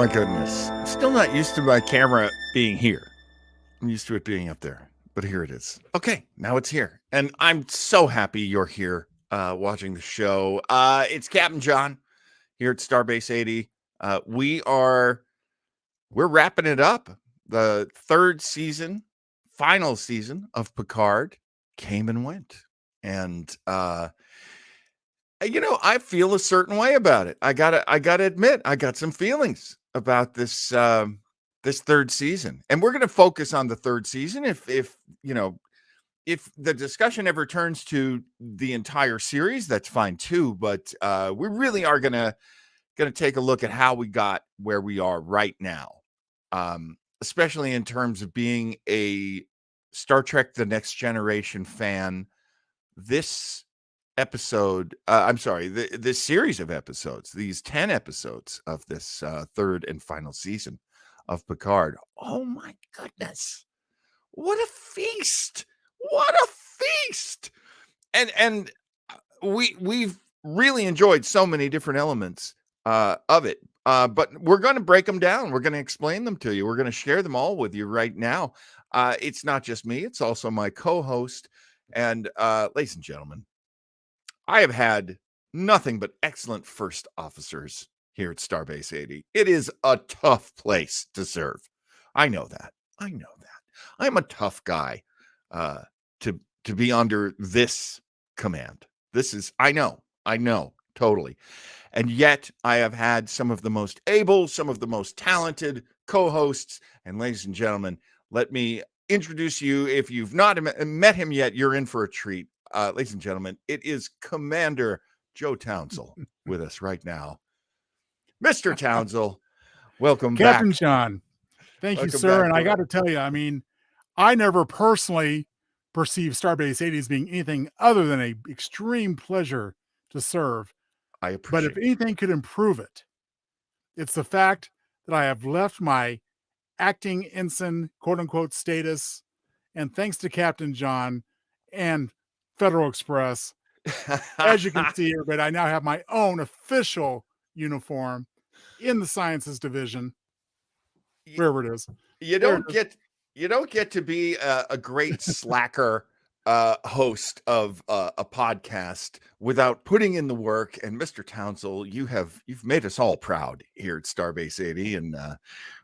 my goodness. I'm still not used to my camera being here. I'm used to it being up there, but here it is. Okay, now it's here. And I'm so happy you're here watching the show. It's Captain John here at Starbase 80. We're wrapping it up. The third season, final season of Picard came and went. And I feel a certain way about it. I gotta admit, I got some feelings about this this third season, and we're gonna focus on the third season. If the discussion ever turns to the entire series, that's fine too. But we really are gonna take a look at how we got where we are right now, especially in terms of being a Star Trek: The Next Generation fan. This episode, this series of episodes, these 10 episodes of this third and final season of Picard. Oh my goodness. What a feast. What a feast. And we've really enjoyed so many different elements of it. But we're going to break them down. We're going to explain them to you. We're going to share them all with you right now. It's not just me, it's also my co-host. And ladies and gentlemen, I have had nothing but excellent first officers here at Starbase 80. It is a tough place to serve. I know that. I'm a tough guy to be under this command. I know, totally. And yet I have had some of the most able, some of the most talented co-hosts. And ladies and gentlemen, let me introduce you. If you've not met him yet, you're in for a treat. Ladies and gentlemen, it is Commander Joe Townsell with us right now. Mr. Townsell, welcome back. Captain John. Thank you, sir. And I got to tell you, I mean, I never personally perceive Starbase 80 as being anything other than an extreme pleasure to serve. I appreciate it. But if anything could improve it, it's the fact that I have left my acting ensign, quote unquote, status. And thanks to Captain John and Federal Express, as you can see here, but I now have my own official uniform in the Sciences Division, wherever it is. You don't get to be a great slacker host of a podcast without putting in the work. And Mr. Townsell, you've made us all proud here at Starbase 80, and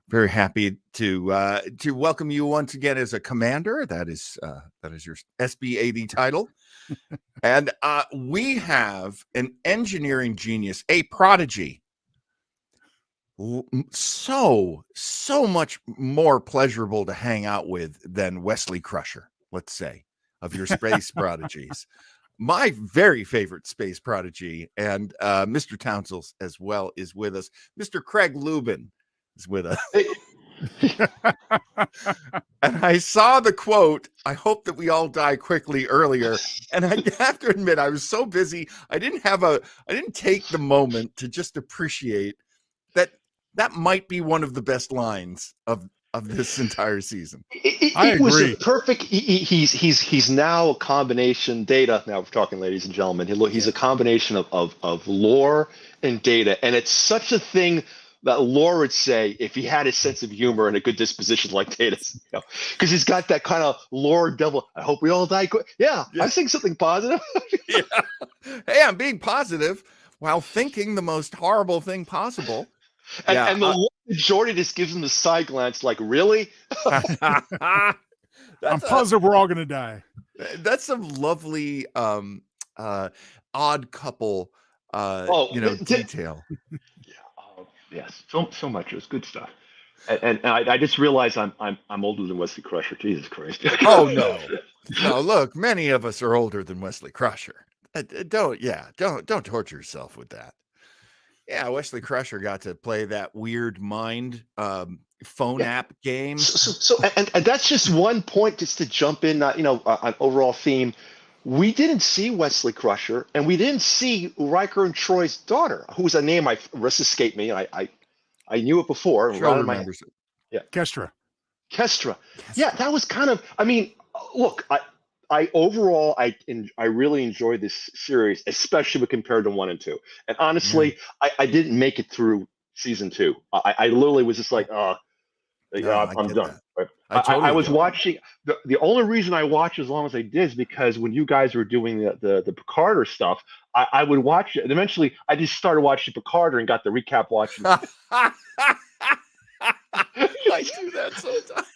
very happy to welcome you once again as a commander. That is your SB 80 title. And we have an engineering genius, a prodigy. So much more pleasurable to hang out with than Wesley Crusher, let's say, of your space prodigies. My very favorite space prodigy, and Mr. Townsell as well, is with us. Mr. Craig Lubin is with us. And I saw the quote, "I hope that we all die quickly," earlier. And I have to admit, I was so busy. I didn't take the moment to just appreciate that might be one of the best lines of this entire season. It was a perfect. He's now a combination data. Now we're talking, ladies and gentlemen. He's a combination of lore and data, and it's such a thing that lore would say if he had a sense of humor and a good disposition like Data, because he's got that kind of lore devil. I hope we all die quick. Yeah, I'm saying something positive. Yeah. Hey, I'm being positive while thinking the most horrible thing possible. And the majority just gives him the side glance, like, really? I'm positive we're all going to die. That's some lovely odd couple detail. Yes, so much. It was good stuff. And I just realized I'm older than Wesley Crusher. Jesus Christ. Oh no, look, many of us are older than Wesley Crusher. Don't torture yourself with that. Yeah, Wesley Crusher got to play that weird mind phone app game. So that's just one point, just to jump in. An overall theme. We didn't see Wesley Crusher, and we didn't see Riker and Troy's daughter, who's a name escaped me. I knew it before. Yeah, Kestra. Yeah, that was kind of. I mean, look, I overall really enjoyed this series, especially when compared to 1 and 2. And honestly, I didn't make it through season 2. I literally was just like, No, I'm get done. that. Right? I I totally was get it. watching. The only reason I watched as long as I did is because when you guys were doing the Picarder stuff, I would watch it. And eventually, I just started watching Picarder and got the recap watching. I do that sometimes.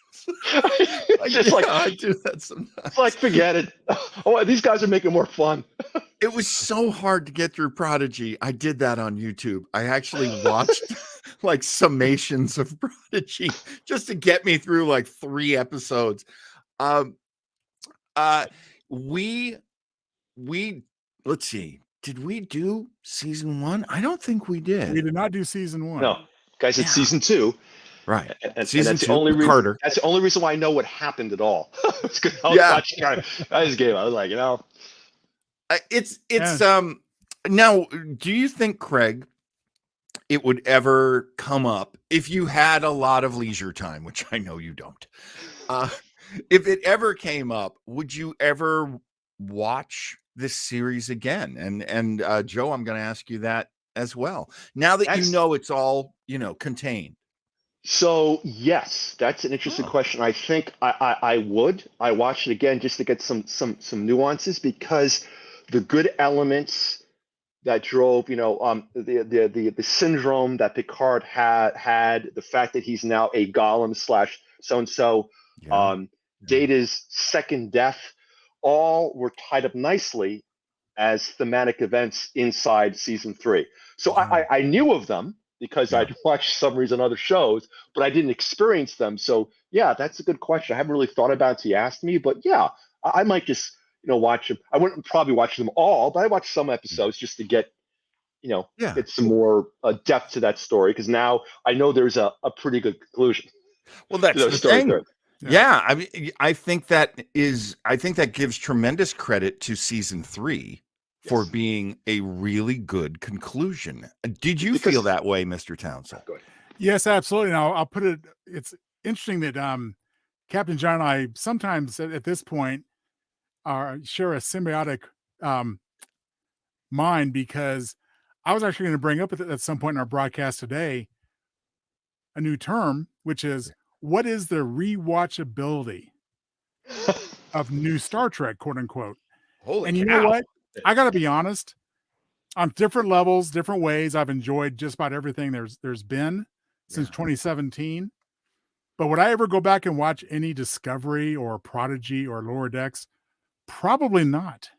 I do that sometimes. It's like, forget it. Oh, these guys are making more fun. It was so hard to get through Prodigy. I did that on YouTube. I actually watched like summations of Prodigy just to get me through like 3 episodes. Um, we let's see. Did we do season 1? I don't think we did. We did not do season 1. No, guys, it's season 2. Right. And Season that's 2, the only reason. Carter. That's the only reason why I know what happened at all. It's because I was watching Carter. I just gave. I was like, it's now. Do you think, Craig, it would ever come up if you had a lot of leisure time, which I know you don't? If it ever came up, would you ever watch this series again? And Joe, I'm going to ask you that as well. Now that you know it's all contained. So yes, that's an interesting question. I think I would. I watch it again just to get some nuances, because the good elements that drove, the syndrome that Picard had, the fact that he's now a golem / so and so, Data's second death, all were tied up nicely as thematic events inside season 3. So I knew of them because I'd watched summaries on other shows, but I didn't experience them. So yeah, that's a good question. I haven't really thought about it until you asked me, but yeah, I might just watch them. I wouldn't probably watch them all, but I watch some episodes just to get get some more depth to that story, because now I know there's a pretty good conclusion. Well, that's the thing. Yeah, I mean, I think that gives tremendous credit to season 3 for being a really good conclusion. Did you feel that way, Mr. Townsend? Yes, absolutely. Now I'll put it. It's interesting that Captain John and I sometimes at this point share a symbiotic mind, because I was actually going to bring up at some point in our broadcast today a new term, which is, what is the rewatchability of new Star Trek, quote unquote. Holy and you cow. know what? I got to be honest. On different levels, different ways, I've enjoyed just about everything there's been since 2017. But would I ever go back and watch any Discovery or Prodigy or Lower Decks? Probably not.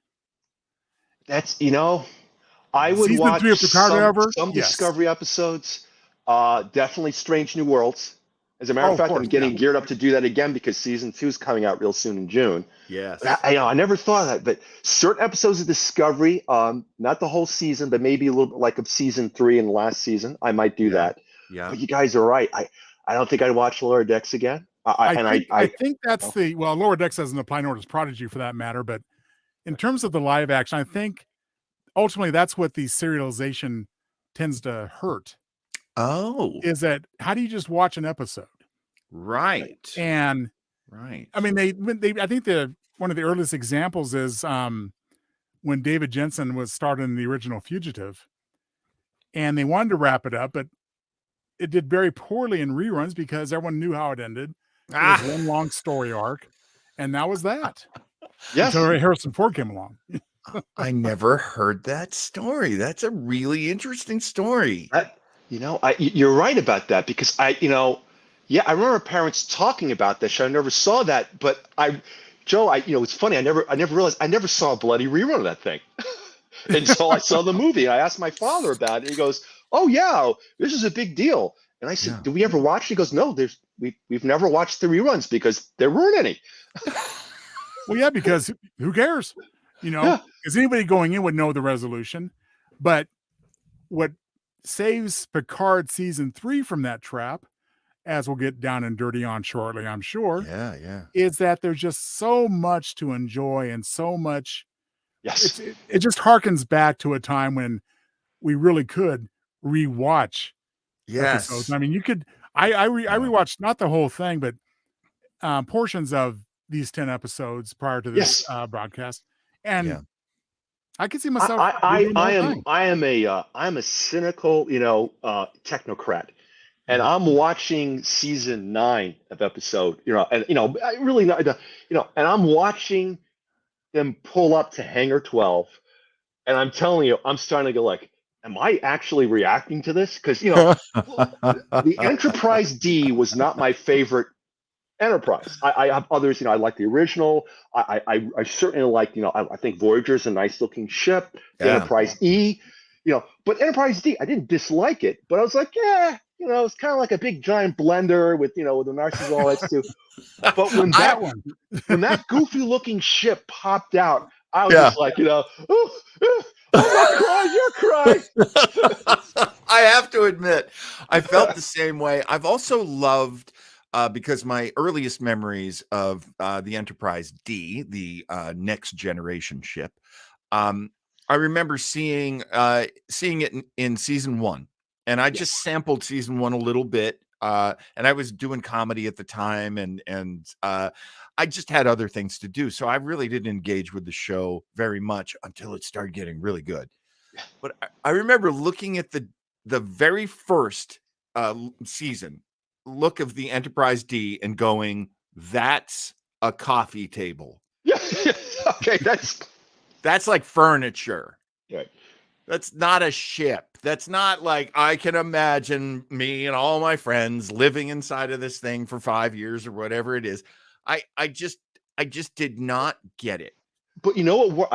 That's I would Season watch 3 of Picard some Discovery episodes. Definitely Strange New Worlds. As a matter of fact, I'm getting geared up to do that again because season 2 is coming out real soon in June. Yes. I never thought of that, but certain episodes of Discovery, not the whole season, but maybe a little bit like of season 3 and the last season, I might do that. Yeah. But you guys are right. I don't think I'd watch Lower Decks again. I think that's Lower Decks doesn't apply, nor does Prodigy for that matter. But in terms of the live action, I think ultimately that's what the serialization tends to hurt. Oh, is that how do you just watch an episode? Right. And I mean, they I think one of the earliest examples is when David Jensen was starred in the original Fugitive, and they wanted to wrap it up, but it did very poorly in reruns because everyone knew how it ended. It was one long story arc, and that was that. Yes. Until Harrison Ford came along. I never heard that story. That's a really interesting story. You're right about that, because I remember parents talking about this. I never saw that, but Joe, it's funny. I never realized I never saw a bloody rerun of that thing until I saw the movie. I asked my father about it. He goes, "Oh yeah, this is a big deal." And I said, "Do we ever watch?" He goes, "No, we've never watched the reruns because there weren't any." Well, yeah, because who cares? Because anybody going in would know the resolution. But what saves Picard season 3 from that trap, as we'll get down and dirty on shortly, I'm sure, is that there's just so much to enjoy and so much. Yes, it just harkens back to a time when we really could rewatch episodes. I mean, you could. I rewatched not the whole thing, but portions of these 10 episodes prior to this broadcast, and I can see myself. I'm a cynical, technocrat, and I'm watching season 9 of episode, and I really not, and I'm watching them pull up to Hangar 12, and I'm telling you, I'm starting to go like, am I actually reacting to this? Because the Enterprise D was not my favorite Enterprise. I have others, I like the original. I certainly like, I think Voyager's a nice looking ship. The Yeah. Enterprise E, but Enterprise D, I didn't dislike it, but I was like, yeah, it's kind of like a big giant blender with, with the Narcissus and all that too. But when that goofy looking ship popped out, I was just like, I'm not crying, you're crying. I have to admit, I felt the same way. I've also loved, because my earliest memories of the Enterprise D, the next generation ship, I remember seeing it in season 1, and I just sampled season 1 a little bit, and I was doing comedy at the time, and I just had other things to do, so I really didn't engage with the show very much until it started getting really good. But I remember looking at the very first season look of the Enterprise D and going, "That's a coffee table." Yeah. Okay, that's like furniture. Right. That's not a ship. That's not like I can imagine me and all my friends living inside of this thing for 5 years or whatever it is. I just did not get it. But you know what?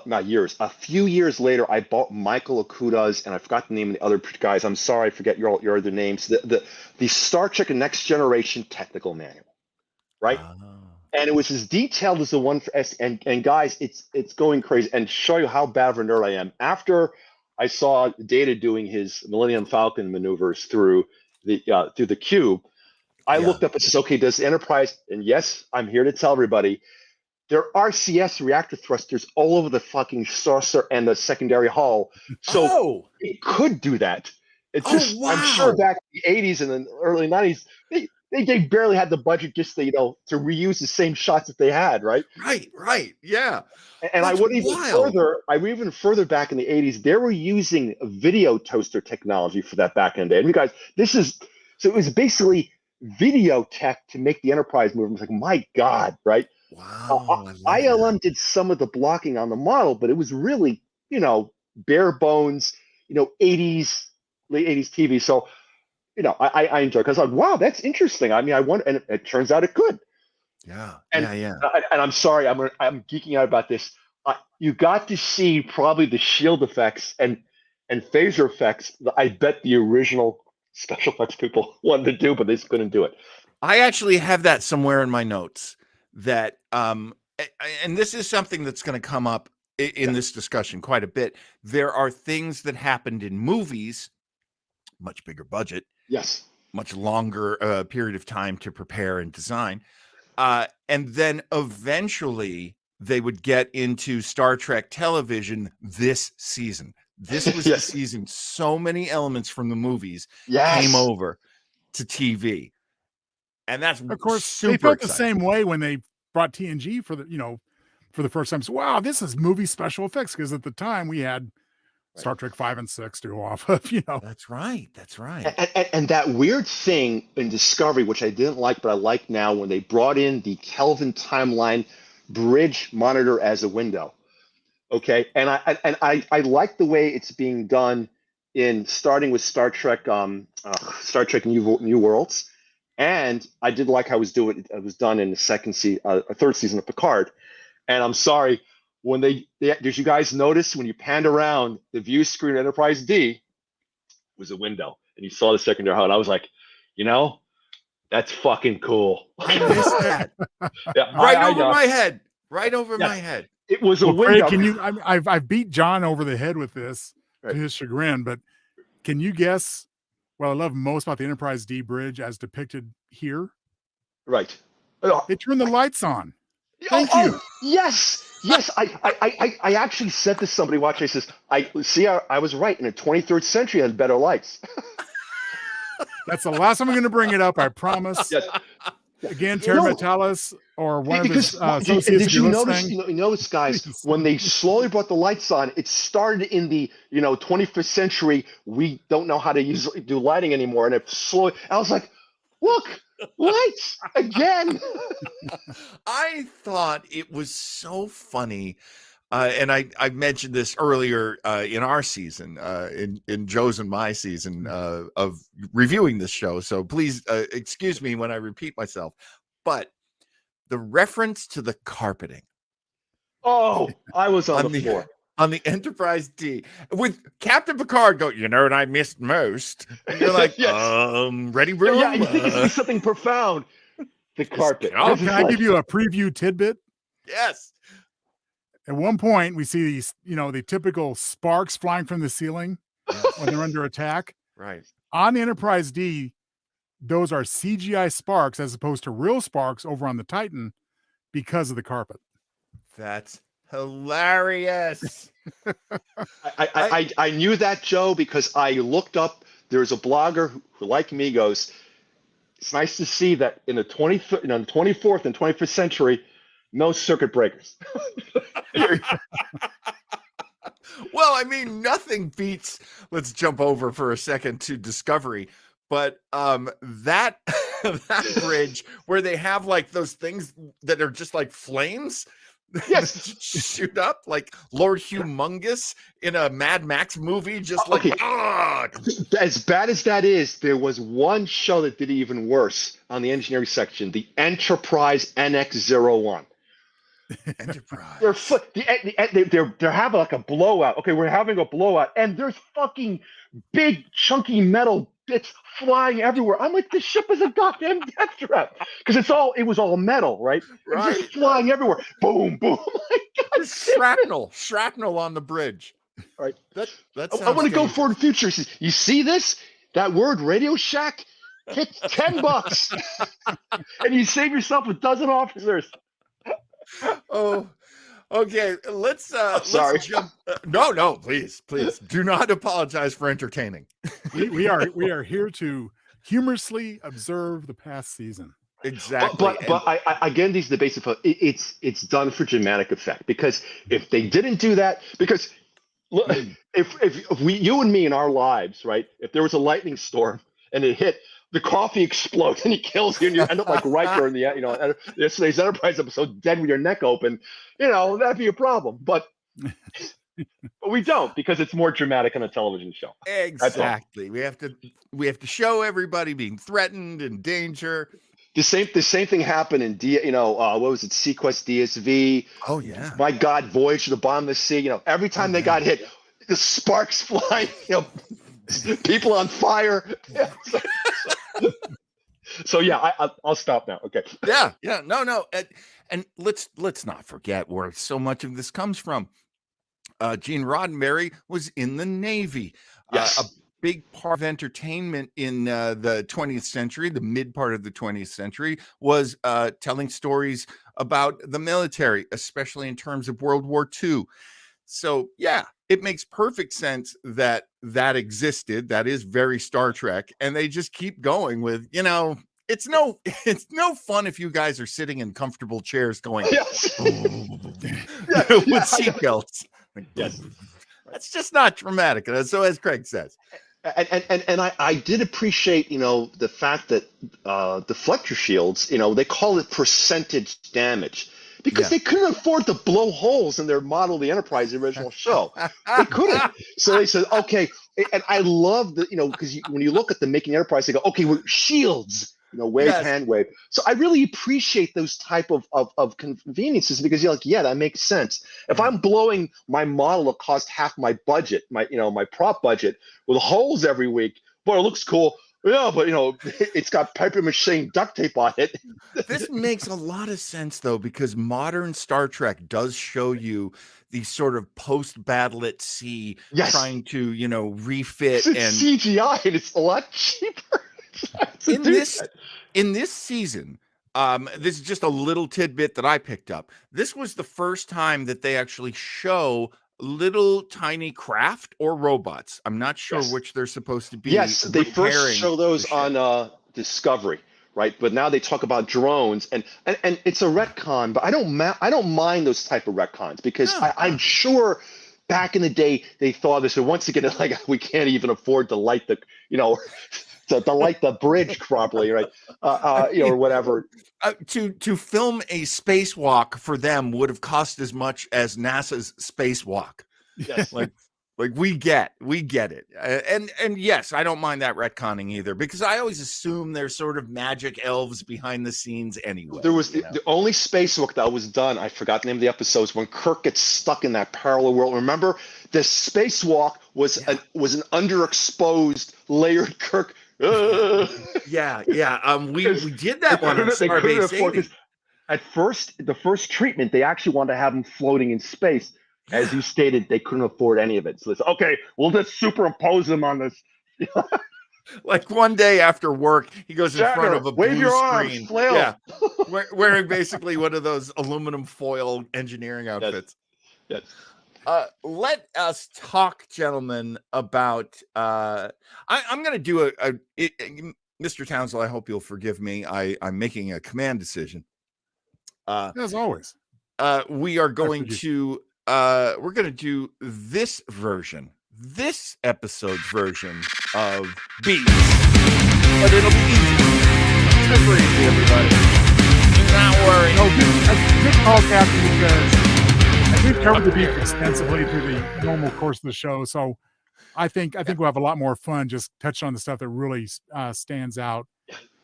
Not years, a few years later, I bought Michael Okuda's, and I forgot the name of the other guys. I'm sorry, I forget your other names. The Star Trek Next Generation technical manual, right? And it was as detailed as the one for S. And guys, it's going crazy. And show you how bad of a nerd I am. After I saw Data doing his Millennium Falcon maneuvers through the cube, I looked up and says, okay, does Enterprise? And yes, I'm here to tell everybody, there are RCS reactor thrusters all over the fucking saucer and the secondary hull. So it could do that. It's just, I'm sure back in the 80s and the early 90s, they barely had the budget just to, to reuse the same shots that they had, right? Right. Yeah. And I went even further back in the 80s, they were using video toaster technology for that back in the day. And you guys, so it was basically video tech to make the Enterprise move. I was like, my God, right? Wow. ILM did some of the blocking on the model, but it was really, bare bones, 80s, late 80s TV. So, I enjoy it because I'm like, wow, that's interesting. I mean, I wonder, and it turns out it could. Yeah. And I'm sorry, I'm geeking out about this. You got to see probably the shield effects and phaser effects that I bet the original special effects people wanted to do, but they just couldn't do it. I actually have that somewhere in my notes. That and this is something that's going to come up in this discussion quite a bit. There are things that happened in movies, much bigger budget, much longer period of time to prepare and design, and then eventually they would get into Star Trek television this season. This was the season so many elements from the movies came over to TV. And that's, of course, super they felt exciting. The same way when they brought TNG for the first time. So, wow, this is movie special effects, because at the time we had Star Trek 5 and 6 to go off of. That's right. And that weird thing in Discovery, which I didn't like, but I like now, when they brought in the Kelvin timeline bridge monitor as a window. Okay, and I like the way it's being done in starting with Star Trek New Worlds. And I did like how it was done in the third season of Picard. And I'm sorry, when did you guys notice when you panned around the view screen Enterprise D was a window, and you saw the secondary hull, and I was like, that's fucking cool. I missed that. Right over my head. It was a window. Craig, I've beat John over the head with this to his chagrin, but can you guess what I love most about the Enterprise D bridge as depicted here? Right. They turned the lights on. Thank you. Yes. I actually said to somebody watching, I says, I was right. In the 23rd century, it had better lights. That's the last time I'm going to bring it up, I promise. Yes. Again, Terry No. Metalis or one of Because his associates. did you notice? Listening, You notice, guys, please. when they slowly brought the lights on, it started in the 21st century. We don't know how to do lighting anymore, and it slowly. I was like, look, lights again. I thought it was so funny. And I mentioned this earlier in our season, in Joe's and my season of reviewing this show. So please excuse me when I repeat myself. But the reference to the carpeting. Oh, I was on the floor. On the Enterprise D with Captain Picard go, what I missed most. And you're like, Yes. ready room? Yeah, you think it's gonna be something profound. The carpet. Can I give you a preview tidbit? Yes. At one point, we see these, the typical sparks flying from the ceiling when they're under attack. Right. On the Enterprise D, those are CGI sparks as opposed to real sparks over on the Titan because of the carpet. That's hilarious. I knew that, Joe, because I looked up. There's a blogger who, like me, goes, it's nice to see that in the 24th and 21st century, no circuit breakers. Well, I mean, nothing beats. Let's jump over for a second to Discovery, but that that bridge where they have like those things that are just like flames. Yes. Shoot up like Lord Humongous in a Mad Max movie, just like As bad as that is, there was one show that did it even worse on the engineering section, the Enterprise NX-01. Enterprise. They're having like a blowout. Okay, we're having a blowout, and there's fucking big chunky metal bits flying everywhere. I'm like, this ship is a goddamn death trap because it was all metal, right? Right. Just flying everywhere. Boom, boom. Shrapnel on the bridge. Right. I want to go forward to future. You see this? That word Radio Shack? Hit $10, and you save yourself a dozen officers. Oh, okay. Let's sorry. Let's jump. No, please do not apologize for entertaining. We are here to humorously observe the past season. Exactly. But I again, these debates, it's done for dramatic effect, because if they didn't do that, because look, if you and me in our lives, right, if there was a lightning storm and it hit, the coffee explodes and he kills you, and you end up like Riker in the yesterday's Enterprise episode, dead with your neck open, that'd be a problem. But we don't, because it's more dramatic on a television show. Exactly. We have to show everybody being threatened and danger. The same thing happened in what was it, Sequest DSV? Oh yeah. My God, Voyage to the Bottom of the Sea. Every time they got hit, the sparks flying. People on fire. So yeah, I'll stop now. Okay. Yeah. No. And let's not forget where so much of this comes from. Gene Roddenberry was in the Navy. Yes. A big part of entertainment in the 20th century, the mid part of the 20th century, was telling stories about the military, especially in terms of World War II. So yeah, it makes perfect sense that existed. That is very Star Trek, and they just keep going with, it's no fun if you guys are sitting in comfortable chairs going yes. with seatbelts. Yes. That's just not dramatic. So as Craig says. And I did appreciate, the fact that deflector shields, they call it percentage damage, because they couldn't afford to blow holes in their model of the Enterprise, the original show. They couldn't. So they said, okay. And I love that, because when you look at the Making Enterprise, they go, okay, we're shields. Wave, hand wave. So I really appreciate those type of conveniences, because you're like, yeah, that makes sense. If I'm blowing my model that cost half my budget, my prop budget, with holes every week, boy, it looks cool. Yeah, but it's got paper mache duct tape on it. This makes a lot of sense though, because modern Star Trek does show you these sort of post-battle at sea, trying to, refit it's and CGI, and it's a lot cheaper. in this season, this is just a little tidbit that I picked up. This was the first time that they actually show little tiny craft or robots. I'm not sure which they're supposed to be. Yes, they first show those on Discovery, right? But now they talk about drones, and it's a retcon, but I don't mind those type of retcons because I'm sure back in the day they thought this, and once again, like we can't even afford to light the, to light the bridge properly, right? Or whatever. To film a spacewalk for them would have cost as much as NASA's spacewalk. Yes. Like we get it. And yes, I don't mind that retconning either, because I always assume there's sort of magic elves behind the scenes anyway. There was the only spacewalk that was done, I forgot the name of the episodes, when Kirk gets stuck in that parallel world. Remember, the spacewalk was an underexposed layered Kirk. Yeah. We did that one on Starbase 80. At first, the first treatment, they actually wanted to have him floating in space. As you stated, they couldn't afford any of it. So it's okay, we'll just superimpose him on this. Like one day after work, he goes in front of a wave blue your screen. Arms, flail. Yeah, wearing basically one of those aluminum foil engineering outfits. Yes. Let us talk, gentlemen, about. I'm going to do Mr. Townsend, I hope you'll forgive me. I'm making a command decision. As always. We are going to. We're going to do this episode's version of Beast, but it'll be easy. Super easy, everybody. Do not worry. Good call, Captain, because we've covered the Beast extensively through the normal course of the show, so I think we'll have a lot more fun just touching on the stuff that really stands out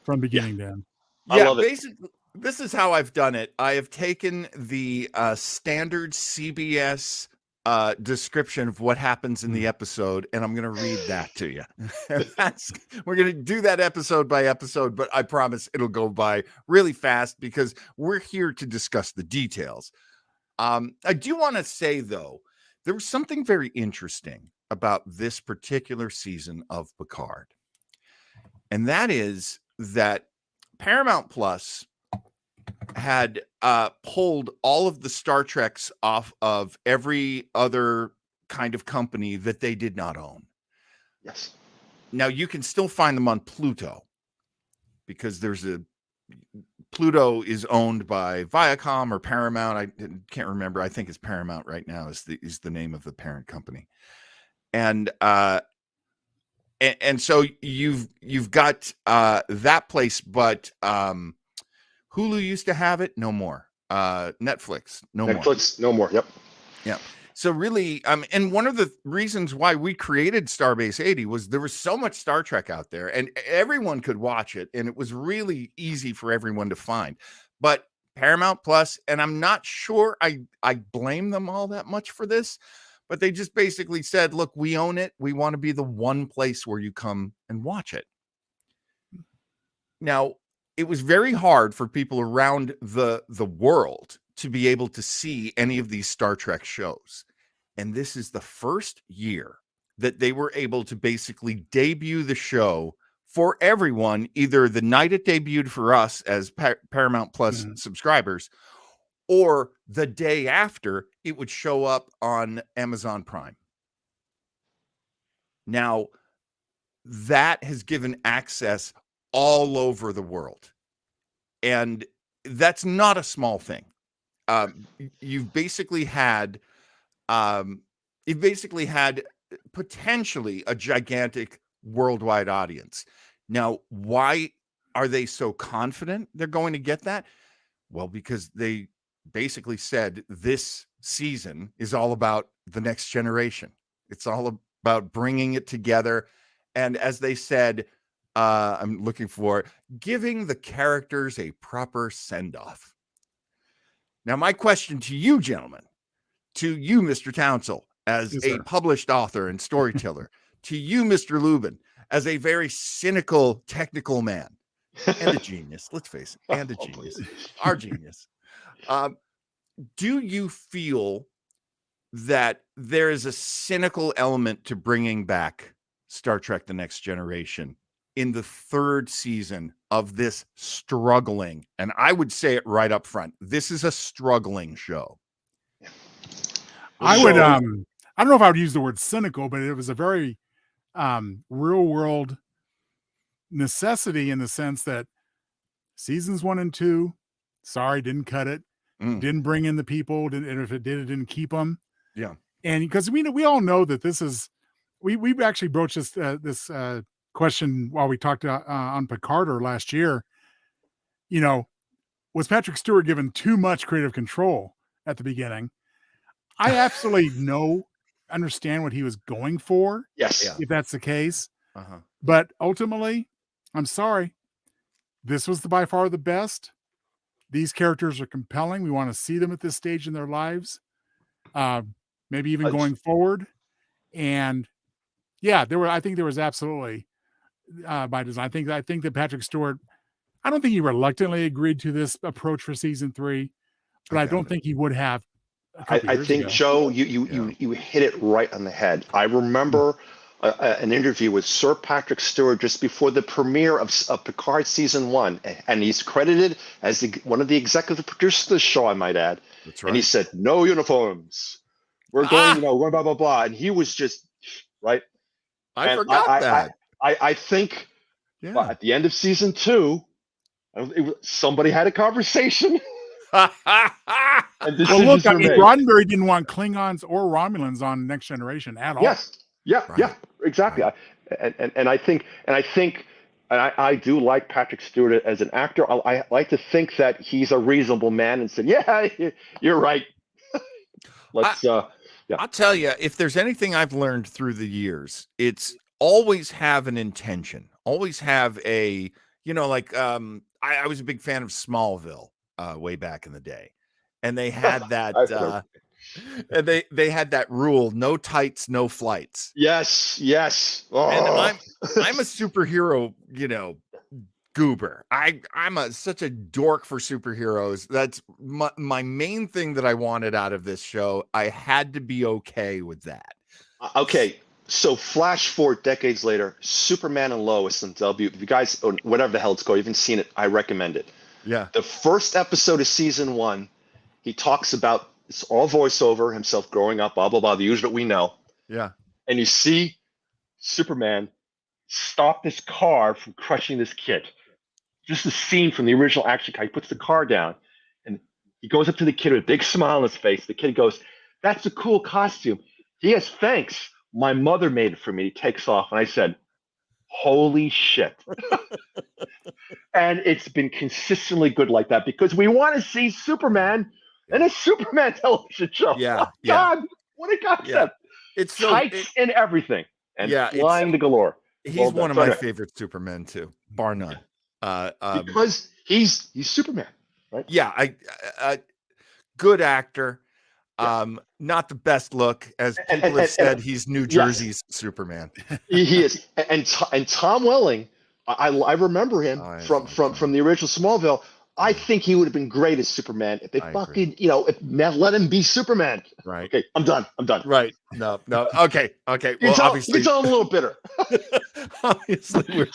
from beginning to end. I love it. Basically, this is how I've done it. I have taken the standard CBS description of what happens in the episode, and I'm going to read that to you. We're going to do that episode by episode, but I promise it'll go by really fast because we're here to discuss the details. I do want to say, though, there was something very interesting about this particular season of Picard, and that is that Paramount Plus had pulled all of the Star Treks off of every other kind of company that they did not own. Yes. Now you can still find them on Pluto, because Pluto is owned by Viacom or Paramount. I can't remember. I think it's Paramount right now is the name of the parent company. And so you've got that place, but Hulu used to have it, no more. Netflix, no more. Netflix, no more. Yep. Yeah. So really, and one of the reasons why we created Starbase 80 was there was so much Star Trek out there, and everyone could watch it, and it was really easy for everyone to find. But Paramount Plus, and I'm not sure I blame them all that much for this, but they just basically said, look, we own it. We want to be the one place where you come and watch it. Now, it was very hard for people around the world to be able to see any of these Star Trek shows. And this is the first year that they were able to basically debut the show for everyone, either the night it debuted for us as Paramount Plus subscribers, or the day after it would show up on Amazon Prime. Now, that has given access all over the world. And that's not a small thing. You've basically had potentially a gigantic worldwide audience. Now, why are they so confident they're going to get that? Well, because they basically said this season is all about the next generation. It's all about bringing it together. And as they said, I'm looking for giving the characters a proper send-off. Now, my question to you, gentlemen, to you, Mr. Townsend, as a published author and storyteller, to you, Mr. Lubin, as a very cynical, technical man, and a genius, let's face it, and a genius, our genius. Do you feel that there is a cynical element to bringing back Star Trek The Next Generation in the third season of this struggling, and I would say it right up front, this is a struggling show? I don't know if I would use the word cynical, but it was a very real world necessity in the sense that seasons 1 and 2, sorry, didn't cut it. Didn't bring in the people, and if it did, it didn't keep them. Yeah. And because we all know that this is, we've actually broached this question while we talked on PICARD last year. Was Patrick Stewart given too much creative control at the beginning? I absolutely understand what he was going for. Yes. If that's the case. But ultimately, I'm sorry, this was by far the best. These characters are compelling. We want to see them at this stage in their lives, maybe even going forward. And yeah, I think there was absolutely by design. I think that Patrick Stewart, I don't think he reluctantly agreed to this approach for season 3, but I don't think he would have. I think, Joe, you hit it right on the head. I remember an interview with Sir Patrick Stewart just before the premiere of Picard season 1, and he's credited as one of the executive producers of the show, I might add. That's right. And he said, "No uniforms. We're going, we're blah blah blah," and he was just right. I forgot that. I think at the end of season 2, somebody had a conversation. Well, look, Roddenberry didn't want Klingons or Romulans on Next Generation at all. Yes. Yeah, exactly. Right. And I do like Patrick Stewart as an actor. I like to think that he's a reasonable man and said, "Yeah, you're right." I'll tell you, if there's anything I've learned through the years, it's always have an intention. Always have a, I was a big fan of Smallville way back in the day, and they had that. And they had that rule: no tights, no flights. Yes. Oh. And I'm a superhero, goober. I'm such a dork for superheroes. That's my main thing that I wanted out of this show. I had to be okay with that. Okay, so flash forward decades later, Superman and Lois and W. If you guys, or whatever the hell it's called, you haven't seen it, I recommend it. Yeah. The first episode of season 1, he talks about, it's all voiceover, himself growing up, blah, blah, blah, the usual that we know. Yeah. And you see Superman stop this car from crushing this kid. Just the scene from the original action car. He puts the car down and he goes up to the kid with a big smile on his face. The kid goes, "That's a cool costume." "Yes, thanks. My mother made it for me." He takes off. And I said, "Holy shit." And it's been consistently good like that because we want to see Superman in a Superman television show. Yeah. God, what a concept. Yeah. It's tights and everything. And flying to galore. He's one of my favorite Supermen too, bar none. Because he's Superman, right? Yeah, good actor. Not the best look, as people have said. He's New Jersey's Superman. He is. And Tom Welling, I remember him from the original Smallville. I think he would have been great as Superman if they let him be Superman. Right. Okay, I'm done. Right. No. Okay. Well, obviously, it's all a little bitter. Obviously,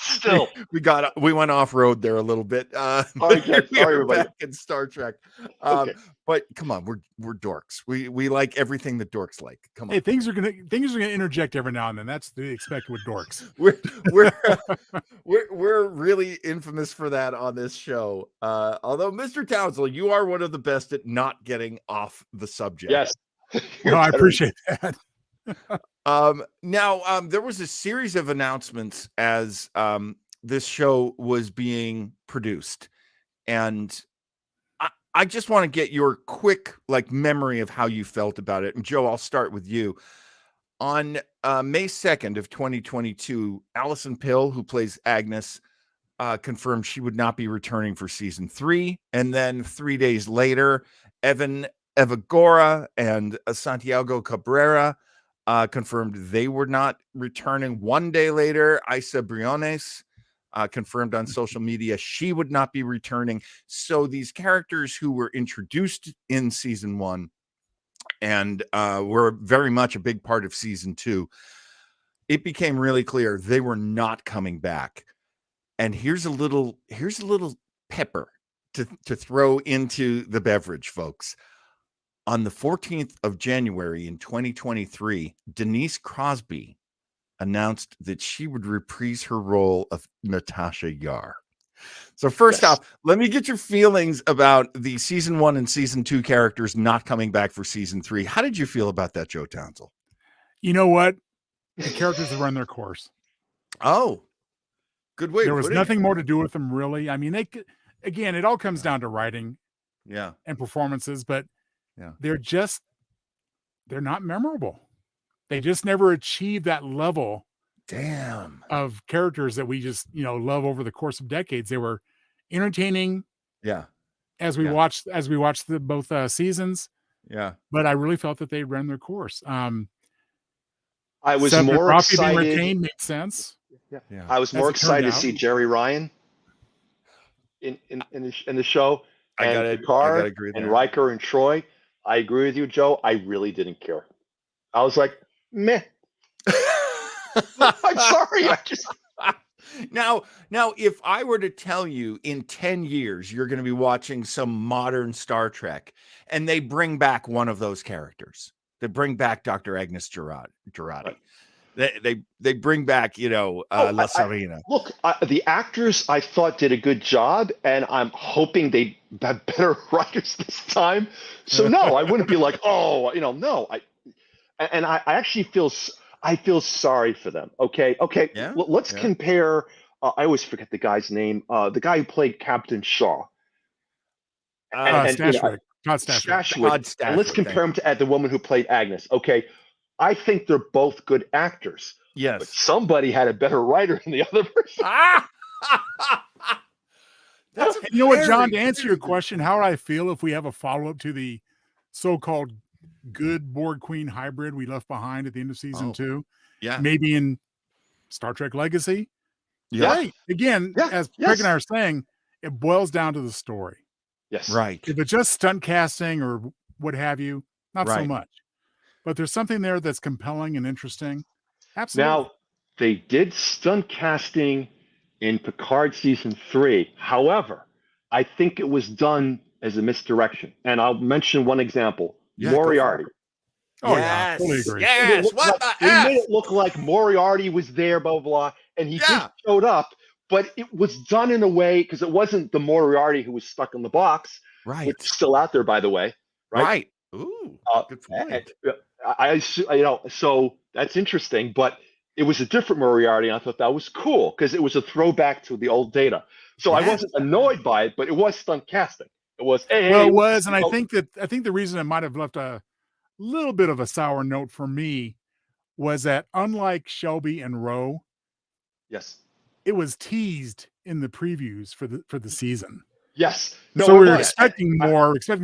we went off road there a little bit. Sorry, everybody. Back in Star Trek. Okay. But come on, we're dorks. We like everything the dorks like. Come on. Hey, things are gonna interject every now and then. That's to be expected with dorks. We're really infamous for that on this show. Although, Mr. Townsend, you are one of the best at not getting off the subject. Yes. No, I appreciate that. Now, there was a series of announcements as this show was being produced, and I just want to get your quick memory of how you felt about it. And Joe, I'll start with you. On May 2nd of 2022, Alison Pill, who plays Agnes, confirmed she would not be returning for season 3. And then 3 days later, Evan Evagora and Santiago Cabrera confirmed they were not returning. 1 day later, Isa Briones confirmed on social media she would not be returning. So these characters who were introduced in season 1 and were very much a big part of season 2, it became really clear they were not coming back. And here's a little pepper to throw into the beverage, folks. On the 14th of January in 2023, Denise Crosby announced that she would reprise her role of Natasha Yar. So first Yes. off, let me get your feelings about the season 1 and season 2 characters not coming back for season 3. How did you feel about that, Joe Townsend? You know what? The characters have run their course. Oh, good way There of was putting it. nothing more to do with them, really. I mean, again, it all comes down to writing Yeah. and performances, but Yeah. they're not memorable. They just never achieved that level Damn. of characters that we just, love over the course of decades. They were entertaining Yeah. as we Yeah. watched the both seasons, Yeah. but I really felt that they ran their course. I was Seth more McRobbie being excited. retained made sense. Yeah. I was more As it turned excited to out. see Jerry Ryan in the show, I and gotta Picard agree and there. Riker and Troy. I agree with you, Joe. I really didn't care. I was like, meh. I'm sorry. I just Now, if I were to tell you in 10 years you're going to be watching some modern Star Trek and they bring back one of those characters, they bring back Dr. Agnes Girardi. Right. They bring back, La Serena. Look, the actors I thought did a good job, and I'm hoping they have better writers this time. So no, I wouldn't be like, oh, no. I actually feel sorry for them. Okay. Yeah, Let's yeah. compare. I always forget the guy's name. The guy who played Captain Shaw. Stashwick. Todd Stashwick. Todd Stashwick, And let's compare him to the woman who played Agnes. Okay. I think they're both good actors. But Yes. somebody had a better writer than the other person. That's And you know what, John, to very, answer very your good question, how would I feel if we have a follow-up to the so-called good Borg Queen hybrid we left behind at the end of season 2? Yeah. Maybe in Star Trek Legacy? Yeah. Great. Again, Yeah, as yes. Craig and I are saying, it boils down to the story. Yes. Right. If it's just stunt casting or what have you, not so Right. much. But there's something there that's compelling and interesting. Absolutely. Now, they did stunt casting in Picard season 3. However, I think it was done as a misdirection. And I'll mention one example. Yeah, go for it. Moriarty. Oh, yeah, fully agree. Yes. What the They made F? it look like Moriarty was there, blah, blah, blah. And he Yeah. just showed up. But it was done in a way, because it wasn't the Moriarty who was stuck in the box, Right. which is still out there, by the way. Right. Ooh, good And, point. so that's interesting, but it was a different Moriarty, and I thought that was cool because it was a throwback to the old Data. So I Yes. wasn't annoyed by it, but it was stunt casting. It was, Well, it was, and I think the reason it might have left a little bit of a sour note for me was that, unlike Shelby and Roe, yes, it was teased in the previews for the season. yes. So it we were was. expecting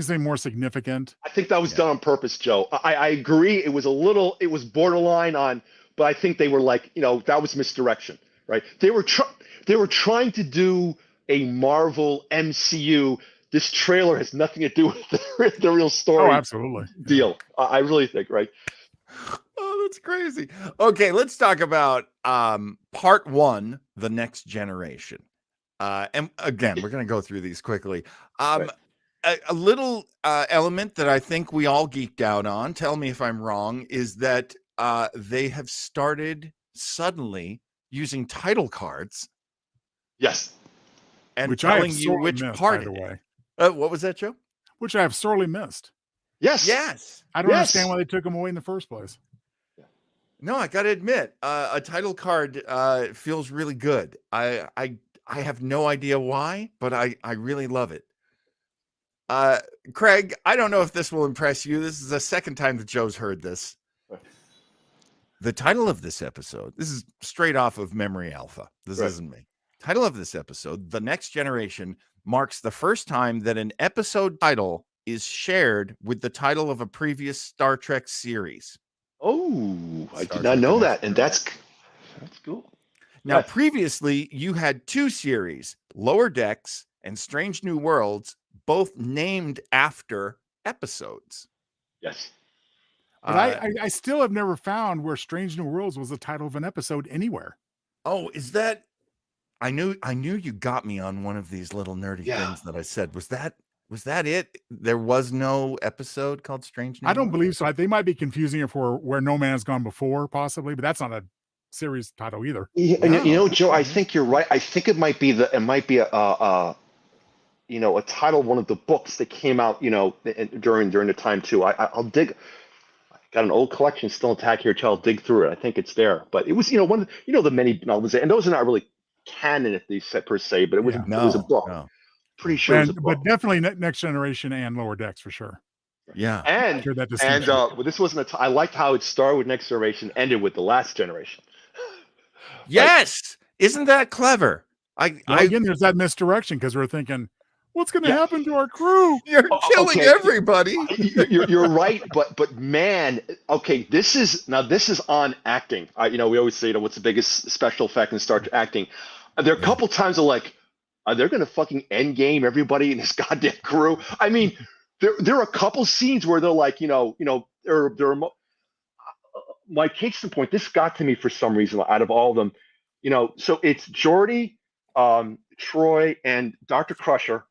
something more significant. I think that was done on purpose, Joe. I agree. It was borderline on, but I think they were like, that was misdirection, right? They were trying to do a Marvel MCU. This trailer has nothing to do with the real story. Oh, absolutely. Deal. I really think, right? Oh, that's crazy. Okay, let's talk about part 1, The Next Generation. And again, we're going to go through these quickly. Right. A little element that I think we all geeked out on, tell me if I'm wrong, is that they have started suddenly using title cards Yes. and Which I have telling you sorely which missed, part by the it way. is. What was that, Joe? Which I have sorely missed. Yes. Yes. I don't Yes. understand why they took them away in the first place. No, I got to admit, a title card feels really good. I have no idea why, but I really love it. Craig, I don't know if this will impress you. This is the second time that Joe's heard this. The title of this episode, this is straight off of Memory Alpha. This Right. isn't me. Title of this episode, The Next Generation, marks the first time that an episode title is shared with the title of a previous Star Trek series. Oh, I Star did not Trek know The that, and that's cool. Now, Yes. previously, you had 2 series, Lower Decks and Strange New Worlds, both named after episodes. Yes. But I still have never found where Strange New Worlds was the title of an episode anywhere. Oh, is that? I knew you got me on one of these little nerdy things that I said. Was that it? There was no episode called Strange New I don't Worlds? believe so. They might be confusing it for Where No Man Has Gone Before, possibly, but that's not a series title either. You know, Joe, I think you're right. I think it might be a title of one of the books that came out, during the time too. I'll dig. Got an old collection still intact here, too. I'll dig through it. I think it's there. But it was, one of the many novels, and those are not really canon if they said per se, but it was a book. No. Pretty sure it was a book. But definitely Next Generation and Lower Decks for sure. Yeah. And this wasn't I liked how it started with Next Generation, ended with The Last Generation. Yes. Isn't that clever? Again, there's that misdirection because we're thinking, what's going to happen to our crew? You're killing everybody. You're right, but man, okay, this is on acting. We always say, what's the biggest special effect in Star Trek acting? There are a couple times of like, are they going to fucking end game everybody in this goddamn crew? I mean, there are a couple scenes where they're like, my case in point. This got to me for some reason out of all of them. So it's Geordi, Troy, and Dr. Crusher.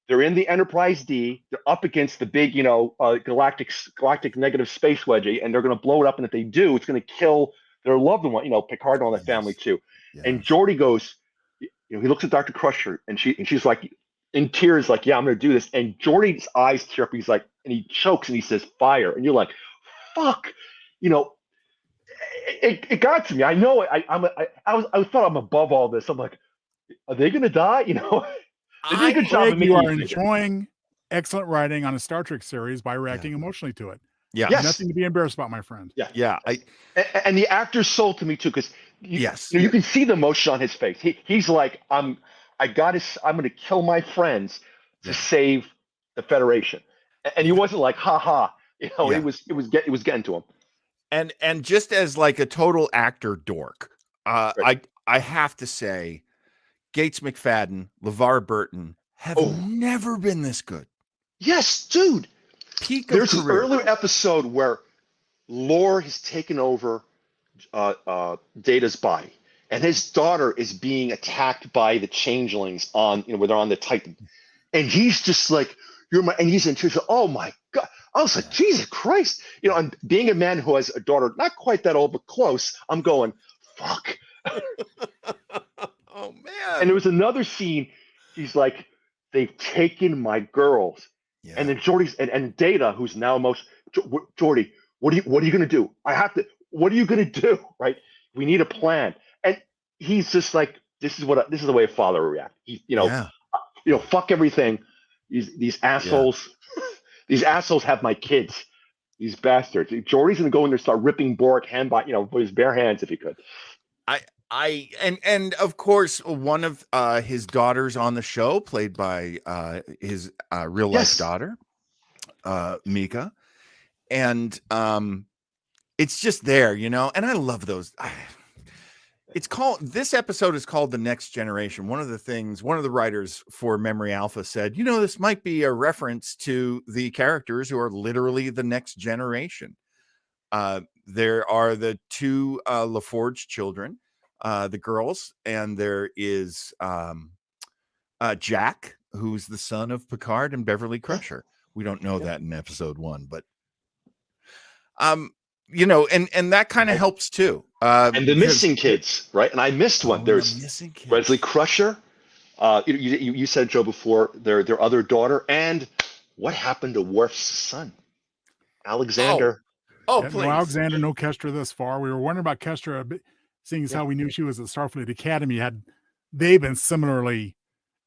They're in the Enterprise D. They're up against the big, galactic negative space wedgie, and they're going to blow it up. And if they do, it's going to kill their loved one, Picard and all that family too. Yes. And Geordi goes, he looks at Dr. Crusher, and she's like in tears, like, yeah, I'm going to do this. And Geordi's eyes tear up. He's like, and he chokes and he says, fire. And you're like, fuck, it got to me. I know I thought I'm above all this. I'm like, are they going to die? They did a good job of making you are enjoying excellent writing on a Star Trek series by reacting emotionally to it. Yeah. Yes. Nothing to be embarrassed about, my friend. Yeah. Yeah. And the actor sold to me too, because you can see the emotion on his face. He's like, I'm going to kill my friends to save the Federation. And he wasn't like, ha ha. It was getting to him. And just as like a total actor dork, I have to say, Gates McFadden, LeVar Burton have never been this good. Yes, dude. There's an earlier episode where Lore has taken over Data's body, and his daughter is being attacked by the changelings on, where they're on the Titan, and he's just like, and he's in tears. Oh my God! I was like, Jesus Christ! And being a man who has a daughter, not quite that old, but close, I'm going, fuck. Oh man! And there was another scene. He's like, they've taken my girls. Yeah. And then Geordi's and Data, who's now Geordi, what are you going to do? What are you going to do? Right? We need a plan. And he's just like, this is the way a father would react. Fuck everything. These assholes, these assholes have my kids. These bastards. Geordi's going to go in there and start ripping Boric hand by, with his bare hands if he could. And of course, one of his daughters on the show, played by his real life daughter, Mika, and it's just there, and I love those. This episode is called The Next Generation. One of the writers for Memory Alpha said, this might be a reference to the characters who are literally the next generation. There are the two LaForge children. The girls, and there is Jack, who's the son of Picard and Beverly Crusher. We don't know that in episode 1, but and that kind of helps too. And the missing kids, right? And I missed one. There's Beverly Crusher. You said, Joe, before their other daughter, and what happened to Worf's son, Alexander? Please. No Alexander, no Kestra thus far. We were wondering about Kestra a bit. Seeing as how we knew she was at Starfleet Academy, had they been similarly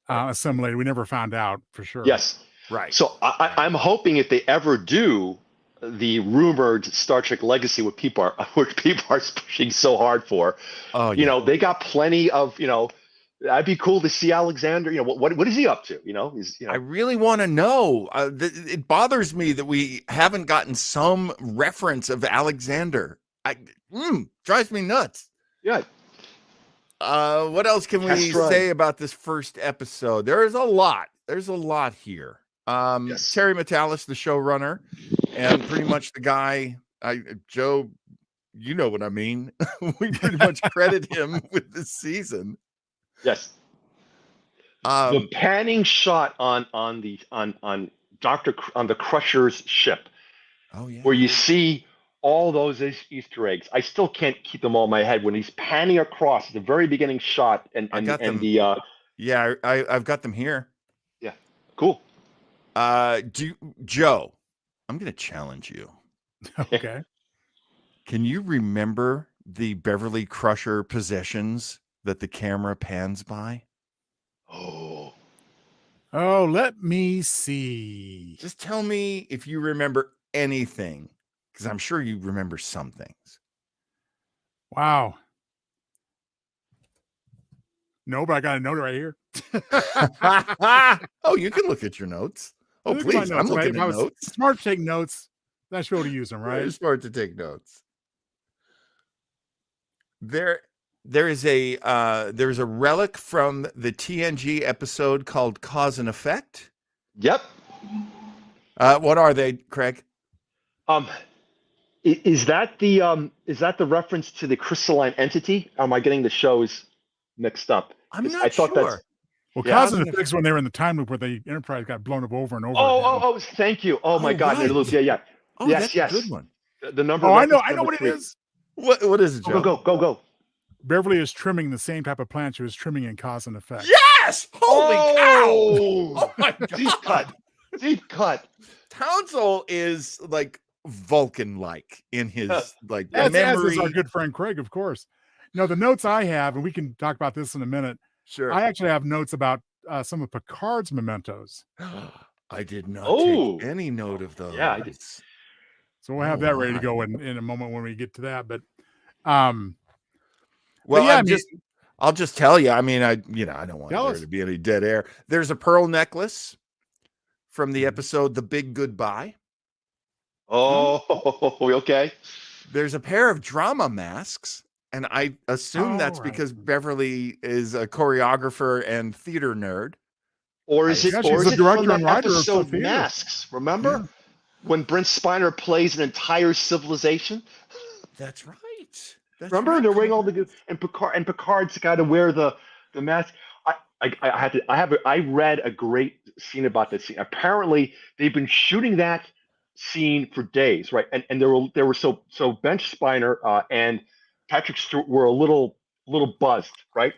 assimilated? We never found out for sure. Yes, right. So I'm hoping if they ever do the rumored Star Trek Legacy, which Pipar's pushing so hard for, they got plenty of, that'd be cool to see Alexander. What is he up to? I really want to know. It bothers me that we haven't gotten some reference of Alexander. Drives me nuts. Yeah. What else can we say about this first episode? There's a lot. Here. Terry Matalas, the showrunner, and pretty much the guy, Joe, you know what I mean. We pretty much credit him with this season. Yes. The panning shot on the Crusher's ship. Oh yeah. Where you see all those Easter eggs. I still can't keep them all in my head when he's panning across at the very beginning shot and I got them. the Yeah, I've got them here. yeah, cool. Joe, I'm gonna challenge you. Okay. Can you remember the Beverly Crusher possessions that the camera pans by? Oh, Let me see. Just tell me if you remember anything, because I'm sure you remember some things. Wow. No, but I got a note right here. Oh, you can look at your notes. Oh, Look at my please. I'm notes, right? looking If I at was notes. smart to take notes, then I should be able to use them, right? Very smart to take notes. There's a relic from the TNG episode called Cause and Effect. yep. What are they, Craig? Is that the reference to the crystalline entity? Or am I getting the shows mixed up? I'm I not thought sure. that's Well, Yeah. Cause and Effects when they were in the time loop where the Enterprise got blown up over and over again. Oh, thank you. Oh my God. right. Yeah. Oh, Yes, that's yes. a good one. The number. Oh, I know reference what it number 3. is. What is it, Joe? Go. Beverly is trimming the same type of plant she was trimming in Cause and Effect. Yes! Holy cow! Oh my God. Deep cut. Townsend is like Vulcan-like in his like As memory. is our good friend Craig, of course. No, the notes I have, and we can talk about this in a minute. Sure. I actually have notes about some of Picard's mementos. I did not take any note of those. Yeah, I did. So we'll have that ready to go in a moment when we get to that. But well, yeah, I'll just tell you. I mean, I don't want there to be any dead air. There's a pearl necklace from the episode The Big Goodbye. Oh, okay. There's a pair of drama masks, and I assume that's because Beverly is a choreographer and theater nerd. Or is it she's a director and writer of episode theater. Masks? Remember when Brent Spiner plays an entire civilization? That's right. Remember they're wearing all the and Picard's got to wear the mask. I read a great scene about that scene. Apparently they've been shooting that scene for days, right? And there were so Bench Spiner and Patrick Stewart were a little buzzed, right?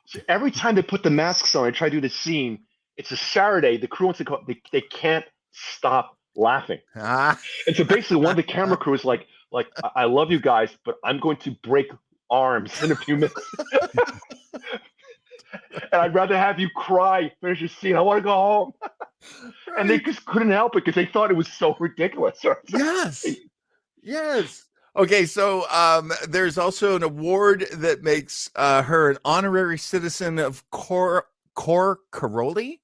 So every time they put the masks on and try to do the scene, it's a Saturday. The crew wants to go. They can't stop laughing. And so basically, one of the camera crew is like, I love you guys, but I'm going to break arms in a few minutes. And I'd rather have you cry, finish your scene. I want to go home. Right. And they just couldn't help it because they thought it was so ridiculous. Yes. Okay, so there's also an award that makes her an honorary citizen of Cor Caroli,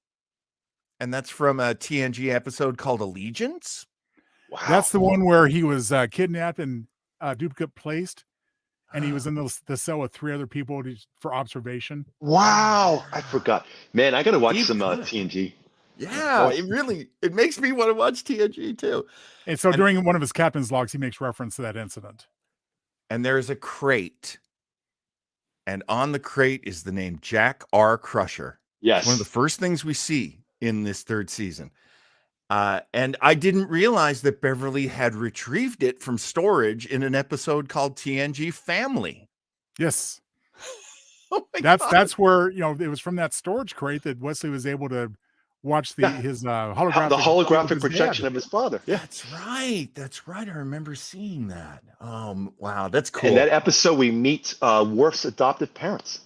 and that's from a TNG episode called Allegiance. Wow. That's the one where he was kidnapped and duplicate placed, and he was in the cell with 3 other people for observation. Wow, I forgot. Man, I got to watch some TNG. Yeah, it makes me want to watch TNG too. And so during one of his captain's logs, he makes reference to that incident. And there's a crate. And on the crate is the name Jack R. Crusher. Yes. It's one of the first things we see in this 3rd season. And I didn't realize that Beverly had retrieved it from storage in an episode called TNG Family. Yes. Oh my God. That's where, it was from that storage crate that Wesley was able to watch his holographic projection of his father. Yeah, that's right. I remember seeing that. Wow, that's cool. In that episode, we meet Worf's adoptive parents.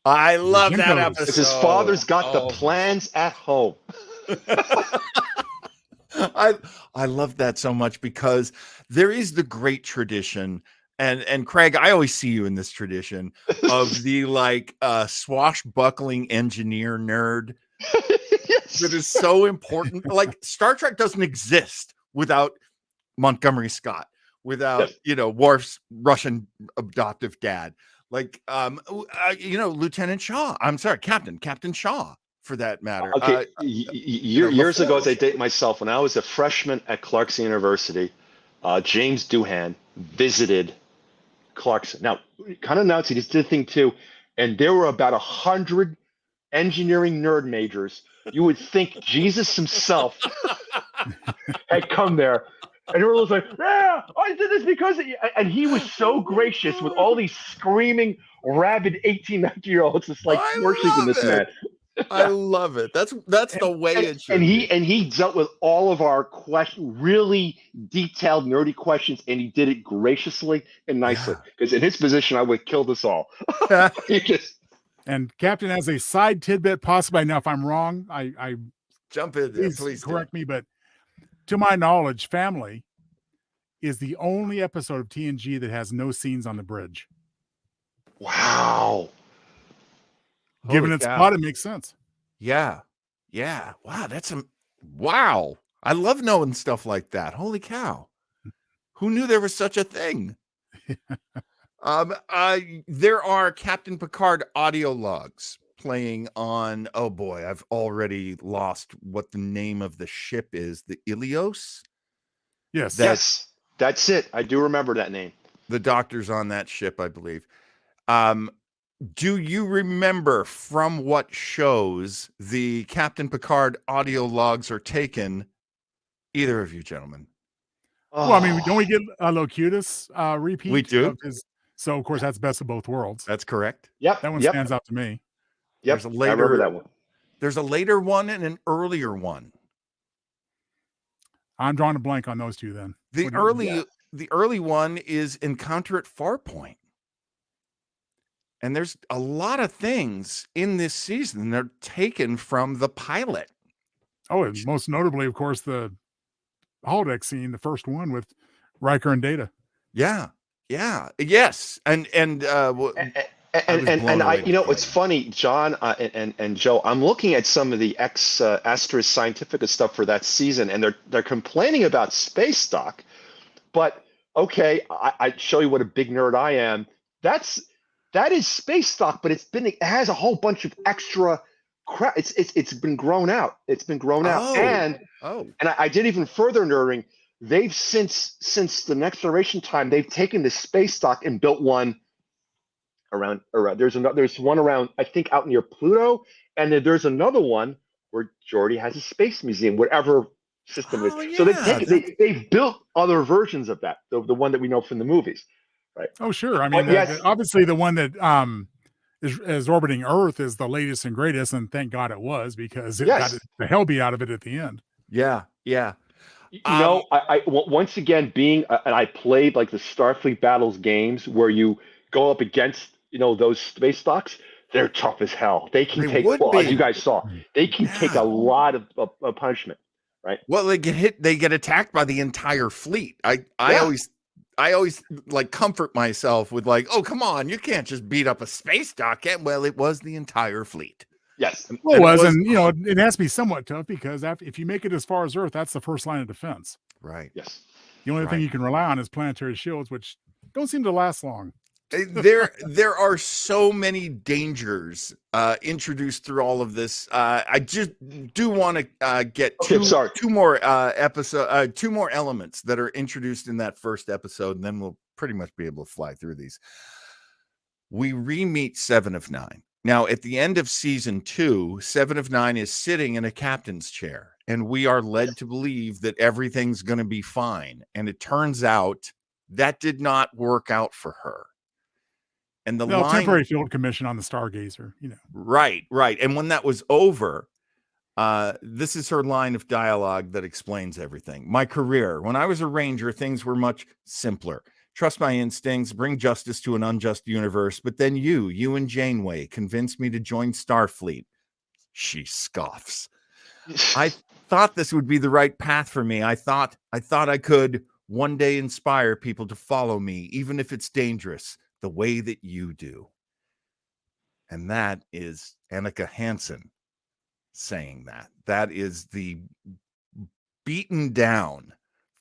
I love that episode. Because his father's got the plans at home. I love that so much because there is the great tradition. And Craig, I always see you in this tradition of the swashbuckling engineer nerd. Yes. That is so important. Like Star Trek doesn't exist without Montgomery Scott, without Worf's Russian adoptive dad, Lieutenant Shaw. I'm sorry, Captain Shaw, for that matter. Okay, years ago, as I date myself, when I was a freshman at Clarkson University, James Doohan visited Clarkson. Now, kind of nuts. He just did a thing too, and there were about 100 engineering nerd majors. You would think Jesus himself had come there And everyone was like, "Yeah, I did this because of you." And he was so gracious with all these screaming, rabid 18, 19-year-olds, just like worshiping I this love man. it. I love it. That's the way it should be. And he dealt with all of our really detailed, nerdy questions, and he did it graciously and nicely. Because in his position, I would have killed us all. He just. And Captain has a side tidbit, possibly. Now, if I'm wrong, I Jump in there, please correct me. But to my knowledge, Family is the only episode of TNG that has no scenes on the bridge. Wow. Given its plot, it makes sense. Yeah. Wow, wow. I love knowing stuff like that. Holy cow. Who knew there was such a thing? There are Captain Picard audio logs playing on, oh boy, I've already lost what the name of the ship is. The Ilios? Yes. That's it. I do remember that name. The doctor's on that ship, I believe. Do you remember from what shows the Captain Picard audio logs are taken? Either of you gentlemen? Well, I mean, don't we get a Locutus repeat? We do. So, of course, that's Best of Both Worlds. That's correct. Yep. That one stands out to me. Yep. I remember that one. There's a later one and an earlier one. I'm drawing a blank on those two then. The early one is Encounter at Farpoint. And there's a lot of things in this season that are taken from the pilot. Oh, and most notably, of course, the holodeck scene, the first one with Riker and Data. Yeah. Yes. And I, it's funny, John and Joe. I'm looking at some of the Asterisk Scientifica stuff for that season, and they're complaining about space dock. But okay, I show you what a big nerd I am. That is space dock, but it has a whole bunch of extra crap. It's been grown out. It's been grown out, and I did even further nerding. They've since the Next Generation time, they've taken the space dock and built one around. There's one around, I think, out near Pluto, and then there's another one where Geordi has a space museum, whatever system is. Yeah, so they've built other versions of that, the one that we know from the movies, right? Oh, sure. I mean, obviously the one that is orbiting Earth is the latest and greatest, and thank God it was, because it got the hell beat out of it at the end. Yeah. I once again and I played like the Starfleet Battles games where you go up against those space docks. They're tough as hell. They can as you guys saw, they can take a lot of punishment, right? Well, they get attacked by the entire fleet. I always like comfort myself with like, oh, come on, you can't just beat up a space dock. Well, it was the entire fleet. Yes. Well, it was, and it has to be somewhat tough, because if you make it as far as Earth, that's the first line of defense. Right. Yes. The only thing you can rely on is planetary shields, which don't seem to last long. There are so many dangers introduced through all of this. I just do want to get two more elements that are introduced in that first episode, and then we'll pretty much be able to fly through these. We re-meet 7 of 9. Now, at the end of season 2, 7 of 9 is sitting in a captain's chair, and we are led to believe that everything's going to be fine. And it turns out that did not work out for her. And temporary field commission on the Stargazer, Right. And when that was over, this is her line of dialogue that explains everything. My career, when I was a Ranger, things were much simpler. Trust my instincts, bring justice to an unjust universe. But then you and Janeway convinced me to join Starfleet. She scoffs. I thought this would be the right path for me. I thought I could one day inspire people to follow me, even if it's dangerous, the way that you do. And that is Annika Hansen saying that. That is the beaten down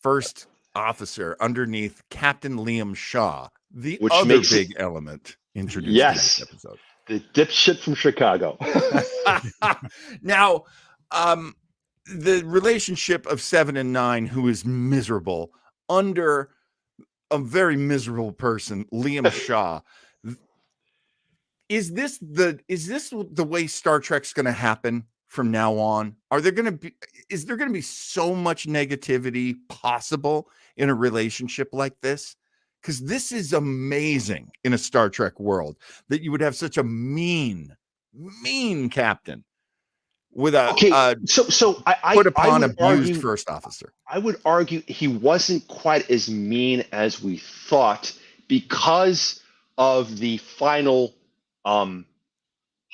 first officer underneath Captain Liam Shaw, the other big element introduced in this episode. The dipshit from Chicago. Now, the relationship of 7 and 9, who is miserable under a very miserable person, Liam Shaw. Is this the way Star Trek's going to happen from now on? Is there going to be so much negativity possible in a relationship like this? Because this is amazing in a Star Trek world that you would have such a mean captain with a put upon abused first officer. I would argue he wasn't quite as mean as we thought because of the final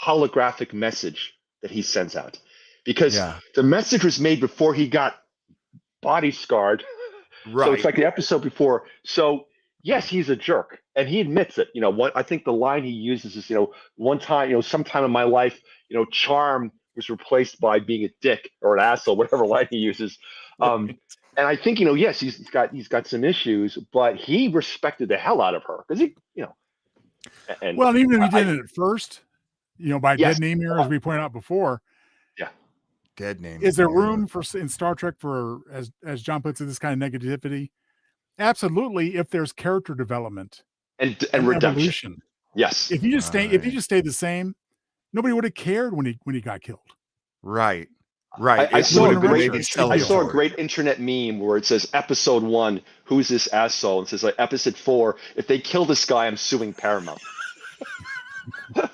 holographic message that he sends out. Because the message was made before he got body scarred. Right. So it's like the episode before. So yes, he's a jerk, and he admits it. I think the line he uses is, one time, sometime in my life, charm was replaced by being a dick or an asshole, whatever line he uses. And I think, yes, he's got some issues, but he respected the hell out of her because he, And well, even if he did it at first, by dead name here, as we pointed out before. Yeah. Dead name. Is there room in Star Trek for, as John puts it, this kind of negativity? Absolutely, if there's character development and redemption. Evolution. Yes. If he just stayed the same, nobody would have cared when he got killed. Right. I saw a great internet meme where it says episode 1, who's this asshole? And it says like episode 4, if they kill this guy, I'm suing Paramount. To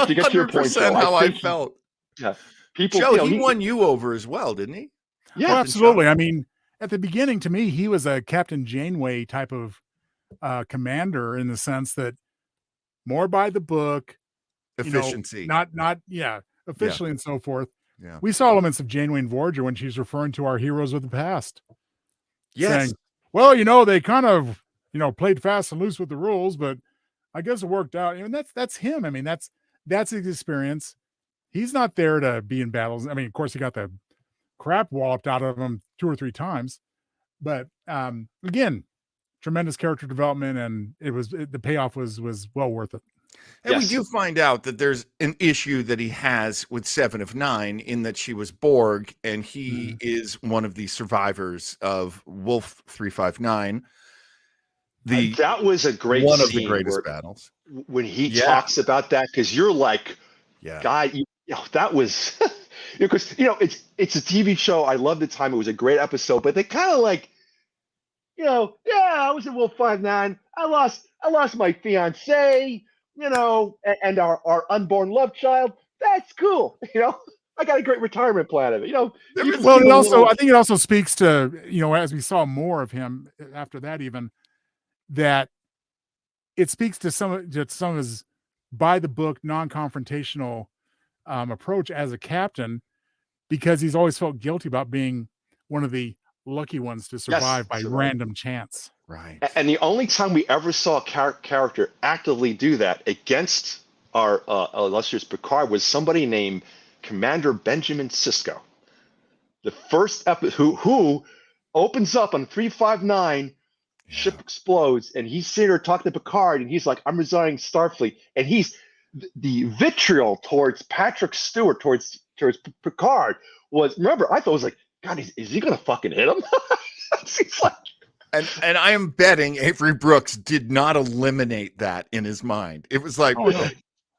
get to your point, Joe, how I felt. Yeah. People, Joe, he won you over as well, didn't he? Yeah, well, absolutely. I mean, at the beginning, to me, he was a Captain Janeway type of commander in the sense that more by the book, efficiency, officially and so forth. Yeah. We saw elements of Janeway and Voyager when she's referring to our heroes of the past. Yes. Saying, well, they kind of, played fast and loose with the rules, but I guess it worked out. And that's him. I mean, that's his experience. He's not there to be in battles. I mean, of course, he got the crap walloped out of him 2 or 3 times, but again, tremendous character development, and the payoff was well worth it. And we do find out that there's an issue that he has with 7 of 9 in that she was Borg, and he is one of the survivors of Wolf 359. That was a great one of the greatest battles when he talks about that, because you're like, God, that was because it's a TV show. I love the time. It was a great episode, but they kind of like, I was in Wolf 59. I lost my fiance. And our unborn love child. That's cool. I got a great retirement plan of it. Well, I think it also speaks to, as we saw more of him after that, even that it speaks to some of his by the book, non-confrontational approach as a captain, because he's always felt guilty about being one of the lucky ones to survive by random chance. Right. And the only time we ever saw a character actively do that against our illustrious Picard was somebody named Commander Benjamin Sisko. The first episode, who opens up on 359, ship explodes, and he's sitting there talking to Picard, and he's like, I'm resigning Starfleet. And he's the vitriol towards Patrick Stewart, towards Picard was, remember, I thought it was like, God, is he going to fucking hit him? It's like, And I am betting Avery Brooks did not eliminate that in his mind. It was like,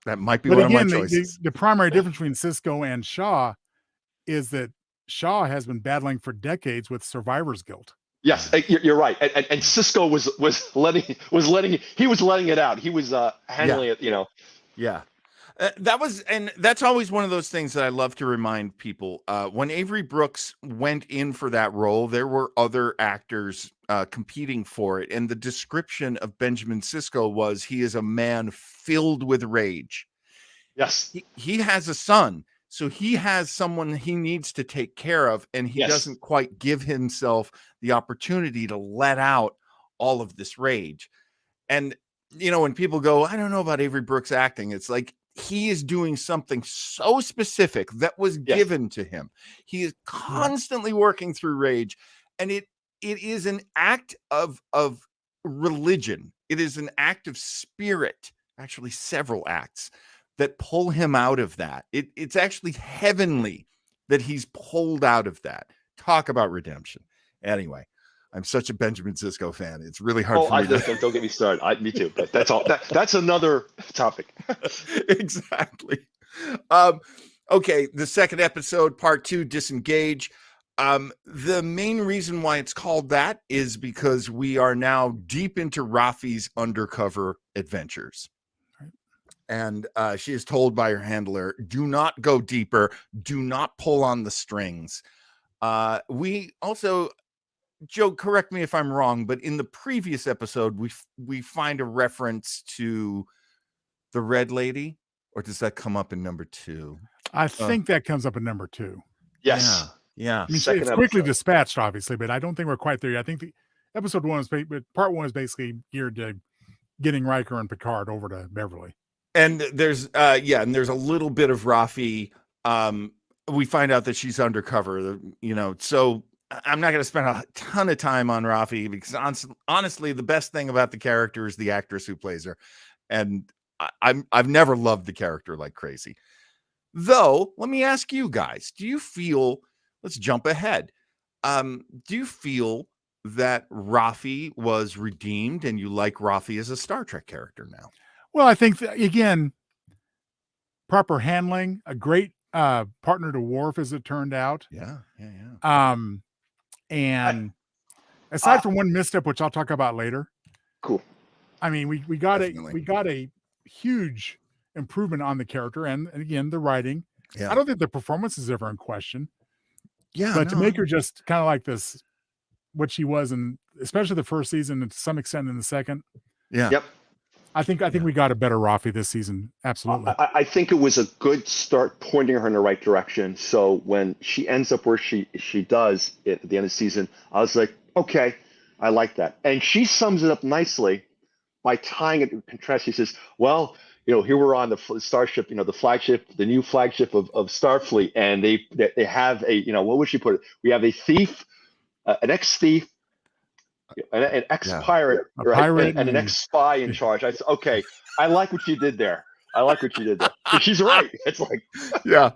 that might be one of my choices. The primary difference between Sisko and Shaw is that Shaw has been battling for decades with survivor's guilt. Yes, you're right. And Sisko was letting it out. He was handling it, Yeah. That's always one of those things that I love to remind people. When Avery Brooks went in for that role, there were other actors competing for it. And the description of Benjamin Sisko was, he is a man filled with rage. Yes. He has a son, so he has someone he needs to take care of. And he doesn't quite give himself the opportunity to let out all of this rage. And, when people go, I don't know about Avery Brooks acting, it's like, he is doing something so specific that was given to him. He is constantly working through rage, and it is an act of religion. It is an act of spirit, actually several acts that pull him out of that. It's actually heavenly that he's pulled out of that. Talk about redemption. Anyway, I'm such a Benjamin Sisko fan. It's really hard for me. Don't get me started. Me too. But that's all. That's another topic. Exactly. Okay, the second episode, part 2, Disengage. The main reason why it's called that is because we are now deep into Rafi's undercover adventures. And she is told by her handler, do not go deeper, do not pull on the strings. We also, Joe, correct me if I'm wrong, but in the previous episode, we find a reference to the Red Lady, or does that come up in number 2? I think that comes up in number 2. Yes. Yeah. I mean, Second it's quickly episode. dispatched, obviously, but I don't think we're quite there yet. I think the episode 1 is, part 1 is basically geared to getting Riker and Picard over to Beverly. And there's and there's a little bit of Rafi. We find out that she's undercover, so I'm not going to spend a ton of time on Rafi because honestly, the best thing about the character is the actress who plays her. And I've never loved the character like crazy. Though, let me ask you guys, do you feel, let's jump ahead. Do you feel that Rafi was redeemed and you like Rafi as a Star Trek character now? Well, I think that, again, proper handling, a great partner to Worf, as it turned out. Yeah. And aside from one misstep, which I'll talk about later. Cool. I mean, we got Definitely. a huge improvement on the character, and again, the writing. Yeah. I don't think the performance is ever in question. Yeah. But to make her just kind of like this, what she was, and especially the first season, and to some extent in the second. Yeah. Yep. I think we got a better Rafi this season. Absolutely. I think it was a good start pointing her in the right direction. So when she ends up where she does at the end of the season, I was like, okay, I like that. And she sums it up nicely by tying it in contrast. She says, well, here we're on the starship, the flagship, the new flagship of Starfleet, and they have a, what would she put it? We have a thief, an ex-thief, an ex-pirate, right? pirate and an ex-spy in charge. I said, okay, I like what you did there. She's right. It's like, yeah.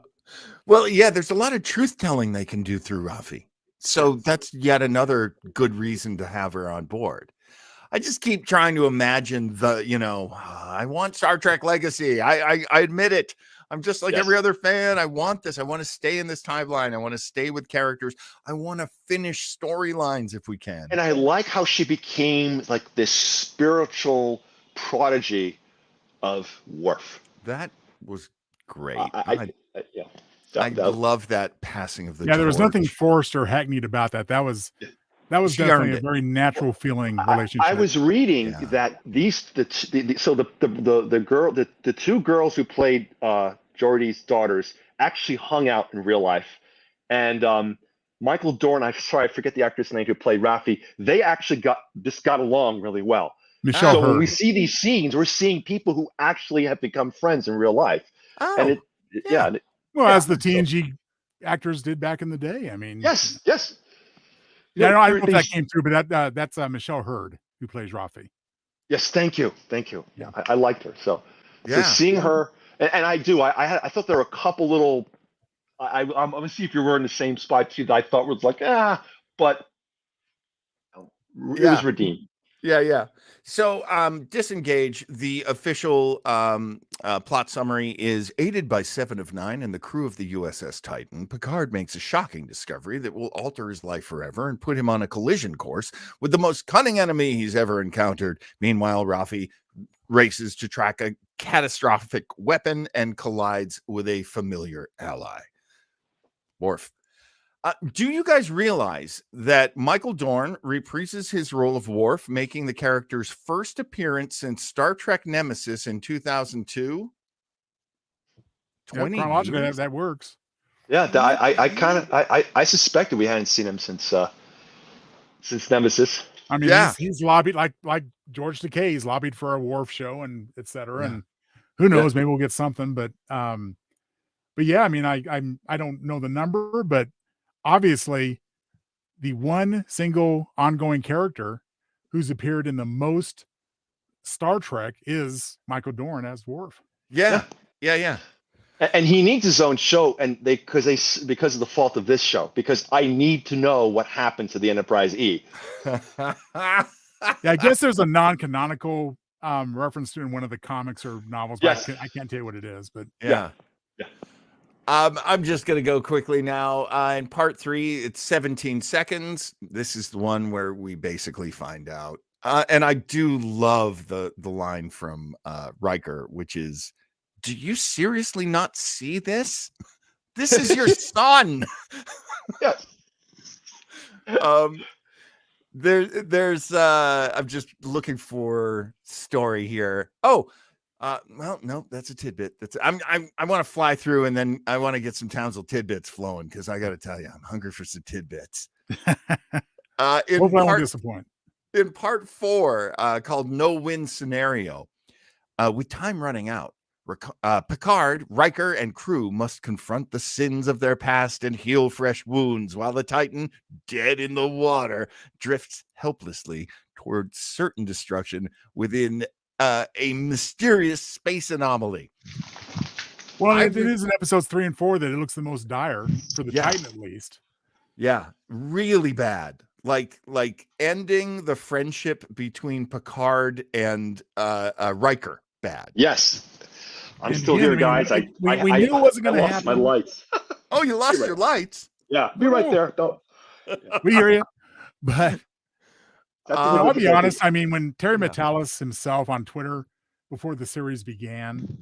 Well, yeah, there's a lot of truth telling they can do through Rafi. So that's yet another good reason to have her on board. I just keep trying to imagine I want Star Trek Legacy. I admit it. I'm just like every other fan. I want this. I want to stay in this timeline. I want to stay with characters. I want to finish storylines if we can. And I like how she became like this spiritual prodigy of Worf. That was great. I love that passing of the there was torch. nothing forced or hackneyed about that. That was definitely a very natural feeling relationship. I was reading that the two girls who played Geordi's daughters actually hung out in real life, and Michael Dorn, I forget the actress name who played Rafi. They actually got along really well. Michelle so Hurd. when we see these scenes, we're seeing people who actually have become friends in real life. As the TNG actors did back in the day. I mean, yes. Yeah, I don't know if that came through, but that's Michelle Hurd who plays Rafi. Yes, thank you. Yeah, I liked her. So seeing her, and I do. I thought there were a couple little. I'm gonna see if you were in the same spot too. That I thought was like but it was redeemed. Yeah. So, Disengage, the official plot summary is aided by 7 of 9 and the crew of the USS Titan. Picard makes a shocking discovery that will alter his life forever and put him on a collision course with the most cunning enemy he's ever encountered. Meanwhile, Rafi races to track a catastrophic weapon and collides with a familiar ally. Worf. Do you guys realize that Michael Dorn reprises his role of Worf, making the character's first appearance since Star Trek Nemesis in 2002? 20 chronologically, that works. Yeah, I suspected we hadn't seen him since Nemesis. I mean, he's lobbied like George Takei. He's lobbied for a Worf show and etc. And who knows? Maybe we'll get something. But yeah, I mean, I don't know the number, but obviously, the one single ongoing character who's appeared in the most Star Trek is Michael Dorn as Worf. Yeah. And he needs his own show, and because of the fault of this show, because I need to know what happened to the Enterprise E. I guess there's a non-canonical reference to in one of the comics or novels. But I can't tell you what it is, but yeah. I'm just going to go quickly now. In part 3, it's 17 seconds. This is the one where we basically find out. And I do love the line from Riker, which is, "Do you seriously not see this? This is your son." Yes. There's I'm just looking for story here. Oh, well, no, that's a tidbit. I want to fly through, and then I want to get some Townsville tidbits flowing, because I got to tell you, I'm hungry for some tidbits. Hopefully I won't disappoint. In part 4, called No Win Scenario, with time running out, Picard, Riker, and crew must confront the sins of their past and heal fresh wounds, while the Titan, dead in the water, drifts helplessly toward certain destruction within a mysterious space anomaly. Well, it is in episodes 3 and 4 that it looks the most dire for the Titan, at least. Yeah, really bad. Like ending the friendship between Picard and Riker. Bad. Yes. I'm still here, guys. We knew it wasn't going to happen. My lights. Oh, you lost your lights? Yeah, be right there. Don't. We hear you. But I'll be honest. I mean, when Terry Metalis himself on Twitter before the series began,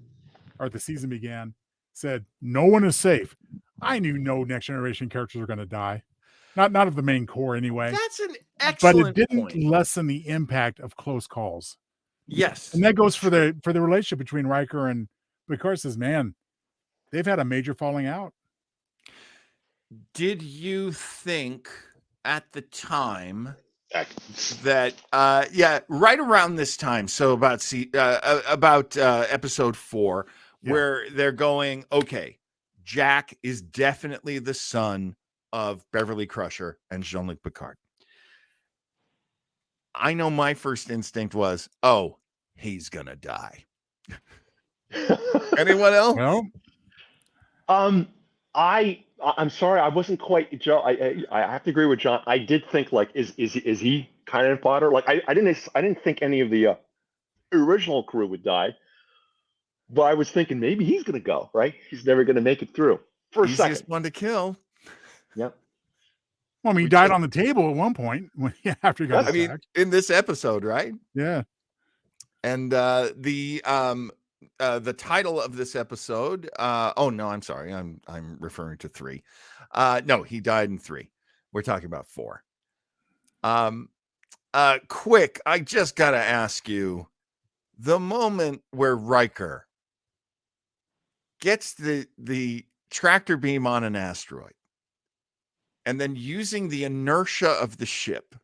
or the season began, said, "No one is safe," I knew no Next Generation characters were going to die. Not of the main core anyway. That's an excellent But it didn't point. lessen the impact of close calls. Yes. And that goes for the relationship between Riker and Picard. Says, man, they've had a major falling out. Did you think at the time that right around this time, so about episode 4, where they're going, okay, Jack is definitely the son of Beverly Crusher and Jean-Luc Picard. I know my first instinct was, oh, he's gonna die. Anyone else? Well, I'm sorry, I wasn't quite Joe. I have to agree with John. I did think, like, is he kind of fodder? Like, I didn't think any of the original crew would die, but I was thinking maybe he's gonna go, right? He's never gonna make it through for a second. Easiest one to kill. Yep. Well, I mean, he died on the table at one point after he got attacked. I mean, in this episode, right? Yeah. And the title of this episode, oh no, I'm sorry, I'm referring to 3. No, he died in 3. We're talking about 4. Quick, I just gotta ask you, the moment where Riker gets the tractor beam on an asteroid, and then using the inertia of the ship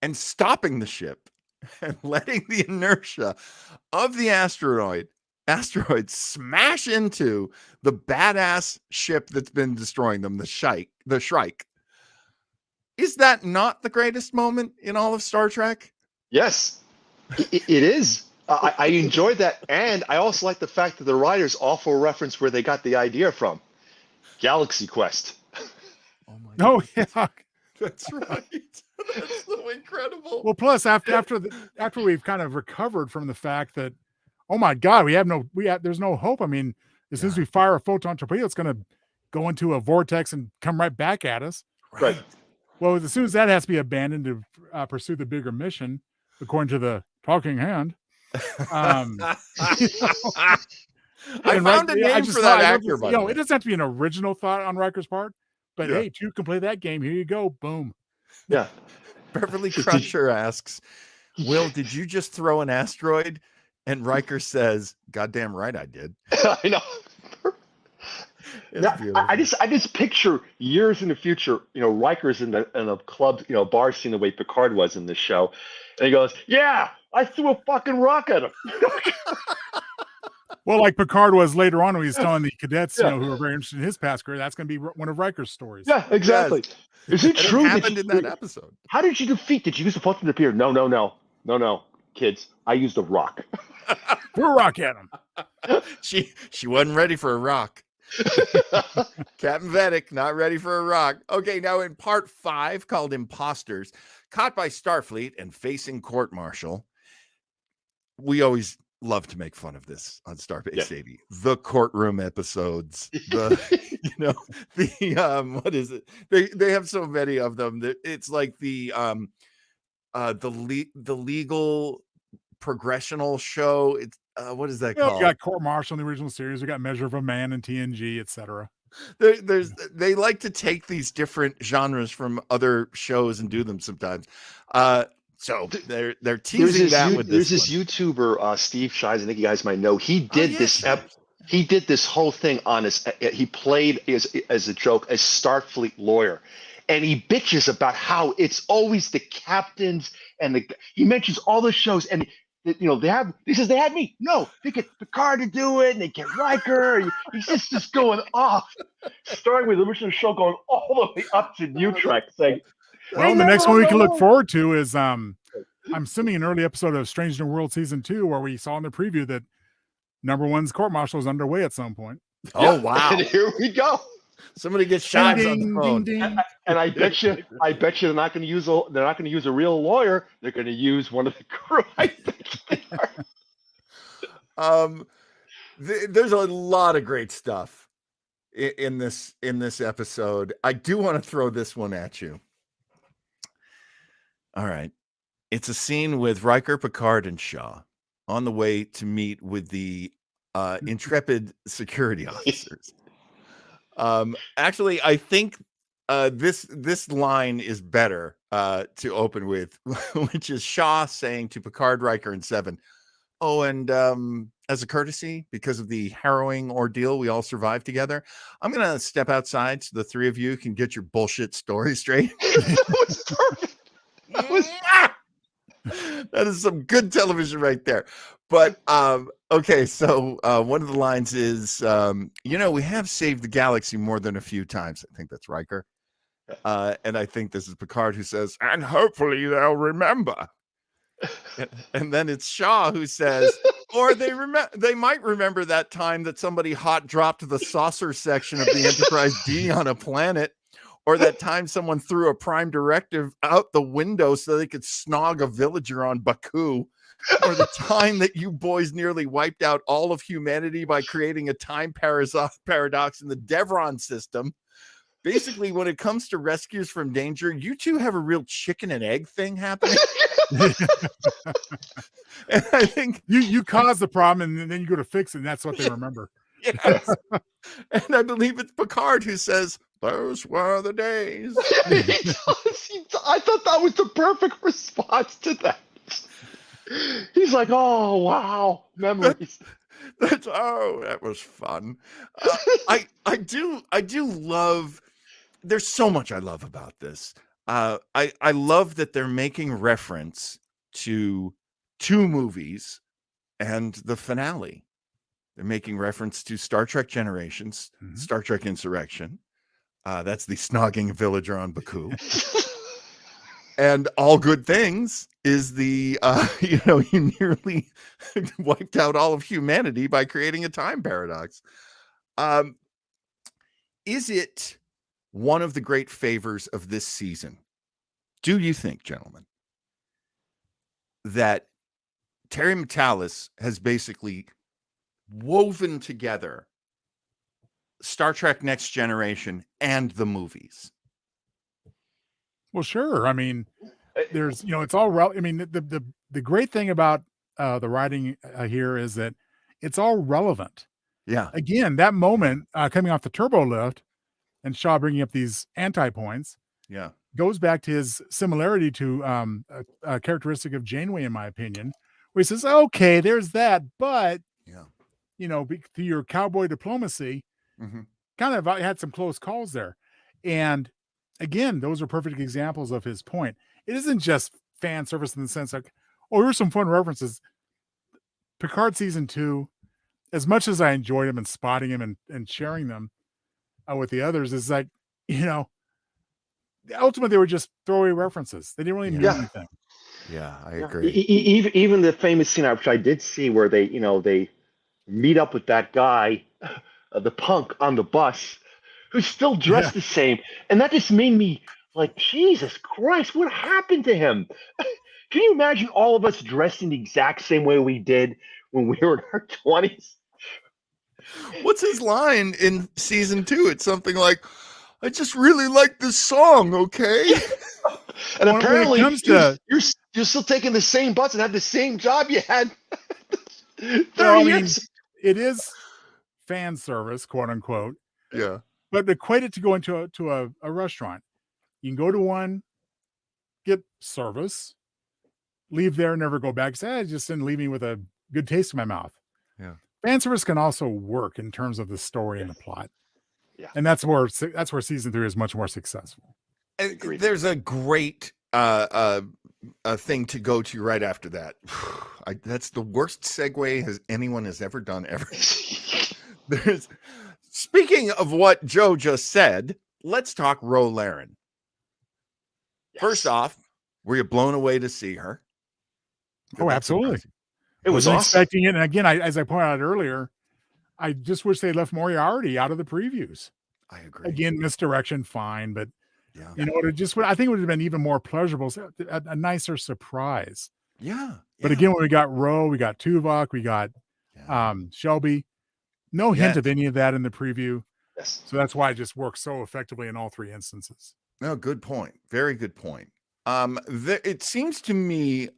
and stopping the ship and letting the inertia of the asteroid smash into the badass ship that's been destroying them, the Shrike. Is that not the greatest moment in all of Star Trek? Yes, it is. I enjoyed that, and I also like the fact that the writers also reference where they got the idea from. Galaxy Quest. Oh my God. Oh yeah, that's right. That's so incredible. Well, plus after we've kind of recovered from the fact that, oh my God, there's no hope. I mean, as soon as we fire a photon torpedo, it's going to go into a vortex and come right back at us. Right. Well, as soon as that has to be abandoned to pursue the bigger mission, according to the talking hand. I found a name for that actor, by the way. It doesn't have to be an original thought on Riker's part, but hey, 2 can play that game. Here you go. Boom. Yeah. Beverly Crusher asks, Will, did you just throw an asteroid? And Riker says, goddamn right I did. I know. I just picture years in the future, Riker's in a club, bar scene the way Picard was in this show. And he goes, yeah, I threw a fucking rock at him. Well, like Picard was later on when he's telling the cadets, who are very interested in his past career, that's going to be one of Riker's stories. Yeah, exactly. Yes. Is it true? It happened in that episode. How did you defeat? Did you use a photon torpedo? No, kids. I used a rock. Threw a rock at him. She wasn't ready for a rock. Captain Vedic, not ready for a rock. Okay, now in part 5, called Imposters, caught by Starfleet and facing court-martial. We always love to make fun of this on Starbase Yeah. 80. The courtroom episodes, the what is it? They have so many of them that it's like the legal progressional show. It's what is that You know, we called? got Court Martial in the original series. We got Measure of a Man in TNG, etc. They like to take these different genres from other shows and do them sometimes. So they're teasing that with there's this this one. YouTuber Steve Shives, I think you guys might know. He did Shives. he did this whole thing on his. He played as a joke a Starfleet lawyer, and he bitches about how it's always the captains and he mentions all the shows and. He says they had me. No, they get Picard to do it, and they get Riker. He's just going off, starting with the original show, going all the way up to new track, saying, well, the next one we can look forward to is I'm assuming an early episode of Strange New World season 2, where we saw in the preview that number 1's court martial is underway at some point. Oh wow! And here we go. Somebody gets shot on the phone. Ding, ding. And I bet you they're not going to use a real lawyer. They're going to use one of the crew. I bet they are. There's a lot of great stuff in this episode. I do want to throw this one at you. All right. It's a scene with Riker, Picard, and Shaw on the way to meet with the intrepid security officers. Actually, I think this line is better to open with, which is Shaw saying to Picard, Riker, and Seven, "Oh, and as a courtesy, because of the harrowing ordeal we all survived together, I'm going to step outside so the three of you can get your bullshit story straight." That was perfect. That is some good television right there. But okay, so one of the lines is, we have saved the galaxy more than a few times. I think that's Riker. And I think this is Picard who says, "And hopefully they'll remember." And then it's Shaw who says, "Or they might remember that time that somebody hot dropped the saucer section of the Enterprise D on a planet, or that time someone threw a prime directive out the window so they could snog a villager on Baku, or the time that you boys nearly wiped out all of humanity by creating a time paradox in the Devron system. Basically, when it comes to rescues from danger, you two have a real chicken and egg thing happening." And I think you caused the problem and then you go to fix it, and that's what they remember. Yes. And I believe it's Picard who says, "Those were the days." I thought that was the perfect response to that. He's like, "Oh wow, memories." That was fun. I do love. There's so much I love about this. I love that they're making reference to 2 movies and the finale. They're making reference to Star Trek Generations, Star Trek Insurrection. That's the snogging villager on Baku. And All Good Things is the, you nearly wiped out all of humanity by creating a time paradox. Is it one of the great favors of this season, do you think, gentlemen, that Terry Matalas has basically woven together Star Trek Next Generation and the movies? Well, sure. I mean, there's, it's all I mean, the great thing about the writing here is that it's all relevant. Yeah. Again, that moment coming off the turbo lift and Shaw bringing up these anti-points, goes back to his similarity to a characteristic of Janeway, in my opinion, where he says, "Okay, there's that, but through your cowboy diplomacy, kind of had some close calls there." And again, those are perfect examples of his point. It isn't just fan service in the sense like, "Oh, here's some fun references." Picard season 2, as much as I enjoyed him and spotting him and sharing them with the others, is like, ultimately they were just throwaway references. They didn't really mean anything. Yeah, I agree. Even the famous scene, which I did see, where they meet up with that guy, the punk on the bus, who's still dressed the same, and that just made me like, Jesus Christ, what happened to him? Can you imagine all of us dressing the exact same way we did when we were in our 20s. What's his line in season 2? It's something like, I just really like this song, okay? And When it apparently, comes to- you're still taking the same butts and have the same job you had 30 Well, I mean, years. it is fan service, quote unquote. Yeah. But equate it to going to a restaurant. You can go to one, get service, leave there, never go back. Say, I just didn't leave me with a good taste in my mouth. Yeah. Fan service can also work in terms of the story and the plot. Yeah. And that's where season 3 is much more successful. Agreed. There's a great a thing to go to right after that. That's the worst segue anyone has ever done ever. Speaking of what Joe just said, let's talk Ro Laren. Yes. First off, were you blown away to see her? Oh, absolutely. Impressive. It was Wasn't awesome. expecting it. And again, as I pointed out earlier, I just wish they left Moriarty out of the previews. I agree. Again, misdirection, fine, but Yeah. you know what? I think it would have been even more pleasurable, a nicer surprise. Yeah. But again, when we got Ro, we got Tuvok, we got Shelby. No hint of any of that in the preview. Yes. So that's why it just works so effectively in all 3 instances. No, good point. Very good point. It seems to me.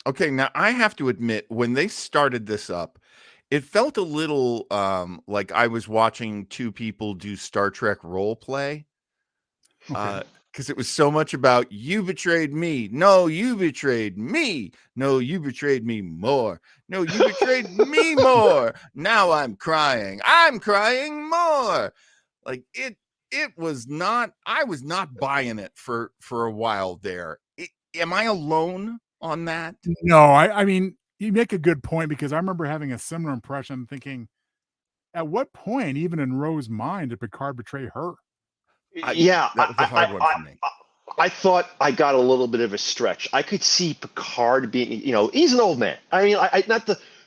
Okay, now I have to admit, when they started this up, it felt a little like I was watching 2 people do Star Trek role play. Okay. Because it was so much about you betrayed me. No, you betrayed me. No, you betrayed me more. No, you betrayed me more. Now I'm crying. I'm crying more. Like it was not, I was not buying it for a while there. Am I alone on that? No, I mean, you make a good point, because I remember having a similar impression, thinking, at what point, even in Ro's mind, did Picard betray her? Yeah, that was a hard one for me. I thought I got a little bit of a stretch. I could see Picard being, he's an old man. I mean,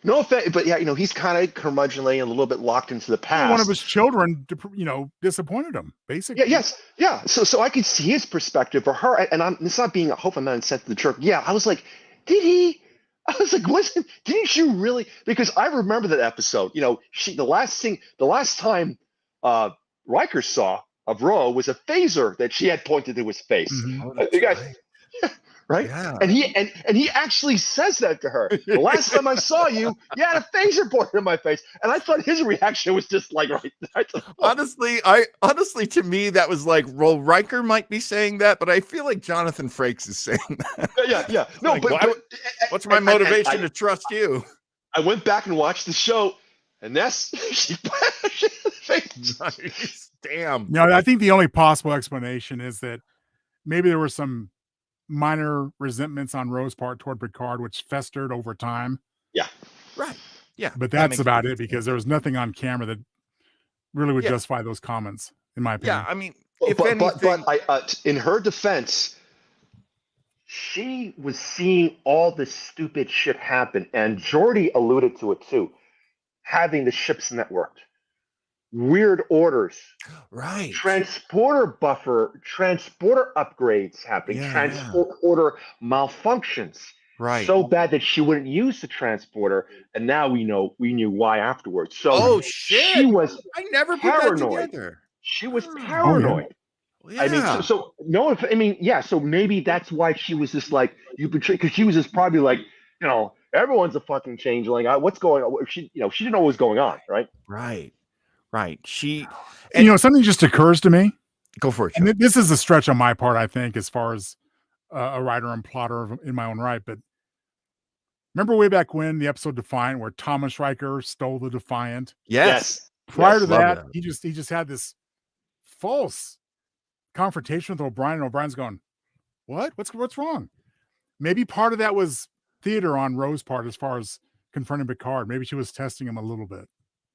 no offense, but yeah, he's kind of curmudgeonly and a little bit locked into the past. One of his children, disappointed him, basically. Yeah. So I could see his perspective for her, and it's not being. I hope I'm not insensitive to the jerk. Yeah, I was like, did he? I was like, didn't you really? Because I remember that episode. The last time Riker saw of Ro was a phaser that she had pointed to his face. Mhm. Oh, that's You guys, right. right? Yeah. And he actually says that to her. The last time I saw you, you had a phaser pointed in my face, and I thought his reaction was just like, right. Honestly, to me, that was like, well, Riker might be saying that, but I feel like Jonathan Frakes is saying that. Yeah. No, Like, what's my and motivation to trust you? I went back and watched the show, and that's she Nice. Damn. No, I think the only possible explanation is that maybe there were some minor resentments on Ro's part toward Picard, which festered over time. Yeah. Right. Yeah. But that's about it, because there was nothing on camera that really would justify those comments, in my opinion. Yeah, I mean, but in her defense, she was seeing all this stupid shit happen, and Geordi alluded to it too, having the ships networked, weird orders, right, transporter upgrades happening, transporter malfunctions, right, so bad that she wouldn't use the transporter, and now we knew why afterwards. So shit, she was I never put paranoid. that together. She was paranoid. Yeah. I mean, so maybe that's why she was just like, you betray, because she was just probably like, everyone's a fucking changeling. What's going on? She didn't know what was going on, right? Right. Something just occurs to me. Go for it. And this is a stretch on my part, I think, as far as a writer and plotter in my own right. But remember way back when the episode Defiant, where Thomas Riker stole the Defiant? Yes. Prior to that, he just had this false confrontation with O'Brien, and O'Brien's going, "What? What's wrong?" Maybe part of that was theater on Ro's part as far as confronting Picard. Maybe she was testing him a little bit.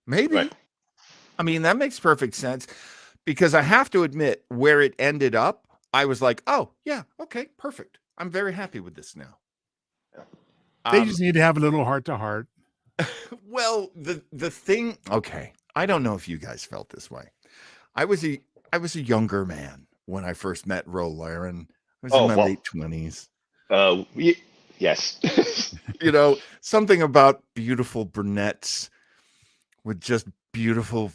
Maybe. Right. I mean, that makes perfect sense, because I have to admit, where it ended up, I was like, oh, yeah, okay, perfect. I'm very happy with this now. They just need to have a little heart-to-heart. Well, the thing, okay, I don't know if you guys felt this way. I was a younger man when I first met Ro Laren. I was in my late 20s. Yes. You know, something about beautiful brunettes with just beautiful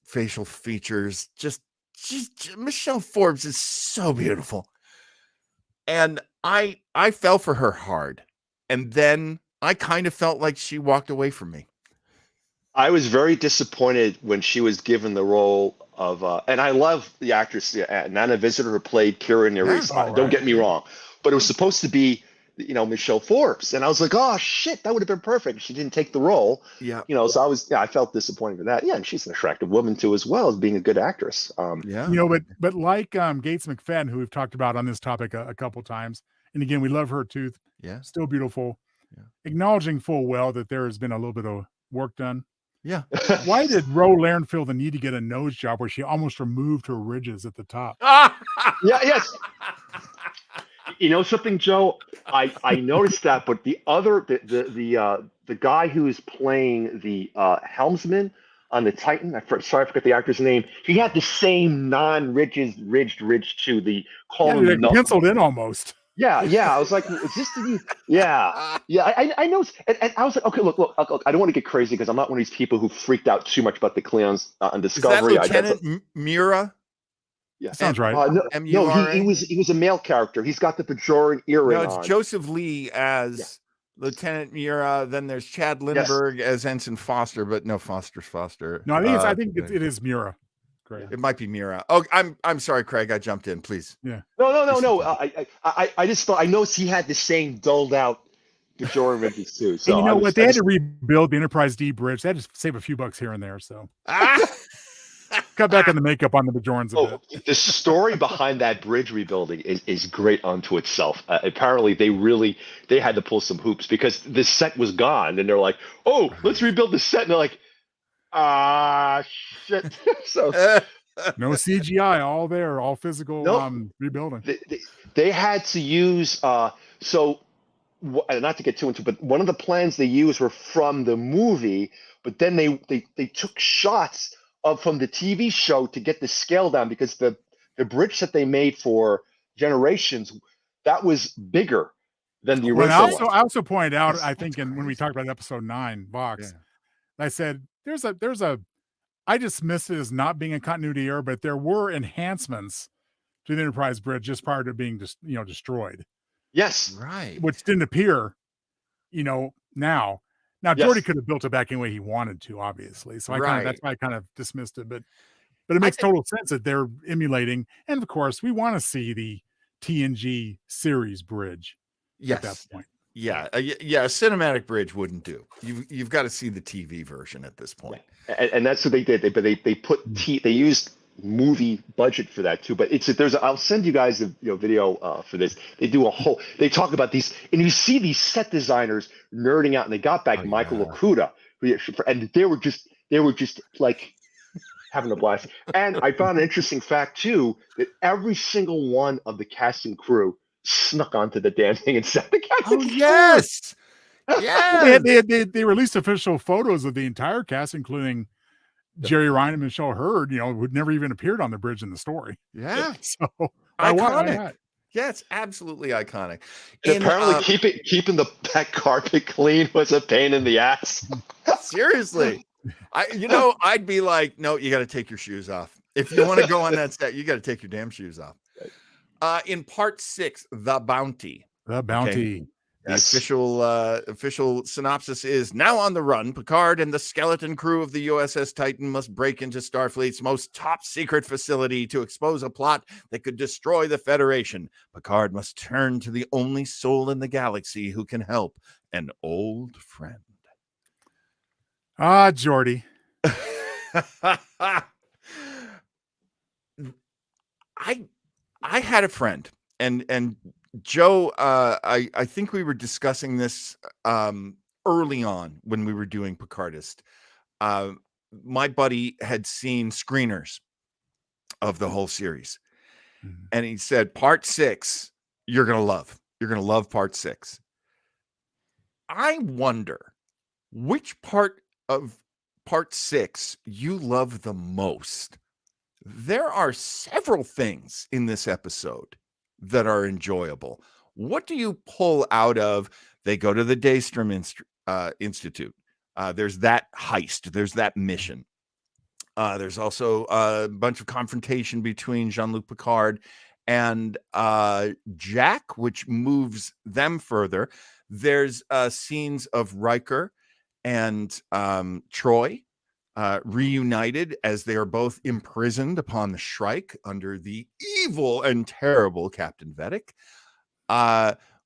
facial features. Just Michelle Forbes is so beautiful. And I fell for her hard. And then I kind of felt like she walked away from me. I was very disappointed when she was given the role of, and I love the actress Nana Visitor who played Kira Nerys. Oh, Don't right. get me wrong, but it was supposed to be, Michelle Forbes, and I was like, oh shit, that would have been perfect. She didn't take the role, Yeah. So I felt disappointed for that. Yeah, and she's an attractive woman too, as well as being a good actress. Yeah. But like Gates McFadden, who we've talked about on this topic a couple times, and again, we love her tooth. Yeah. Still beautiful. Yeah. Acknowledging full well that there has been a little bit of work done. Yeah. Why did Ro Lairn feel the need to get a nose job where she almost removed her ridges at the top? Yeah, yes. You know something, Joe? I noticed that, but the guy who is playing the helmsman on the Titan, sorry, I forget the actor's name. He had the same ridged to the column. Like penciled in almost. Yeah. I was like, is this the? Yeah. I know, and I was like, okay, look. I don't want to get crazy because I'm not one of these people who freaked out too much about the Klingons on Discovery. Is that Lieutenant Mura? Yeah, sounds right. No, he was a male character. He's got the Bajoran earring on. No, it's Joseph Lee as Lieutenant Mura. Then there's Chad Lindbergh as Ensign Foster, but no, Foster's Foster. No, I think it is Mura. Great. It might be Mira. Oh, I'm sorry, Craig. I jumped in. Please. Yeah. No. I just thought I noticed he had the same dulled out Bajoran ridges too. So and you know what? They had to rebuild the Enterprise D bridge. They had to save a few bucks here and there. So cut back on the makeup on the Bajorans a bit. The story behind that bridge rebuilding is great unto itself. Apparently, they had to pull some hoops because the set was gone, and they're like, "Oh, let's rebuild the set," and they're like, shit. So no CGI, all there, all physical rebuilding. They had to use not to get too into, but one of the plans they used were from the movie, but then they took shots from the TV show to get the scale down because the bridge that they made for Generations that was bigger than the original. I also pointed out, I think, when we talked about episode 9, Vox, I said I dismissed it as not being a continuity error, but there were enhancements to the Enterprise bridge just prior to being destroyed. Yes, right. Which didn't appear, now. Now Geordi could have built it back any way he wanted to, obviously. So that's why I kind of dismissed it. But it makes total sense that they're emulating, and of course, we want to see the TNG series bridge at that point. Yeah, a cinematic bridge wouldn't do. You've got to see the TV version at this point. And that's what they did. They used movie budget for that too. But I'll send you guys a video for this. They talk about these, and you see these set designers nerding out, and they got back Michael Okuda, and they were just like having a blast. And I found an interesting fact too that every single one of the cast and crew snuck onto the damn thing and set the cast. Oh yes, yeah. They released official photos of the entire cast, including Jerry Ryan and Michelle Hurd. Who'd never even appeared on the bridge in the story. Yeah, so iconic. Yeah, it's absolutely iconic. And apparently, keeping the back carpet clean was a pain in the ass. Seriously, I'd be like, no, you got to take your shoes off if you want to go on that set. You got to take your damn shoes off. In part 6, The Bounty. Okay. The official synopsis is: now on the run, Picard and the skeleton crew of the USS Titan must break into Starfleet's most top secret facility to expose a plot that could destroy the Federation. Picard must turn to the only soul in the galaxy who can help, an old friend. Geordi. I had a friend, and Joe, I think we were discussing this early on when we were doing PICARDEST. My buddy had seen screeners of the whole series, and he said, part 6, you're going to love. You're going to love part 6. I wonder which part of part 6 you love the most. There are several things in this episode that are enjoyable. What do you pull out of? They go to the Daystrom Institute. There's that heist. There's that mission. There's also a bunch of confrontation between Jean-Luc Picard and Jack, which moves them further. There's scenes of Riker and Troy reunited as they are both imprisoned upon the Shrike under the evil and terrible Captain Vedic.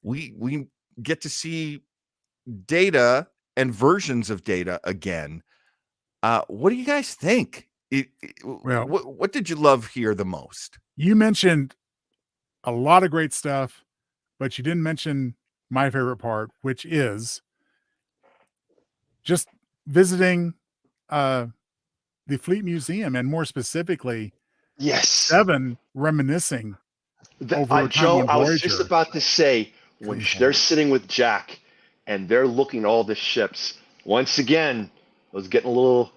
We get to see Data and versions of Data again. What do you guys think? Well, what did you love here the most? You mentioned a lot of great stuff, but you didn't mention my favorite part, which is just visiting the Fleet Museum, and more specifically, Yes. Seven reminiscing over Joe, time on I was Voyager. just about to say, when they're sitting with Jack and they're looking at all the ships, once again, I was getting a little,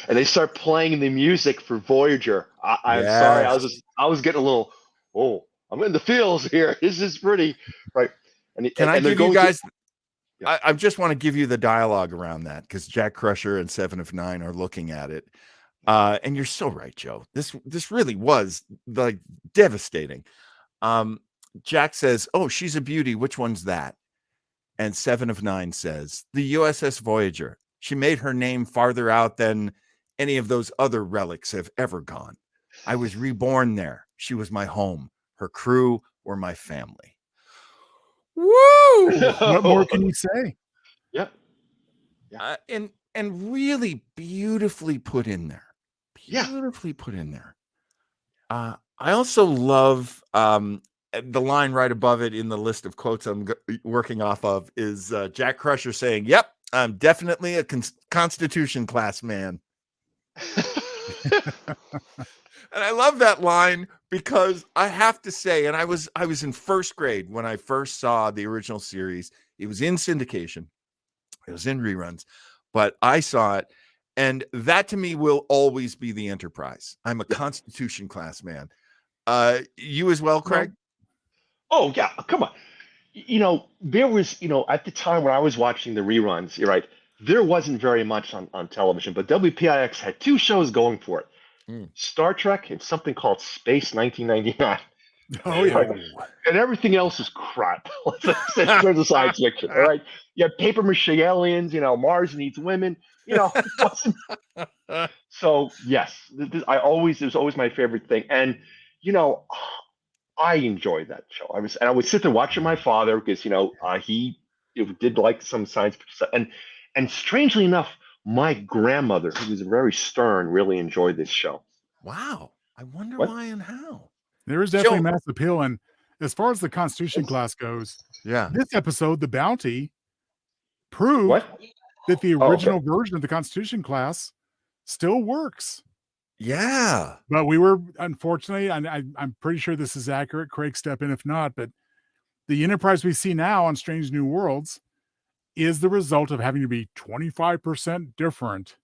and they start playing the music for Voyager. I'm sorry, I was getting a little, oh, I'm in the feels here. This is pretty, right? Can I give you guys? I just want to give you the dialogue around that, because Jack Crusher and Seven of Nine are looking at it, and you're so right, Joe. This really was like devastating. Jack says, "Oh, she's a beauty. Which one's that?" And Seven of Nine says, "The USS Voyager. She made her name farther out than any of those other relics have ever gone. I was reborn there. She was my home. Her crew were my family." Woo! What more can you say? Yep. And really beautifully put in there. Beautifully put in there. I also love the line right above it in the list of quotes I'm working off of is Jack Crusher saying, "Yep, I'm definitely a Constitution class man." And I love that line, because I have to say, and I was in first grade when I first saw the original series. It was in syndication. It was in reruns, but I saw it, and that to me will always be the Enterprise. I'm a Constitution class man. You as well, Craig? Oh yeah, come on. There was, at the time when I was watching the reruns, you're right, there wasn't very much on television, but WPIX had two shows going for it. Star Trek and something called Space 1999. Oh yeah. And everything else is crap. In terms of science fiction, all right? You have paper mache aliens, Mars needs women, So yes, it was always my favorite thing. And I enjoyed that show. I would sit there watching my father, because he did like some science fiction stuff. And strangely enough, my grandmother, who was very stern, really enjoyed this show. Wow. I wonder why and how. There is definitely mass appeal. And as far as the Constitution class goes, this episode, The Bounty, proved that the original version of the Constitution class still works. Yeah. But we were, unfortunately, I'm pretty sure this is accurate. Craig, step in if not, but the Enterprise we see now on Strange New Worlds is the result of having to be 25% different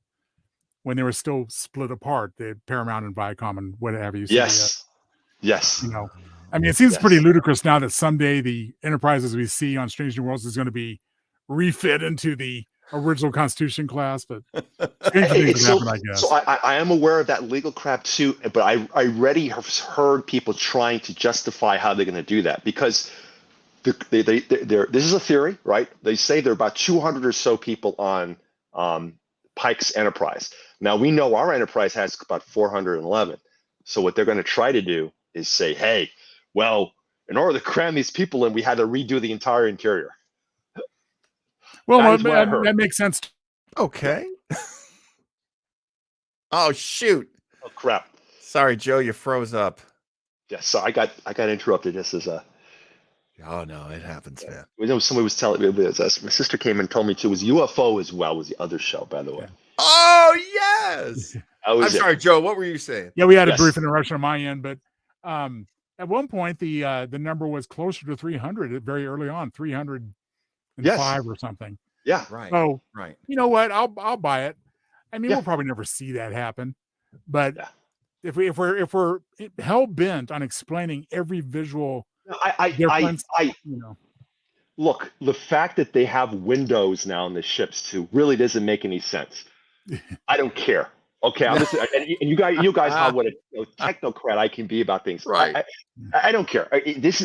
when they were still split apart, the Paramount and Viacom and what have you. Yes. I mean, it seems pretty ludicrous now that someday the Enterprises we see on Strange New Worlds is going to be refit into the original Constitution class, but strange things happen, I guess. So I am aware of that legal crap too, but I already have heard people trying to justify how they're going to do that, because this is a theory, right? They say there are about 200 or so people on Pike's Enterprise. Now, we know our Enterprise has about 411. So what they're going to try to do is say, hey, well, in order to cram these people in, we had to redo the entire interior. Well, that makes sense. Okay. Oh, shoot. Oh, crap. Sorry, Joe, you froze up. Yeah, so I got interrupted. This is Oh no, it happens, man. Somebody was telling me, my sister came and told me too. It was UFO as well, was the other show, by the way. Oh yes. I'm sorry, Joe. What were you saying? Yeah, we had a brief interruption on my end, but at one point the number was closer to 300 very early on, 305 or something. Yeah, right. So right. You know what? I'll buy it. I mean, we'll probably never see that happen, but if we're hell bent on explaining every visual difference. Look, the fact that they have windows now in the ships too really doesn't make any sense. I don't care. Okay, I'm just and you guys, how what a technocrat I can be about things. Right. I don't care. This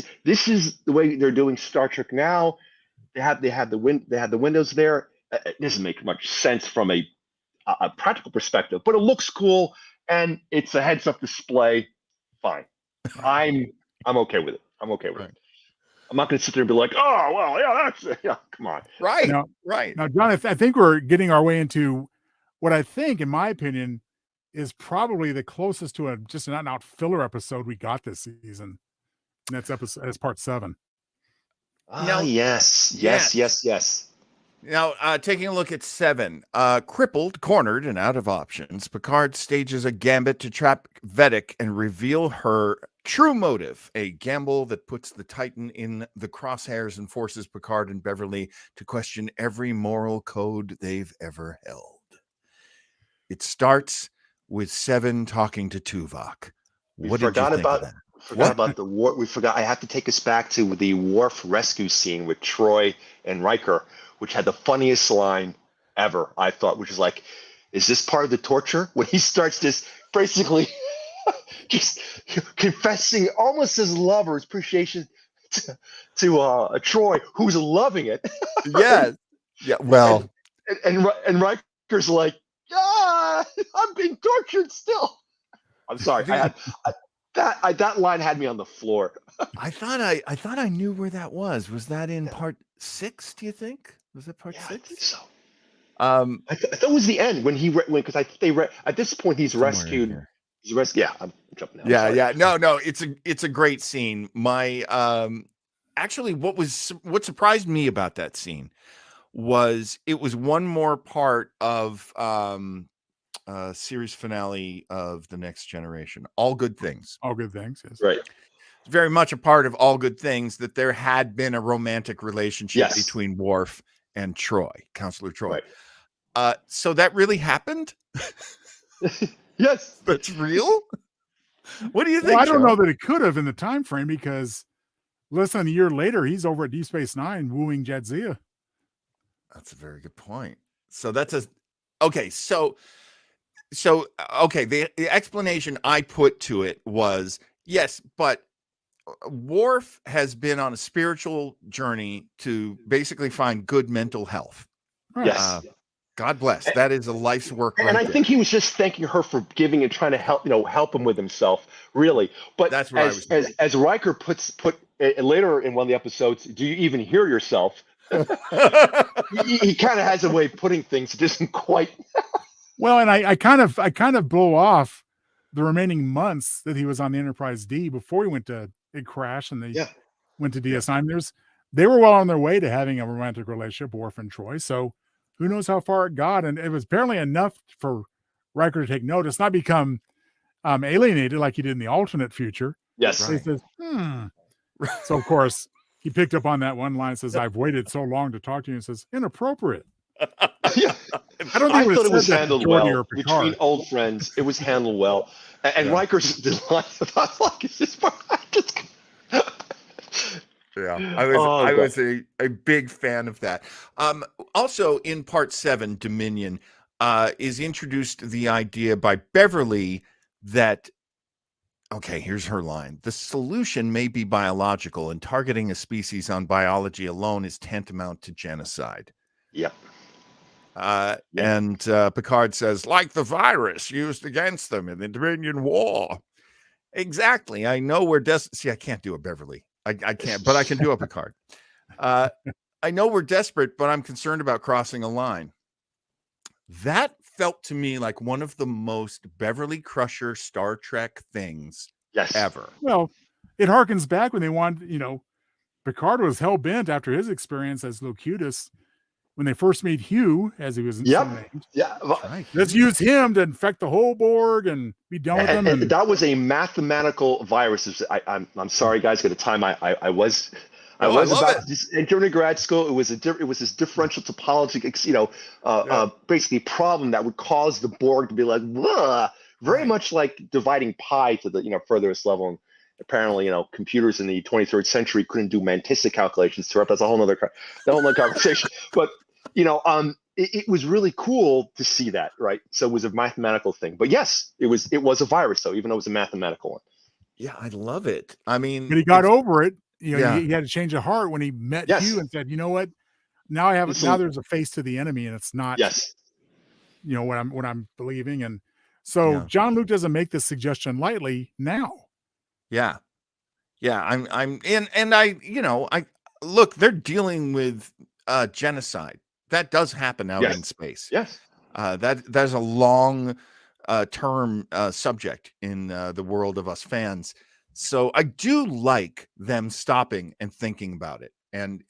is the way they're doing Star Trek now. They have the windows there. It doesn't make much sense from a practical perspective, but it looks cool and it's a heads-up display. Fine. I'm okay with it. I'm okay with it. I'm not going to sit there and be like, oh, well, yeah, come on. Right. Now, right. Now, John, I think we're getting our way into what I think, in my opinion, is probably the closest to just an out filler episode we got this season. And that's part 7. Yes. Now, taking a look at 7, crippled, cornered, and out of options, Picard stages a gambit to trap Vedic and reveal her true motive, a gamble that puts the Titan in the crosshairs and forces Picard and Beverly to question every moral code they've ever held. It starts with 7 talking to Tuvok. What did you think of that? Forgot about the war. We forgot. I have to take us back to the Worf rescue scene with Troy and Riker, which had the funniest line ever, I thought, which is like, is this part of the torture? When he starts this basically just confessing almost his love or his appreciation to Troy, who's loving it. Yes. Yeah. Well, and Riker's like, yeah, I'm being tortured still. I'm sorry. That line had me on the floor. I thought I knew where that was. Was that in part 6? Do you think? Was it part 6? I think so. I thought it was the end when because I think at this point he's rescued. He's rescued. Yeah, I'm jumping. Yeah. No. It's a great scene. My actually, what surprised me about that scene was it was one more part of series finale of The Next Generation. All Good Things. All Good Things, yes. Right. Very much a part of All Good Things that there had been a romantic relationship between Worf and Troy, Counselor Troy. Right. So that really happened? Yes. That's real? What do you think? Well, I don't know that it could have in the time frame, because less than a year later, he's over at Deep Space Nine wooing Jadzia. That's a very good point. So that's okay. So okay. The explanation I put to it was, yes, but Worf has been on a spiritual journey to basically find good mental health. Right. Yes. God bless. That is a life's work. And I think he was just thanking her for giving and trying to help him with himself, really. But that's what as Riker put later in one of the episodes, do you even hear yourself? he kind of has a way of putting things that isn't quite. Well, and I kind of blow off the remaining months that he was on the Enterprise D before he went to Big Crash and they went to DS9. They were well on their way to having a romantic relationship, Worf and Troy. So who knows how far it got? And it was apparently enough for Riker to take notice, not become alienated like he did in the alternate future. Yes. So he says, So of course he picked up on that one line, says, I've waited so long to talk to you, and says, inappropriate. Yeah. I don't think it was handled well between old friends. It was handled well, and Riker's delight. I was like, "Is this part?" I was a big fan of that. Also, in part 7, Dominion is introduced the idea by Beverly that, okay, here's her line: the solution may be biological, and targeting a species on biology alone is tantamount to genocide. Yep. And Picard says, like the virus used against them in the Dominion War. Exactly. I know we're see, I can't do a Beverly. I can't, but I can do a Picard. I know we're desperate, but I'm concerned about crossing a line. That felt to me like one of the most Beverly Crusher Star Trek things ever. Well, it harkens back when they wanted, Picard was hell-bent after his experience as Locutus. When they first meet Hugh, as he was named, right. Let's use him to infect the whole Borg and be done with them. And that was a mathematical virus. I'm sorry, guys. At the time, I was about to enter into grad school. It was this differential topology, basically problem that would cause the Borg to be like, very much like dividing pi to the furthest level apparently, computers in the 23rd century couldn't do mantistic calculations. That's a whole other conversation. But it was really cool to see that, right? So it was a mathematical thing. But yes, it was a virus, though, even though it was a mathematical one. Yeah, I love it. I mean, but he got over it. Yeah. He had to change of heart when he met Yes. Hugh and said, "You know what? Now now there's a face to the enemy, and it's not Yes. what I'm believing." And so Yeah. John Luke doesn't make this suggestion lightly now. Yeah. I'm I look, they're dealing with genocide. That does happen out in space. Yes. That's a long term subject in the world of us fans. So I do like them stopping and thinking about it and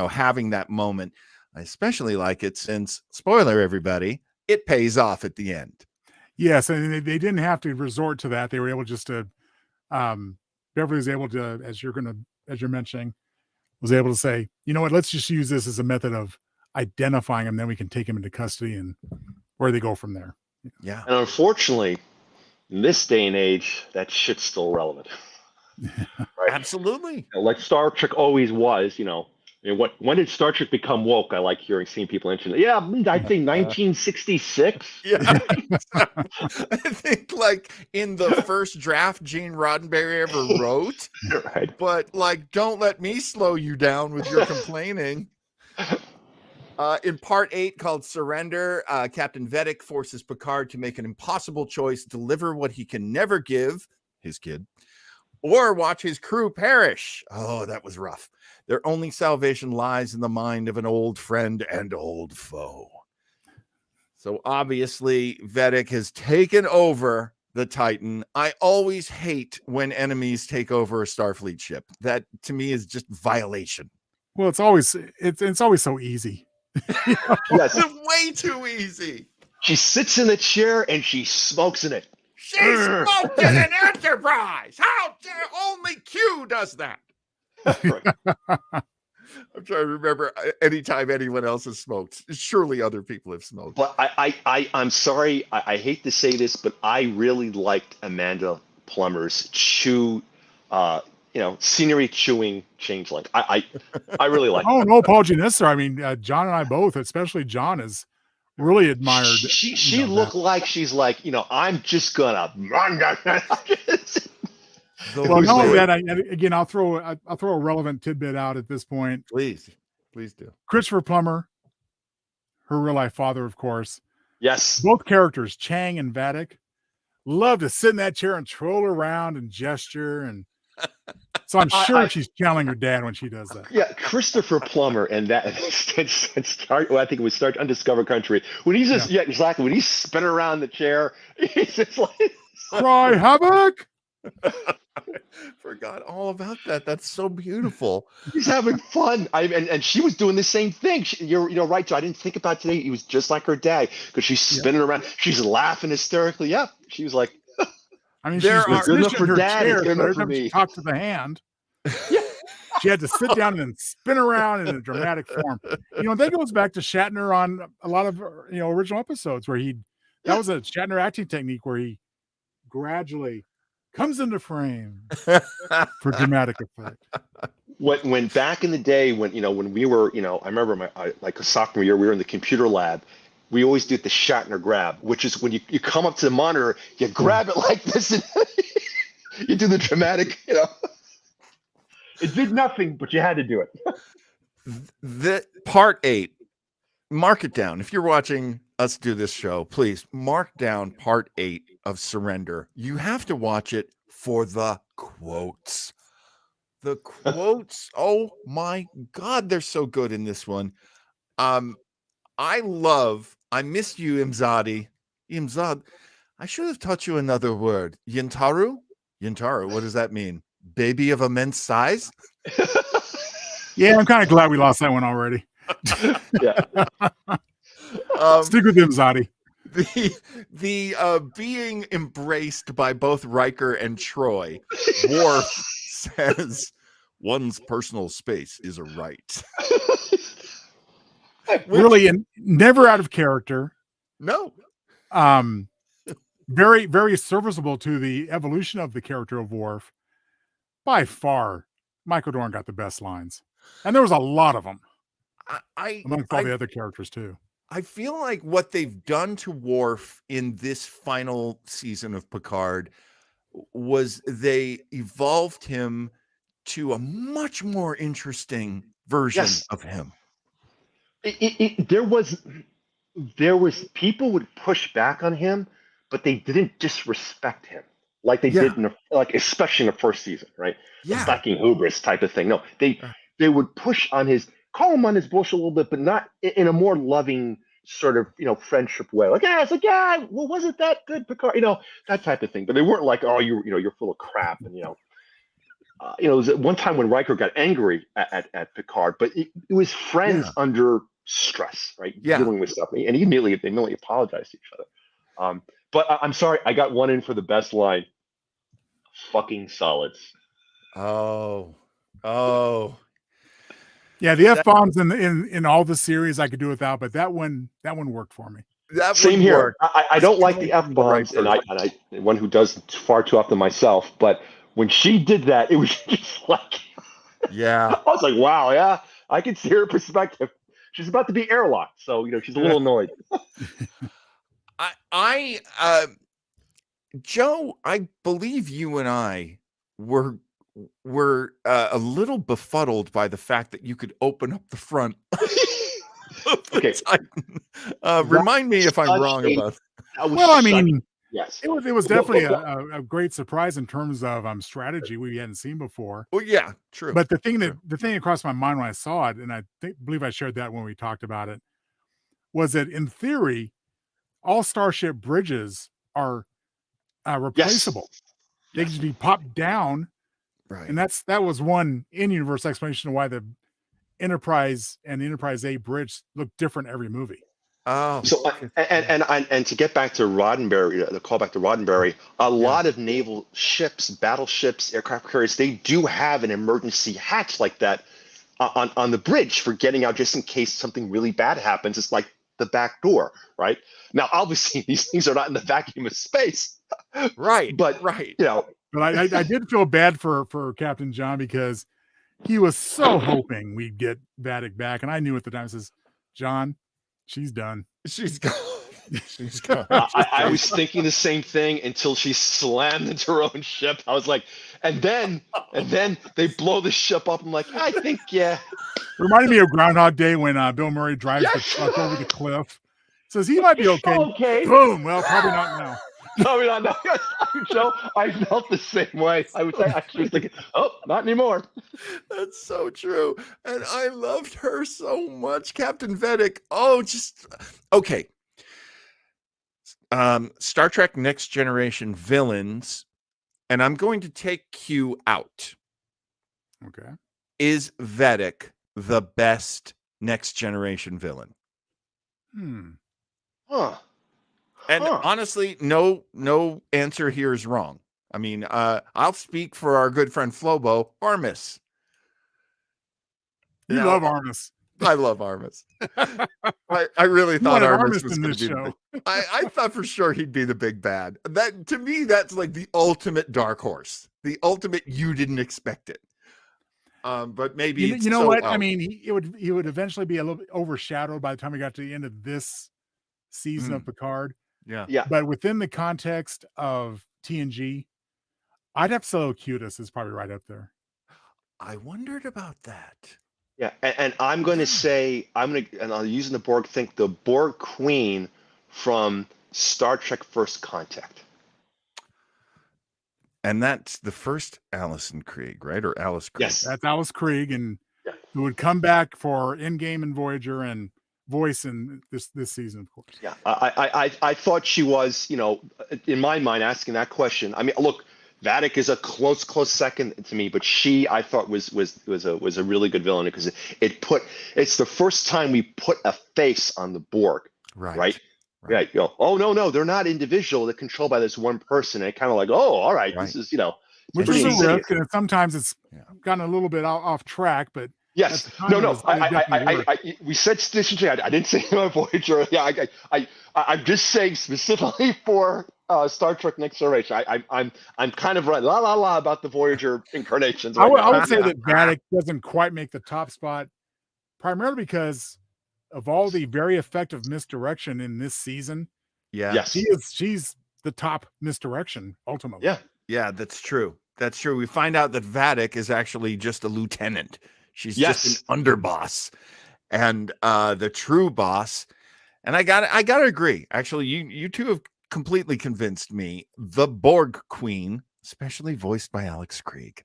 having that moment. I especially like it since, spoiler everybody, it pays off at the end. Yes, and they didn't have to resort to that. They were able just to Beverly was able to, as you're mentioning, was able to say, you know what, let's just use this as a method of identifying him, then we can take him into custody and where they go from there. Yeah. And unfortunately, in this day and age, that shit's still relevant. Right? Absolutely. Like Star Trek always was, when did Star Trek become woke? I like seeing people mention it. Yeah, I think 1966. Yeah. I think like in the first draft Gene Roddenberry ever wrote. Right. But like, don't let me slow you down with your complaining. In part 8 called Surrender, Captain Vedic forces Picard to make an impossible choice, deliver what he can never give, his kid, or watch his crew perish. Oh, that was rough. Their only salvation lies in the mind of an old friend and old foe. So obviously, Vedic has taken over the Titan. I always hate when enemies take over a Starfleet ship. That to me is just violation. Well, it's always so easy. Yes. It's way too easy. She sits in the chair and she smokes in it. She smoked in an Enterprise. How dare only Q does that? I'm trying to remember anytime anyone else has smoked. Surely other people have smoked. But I'm sorry. I hate to say this, but I really liked Amanda Plummer's scenery chewing changeling. I really like. Oh, no apology necessary. I mean, John and I both, especially John, is really admired. She looked like she's like, I'm just gonna. Well, not only that, again, I'll throw a relevant tidbit out at this point. Please do. Christopher Plummer, her real life father, of course. Yes. Both characters, Chang and Vadic, love to sit in that chair and troll around and gesture, and so I'm sure she's channeling her dad when she does that. Yeah, Christopher Plummer and that. I think it was start Undiscovered Country when he's just exactly when he's spinning around the chair. He's just like cry havoc. Forgot all about that. That's so beautiful. He's having fun. And she was doing the same thing. You're right, Joe. I didn't think about today. He was just like her dad because she's spinning around. She's laughing hysterically. Yeah, she was like. I mean, there she's good enough for dad. It's good enough for me. She talked to the hand. Yeah. She had to sit down and then spin around in a dramatic form. That goes back to Shatner on a lot of original episodes where that was a Shatner acting technique where he gradually comes into frame for dramatic effect. When back in the day, when we were, I remember like a sophomore year, we were in the computer lab. We always did the Shatner grab, which is when you come up to the monitor, you grab it like this, and you do the dramatic, It did nothing, but you had to do it. The part 8, mark it down. If you're watching us do this show, please mark down part 8 of Surrender. You have to watch it for the quotes. The quotes, oh my God, they're so good in this one. I missed you, Imzadi. Imzad, I should have taught you another word. Yintaru? Yintaru, what does that mean? Baby of immense size? Yeah, I'm kind of glad we lost that one already. Yeah. Stick with Imzadi. The being embraced by both Riker and Troy, Worf says one's personal space is a right. Really, and never out of character. No. Very, very serviceable to the evolution of the character of Worf. by far, Michael Dorn got the best lines, and there was a lot of them amongst all the other characters too. I feel like what they've done to Worf in this final season of Picard was they evolved him to a much more interesting version of him. There was people would push back on him, but they didn't disrespect him like they did especially in the first season, right? Yeah, Fucking hubris type of thing. No, they would push on call him on his bullshit a little bit, but not in a more loving sort of friendship way. Like, it's like, well, wasn't that good, Picard? That type of thing. But they weren't like, oh, you're full of crap, and it was at one time when Riker got angry at Picard, but it was friends under stress, right? Dealing with stuff, and they immediately apologized to each other. But I'm sorry, I got one in for the best line. Fucking solids. Oh. Yeah, the F-bombs in all the series I could do without, but that one worked for me. Same here. I don't like the F-bombs, and I one who does far too often myself, but when she did that, it was just like, I was like, wow, yeah, I can see her perspective. She's about to be airlocked, so she's a little annoyed. Joe, I believe you and I were a little befuddled by the fact that you could open up the front. Okay. Remind me if I'm wrong about that. Well, I mean, yes, it was definitely a great surprise in terms of strategy we hadn't seen before. Well, yeah, true. But the thing that crossed my mind when I saw it, and I believe I shared that when we talked about it, was that in theory, all starship bridges are replaceable. They can just be popped down, right? And that was one in-universe explanation of why the Enterprise and the Enterprise A bridge look different every movie. Oh, so and to get back to Roddenberry, the callback to Roddenberry, a lot of naval ships, battleships, aircraft carriers, they do have an emergency hatch like that on the bridge for getting out just in case something really bad happens. It's like the back door, right? Now, obviously, these things are not in the vacuum of space, right? But But I did feel bad for Captain John because he was so hoping we'd get Vadic back, and I knew at the time, says, John, she's done. She's gone. She's gone. I was thinking the same thing until she slammed into her own ship. I was like, and then they blow the ship up. I'm like, I think, Reminded me of Groundhog Day when Bill Murray drives the truck over the cliff. Says he might be okay. Okay. Boom. Well, probably not now. Probably not now. Joe, I felt the same way. I was actually thinking, oh, not anymore. That's so true. And I loved her so much, Captain Vedic. Oh, just okay. Star Trek Next Generation villains, and I'm going to take Q out. Okay. Is Vedic the best Next Generation villain? Huh. And honestly, no answer here is wrong. I mean, I'll speak for our good friend Flobo, Armis. You love Armis. I love Armis. I really thought Armis was going to be show. I thought for sure he'd be the big bad. That, to me, that's like the ultimate dark horse. The ultimate you didn't expect it. But maybe you know what? I mean, he would eventually be a little bit overshadowed by the time we got to the end of this season of Picard. Yeah. But within the context of TNG, I'd have to say Locutus is probably right up there. I wondered about that. Yeah, and I'm going to say, and I'm using the Borg think, the Borg Queen from Star Trek First Contact. And that's the first Alison Krieg, right? Or Alice Krieg? Yes. That's Alice Krieg, and who would come back for Endgame and Voyager and voice in this season, of course. Yeah, I thought she was, in my mind, asking that question. I mean, look, Vadic is a close second to me, but she, I thought, was a really good villain because it's the first time we put a face on the Borg, right? Yeah, you go, oh no, they're not individual. They're controlled by this one person. And kind of like, oh, all right, this is which is a risk, and sometimes it's gotten a little bit off track, but. Yes. No. We said statistics. I didn't say my Voyager. Yeah. I'm just saying specifically for Star Trek Next Generation. I'm kind of right la la la about the Voyager incarnations. I Right would say that Vadic doesn't quite make the top spot, primarily because of all the very effective misdirection in this season. Yeah. Yes. She's the top misdirection ultimately. Yeah. Yeah, that's true. That's true. We find out that Vadic is actually just a lieutenant. She's just an underboss. And the true boss, and I gotta agree. Actually, you two have completely convinced me. The Borg Queen, especially voiced by Alice Krieg,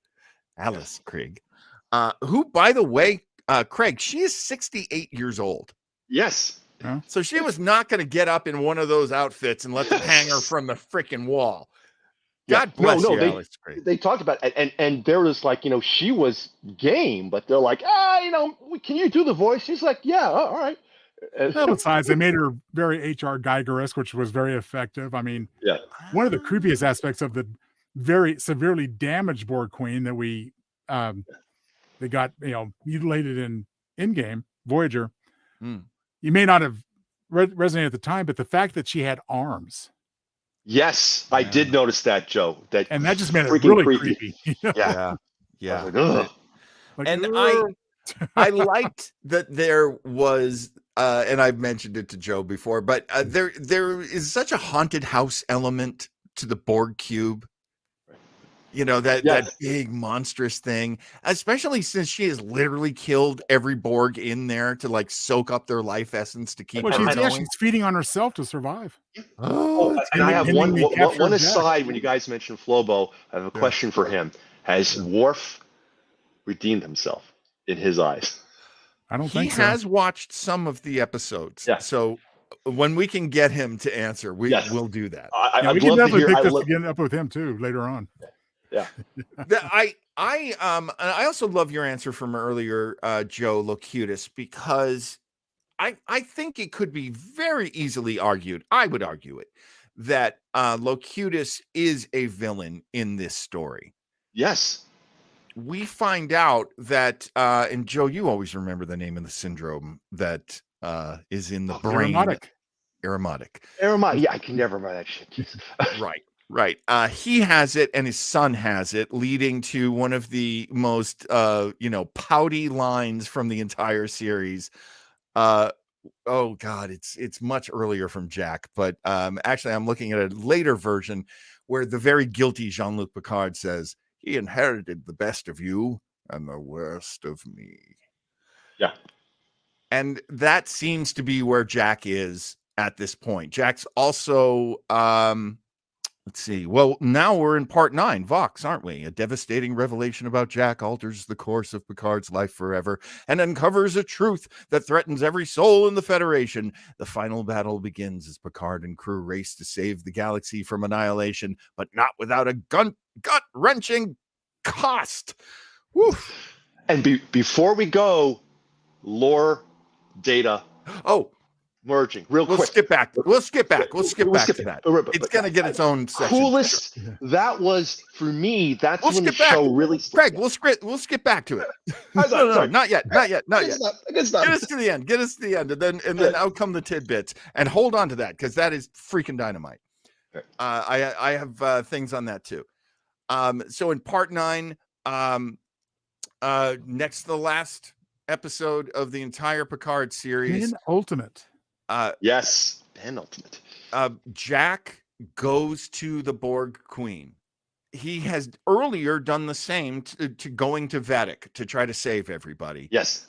who, by the way, Craig, she is 68 years old. Yes. So she was not going to get up in one of those outfits and let them hang her from the freaking wall. God bless you, Alice Krieg. They talked about it, and there was like, she was game, but they're like, can you do the voice? She's like, yeah, all right. Well, besides, they made her very H.R. Geiger-esque, which was very effective. I mean, one of the creepiest aspects of the very severely damaged Borg Queen that we they got mutilated in Endgame Voyager. You may not have resonated at the time, but the fact that she had arms. Yes, I did notice that, Joe. And that just made it really creepy. Yeah. Like, and I liked that there was, and I've mentioned it to Joe before, but there is such a haunted house element to the Borg cube. That big monstrous thing, especially since she has literally killed every Borg in there to like soak up their life essence to keep. She's feeding on herself to survive. And I have one aside. When you guys mentioned Flobo, I have a question for him. Has Worf redeemed himself in his eyes? I don't think so. He has watched some of the episodes. Yeah. So when we can get him to answer, we'll do that. We can definitely pick this again up with him too later on. Yeah. I also love your answer from earlier, Joe Locutus, because I think it could be very easily argued. I would argue it that Locutus is a villain in this story. Yes. We find out that, and Joe, you always remember the name of the syndrome that is in the brain. Aromatic. Yeah, I can never remember that shit. Right. He has it and his son has it, leading to one of the most, pouty lines from the entire series. Oh God, it's much earlier from Jack, but actually I'm looking at a later version where the very guilty Jean-Luc Picard says, "He inherited the best of you and the worst of me." Yeah. And that seems to be where Jack is at this point. Jack's also, let's see. Well, now we're in part 9, Vox, aren't we? A devastating revelation about Jack alters the course of Picard's life forever and uncovers a truth that threatens every soul in the Federation. The final battle begins as Picard and crew race to save the galaxy from annihilation, but not without a gut-wrenching cost. Woo. And before we go, lore, data. Merging real quick. We'll skip back to that. It's going to get its own section. Coolest. That was for me. That's when the show really. Craig, we'll skip back to it. No, not yet. Get us to the end. And then out come the tidbits. And hold on to that because that is freaking dynamite. I have things on that too. So in part 9, next to the last episode of the entire Picard series, penultimate. Yes, penultimate. Jack goes to the Borg Queen. He has earlier done the same to going to Vadic to try to save everybody. Yes,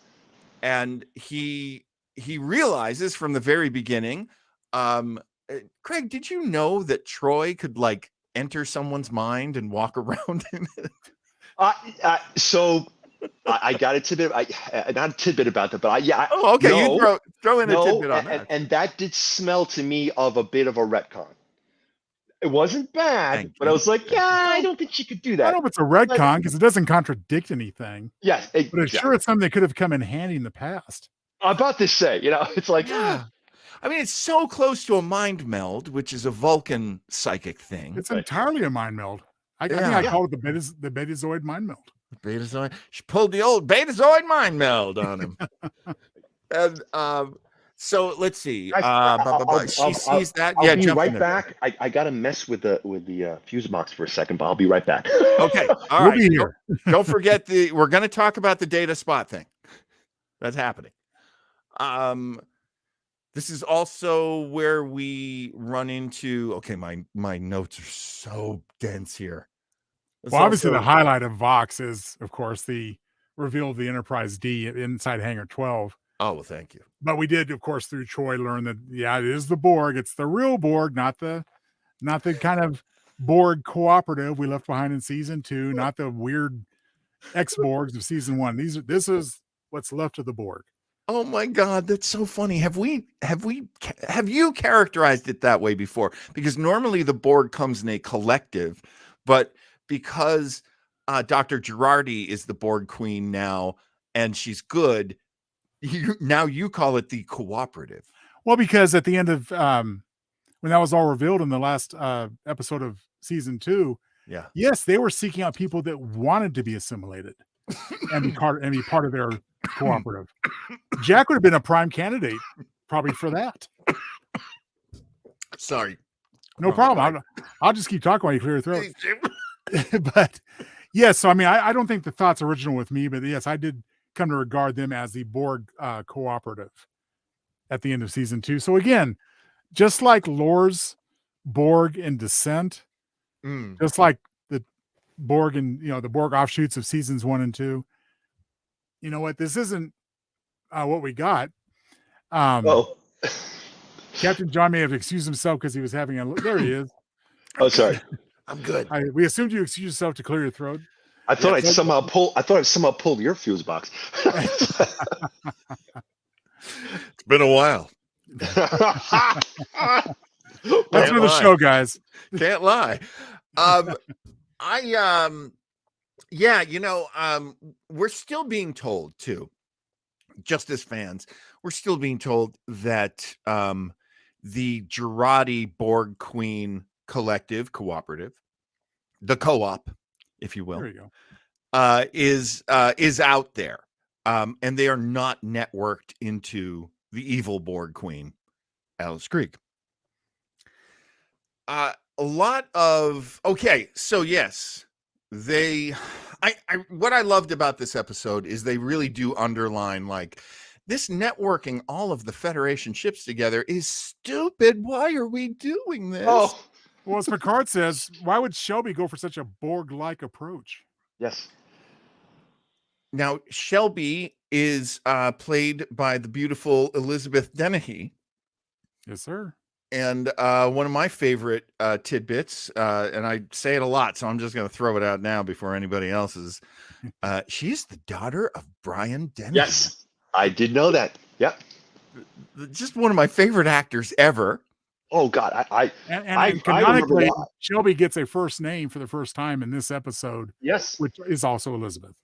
and he realizes from the very beginning. Craig, did you know that Troy could like enter someone's mind and walk around in it? So I got a tidbit. Not a tidbit about that, but okay. No, you throw in a tidbit on that. And that did smell to me of a bit of a retcon. It wasn't bad, but I was like, I don't think she could do that. I don't know if it's a retcon because it doesn't contradict anything. Yes, but it's sure it's something that could have come in handy in the past. I'm about to say, it's like, I mean, it's so close to a mind meld, which is a Vulcan psychic thing. It's entirely a mind meld. I think I call it the Betazoid mind meld. Betazoid. She pulled the old Betazoid mind meld on him. And So let's see. Guys, She sees that. I'll Yeah, be jump right in there. back. I gotta mess with the fuse box for a second, but I'll be right back. Okay, all We'll right. be here. Don't forget we're going to talk about the data spot thing. That's happening. This is also where we run into. Okay, my notes are so dense here. Well, obviously, the highlight of Vox is, of course, the reveal of the Enterprise D inside Hangar 12. Oh, well, thank you. But we did, of course, through Troy, learn that it is the Borg. It's the real Borg, not the kind of Borg cooperative we left behind in season 2, not the weird ex-Borgs of season 1. This is what's left of the Borg. Oh my God, that's so funny. Have you characterized it that way before? Because normally the Borg comes in a collective, but because Dr. Girardi is the Borg queen now, and she's good, you call it the cooperative. Well, because at the end of when that was all revealed in the last episode of season 2, yeah, yes, they were seeking out people that wanted to be assimilated and be part of their cooperative. Jack would have been a prime candidate probably for that. Sorry. No problem. I'll just keep talking while you clear your throat. But yes, so I mean, I don't think the thought's original with me, but yes, I did come to regard them as the Borg cooperative at the end of season 2. So again, just like Lore's Borg and Descent, just like the Borg and the Borg offshoots of seasons 1 and 2. You know what? This isn't what we got. Captain John may have excused himself because he was having there he is. Oh, sorry. I'm good. We assumed you excused yourself to clear your throat. I thought I'd somehow pulled your fuse box. It's been a while. Let's do the show, guys. Can't lie. We're still being told too, just as fans, we're still being told that the Girardi Borg Queen collective cooperative, the co-op, if you will, there you go, is out there, and they are not networked into the evil Borg Queen, Alice Krieg. So yes, what I loved about this episode is they really do underline, like, this networking all of the Federation ships together is stupid. Why are we doing this? Oh, well, as Picard says, why would Shelby go for such a Borg-like approach? Yes. Now, Shelby is played by the beautiful Elizabeth Dennehy. Yes, sir. And one of my favorite tidbits, and I say it a lot, so I'm just going to throw it out now before anybody else is, she's the daughter of Brian Dennehy. Yes, I did know that. Yep. Just one of my favorite actors ever. Oh, God. And canonically, Shelby gets a first name for the first time in this episode. Yes. Which is also Elizabeth.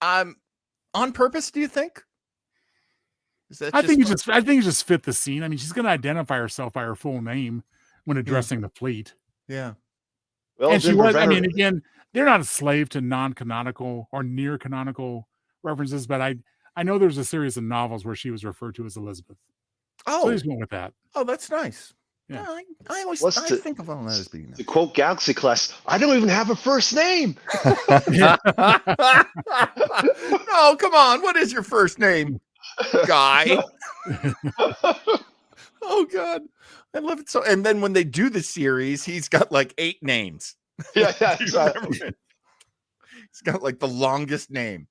On purpose, do you think? I think it just fit the scene. I mean, she's going to identify herself by her full name when addressing the fleet. Yeah. Well, and she was. I mean, again, they're not a slave to non-canonical or near canonical references, but I know there's a series of novels where she was referred to as Elizabeth. Oh, so he's going with that. Oh, that's nice. Yeah, I always think of all that as being nice. To quote Galaxy Class, I don't even have a first name. No, come on. What is your first name, guy? Oh, God. I love it so. And then when they do the series, he's got like 8 names. Yeah, exactly. He's got like the longest name.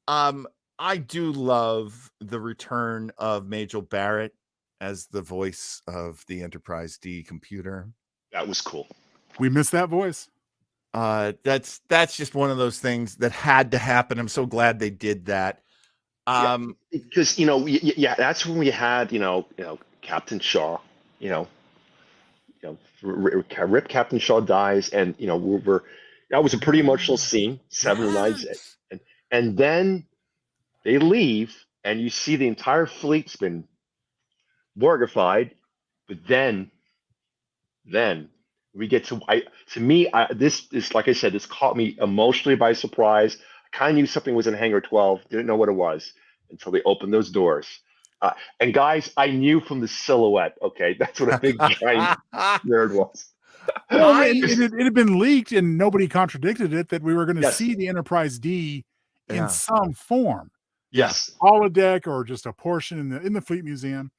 I do love the return of Majel Barrett as the voice of the Enterprise D computer. That was cool. We missed that voice. That's just one of those things that had to happen. I'm so glad they did that. Because that's when we had Captain Shaw. Rip Captain Shaw dies, and that was a pretty emotional scene. 7 nights, and then they leave, and you see the entire fleet's been Borgified, but then we get to this is, like I said, this caught me emotionally by surprise. I kind of knew something was in Hangar 12, didn't know what it was until they opened those doors. And guys, I knew from the silhouette. Okay, that's what a big giant nerd was. Well, it had been leaked and nobody contradicted it that we were going to Yes. see the Enterprise D in Yeah. some form, Yes. holodeck or just a portion in the Fleet Museum,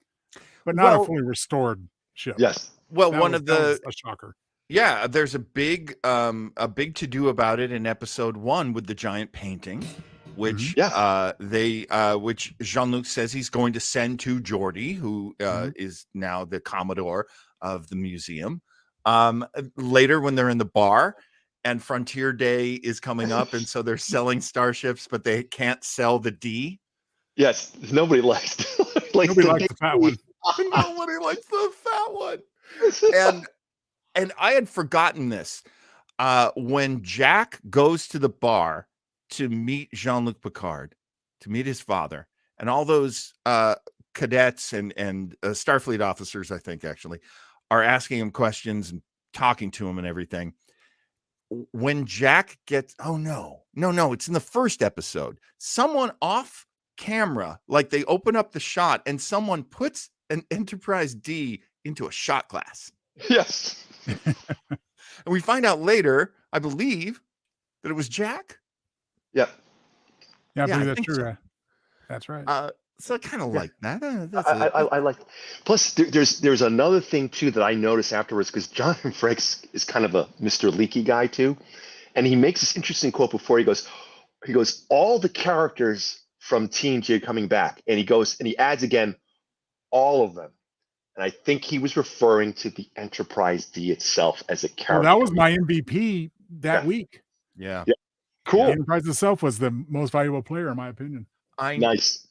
but not a fully restored ship. Yes. Well, That was a shocker. Yeah, there's a big to do about it in episode 1 with the giant painting, which which Jean-Luc says he's going to send to Geordi, who is now the Commodore of the museum. Later, when they're in the bar and Frontier Day is coming up, and so they're selling starships, but they can't sell the D. Yes, nobody likes nobody likes the fat one. Nobody likes the fat one. And I had forgotten this. When Jack goes to the bar to meet Jean-Luc Picard, to meet his father, and all those cadets and Starfleet officers, I think, actually, are asking him questions and talking to him and everything. When Jack gets, it's in the first episode. Someone off camera, like they open up the shot and someone puts an Enterprise D into a shot glass. Yes. And we find out later, I believe, that it was Jack. Yep. Yeah, I believe I that's true. so. That's right. So I kind of like that. I like. Plus, there's another thing too that I noticed afterwards, because Jonathan Frakes is kind of a Mr. Leaky guy too, and he makes this interesting quote before he goes, all the characters from TNG are coming back, and he adds again, all of them. And I think he was referring to the Enterprise D itself as a character. Well, that was my MVP that week. Yeah. Cool. The Enterprise itself was the most valuable player, in my opinion. Nice.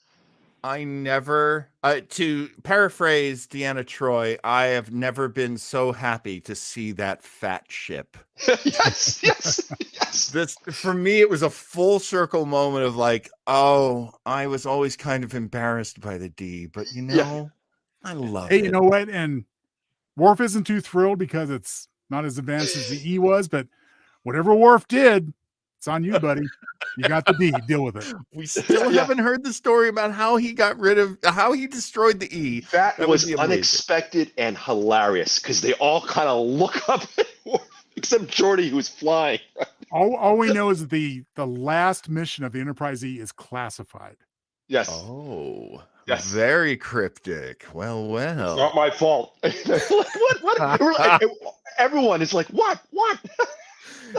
I never, to paraphrase Deanna Troi, I have never been so happy to see that fat ship. yes. This, for me, it was a full circle moment of like, oh, I was always kind of embarrassed by the D, but I love it. Hey, you know what? And Worf isn't too thrilled because it's not as advanced as the E was, but whatever Worf did, it's on you, buddy. You got the D. Deal with it. We still haven't heard the story about how he destroyed the E. That was unexpected and hilarious because they all kind of look up at Worf, except Geordi, who's flying. All we know is that the last mission of the Enterprise E is classified. Yes. Oh. Yes. Very cryptic. Well. It's not my fault. What? Everyone is like, what?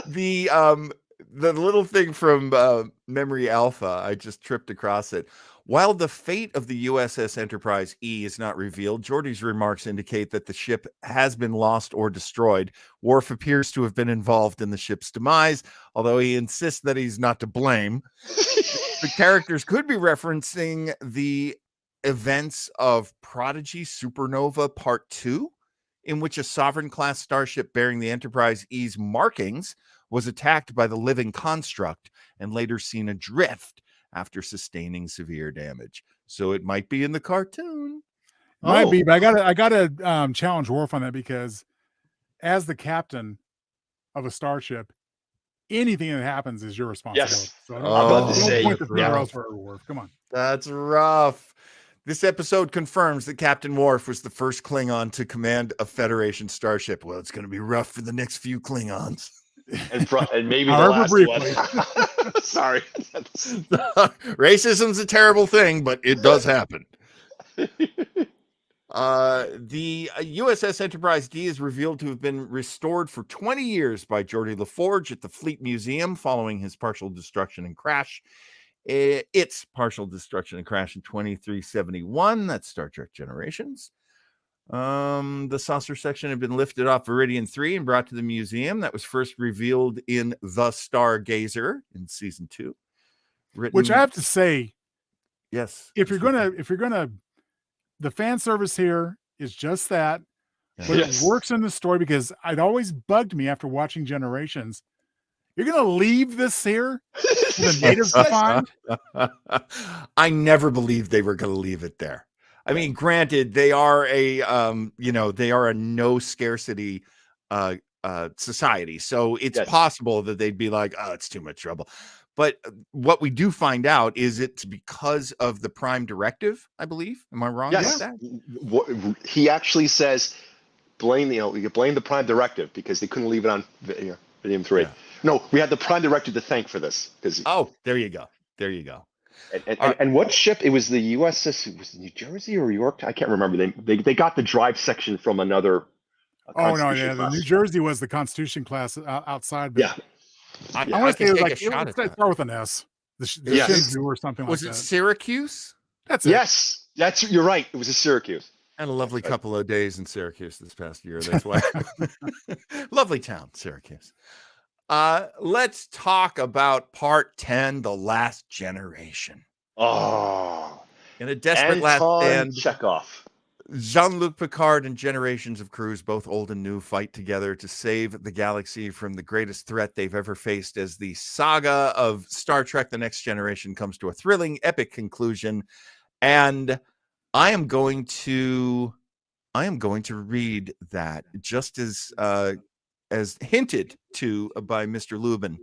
The little thing from Memory Alpha, I just tripped across it. While the fate of the USS Enterprise E is not revealed, Geordi's remarks indicate that the ship has been lost or destroyed. Worf appears to have been involved in the ship's demise, although he insists that he's not to blame. The characters could be referencing the events of Prodigy Supernova Part 2, in which a Sovereign-class starship bearing the Enterprise E's markings was attacked by the living construct and later seen adrift after sustaining severe damage. So it might be in the cartoon. Might be, but I gotta challenge Worf on that, because as the captain of a starship, anything that happens is your responsibility. Yes. So I'm about to say, point the finger elsewhere, Worf. Come on. That's rough. This episode confirms that Captain Worf was the first Klingon to command a Federation starship. Well, it's going to be rough for the next few Klingons. And maybe the last briefly. one. Sorry. Racism's a terrible thing, but it does happen. The USS Enterprise D is revealed to have been restored for 20 years by Geordi LaForge at the Fleet Museum following his partial destruction and crash. Its partial destruction and crash in 2371. That's Star Trek Generations. The saucer section had been lifted off Viridian 3 and brought to the museum. That was first revealed in The Stargazer in season 2. Which I have to say, yes, if you're gonna, the fan service here is just that, but it works in the story, because it always bugged me after watching Generations. You're gonna leave this here for the natives to find? I never believed they were gonna leave it there. I mean, granted, they are a no scarcity society. So it's Yes. possible that they'd be like, oh, it's too much trouble. But what we do find out is it's because of the Prime Directive, I believe. Am I wrong Yes. about that? He actually says, you could blame the Prime Directive because they couldn't leave it on Viridian 3. Yeah. No, we had the Prime Directive to thank for this. Oh, there you go. There you go. And what ship? It was the USS. It was New Jersey or York? I can't remember. They got the drive section from another. Oh no, yeah, the New Jersey was the Constitution class outside. But Yeah, I want to say it was take like a shot at that. start with an S. The Yes. Shinzu or something Was like it that. Syracuse? That's it. yes, you're right. It was a Syracuse. And a lovely couple of days in Syracuse this past year. That's why. Lovely town, Syracuse. Let's talk about part 10, The Last Generation. Oh, In a desperate last Anton stand, Chekhov. Jean-Luc Picard and generations of crews, both old and new, fight together to save the galaxy from the greatest threat they've ever faced as the saga of Star Trek The Next Generation comes to a thrilling, epic conclusion. And I am going to read that just as hinted to by Mr. Lubin.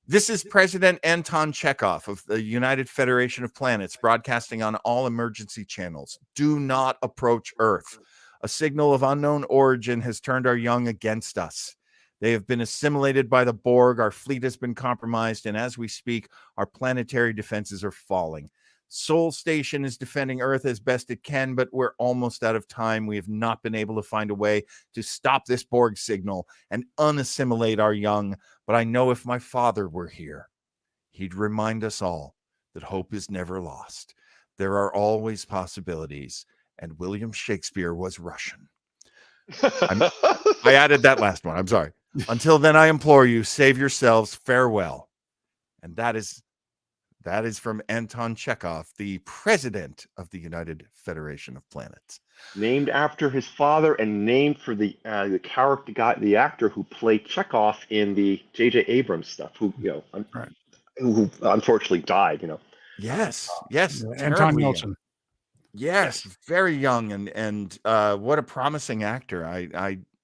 This is President Anton Chekhov of the United Federation of Planets broadcasting on all emergency channels. Do not approach Earth. A signal of unknown origin has turned our young against us. They have been assimilated by the Borg. Our fleet has been compromised, and as we speak, our planetary defenses are falling. Sol Station is defending Earth as best it can, but we're almost out of time. We have not been able to find a way to stop this Borg signal and unassimilate our young. But I know if my father were here, he'd remind us all that hope is never lost. There are always possibilities, and William Shakespeare was Russian. I added that last one. I'm sorry. Until then, I implore you, save yourselves. Farewell. And that is from Anton Chekhov, the president of the United Federation of Planets. Named after his father and named for the character guy, the actor who played Chekhov in the J.J. Abrams stuff, who unfortunately died. Yes. Anton Yelchin. Yes, very young and what a promising actor.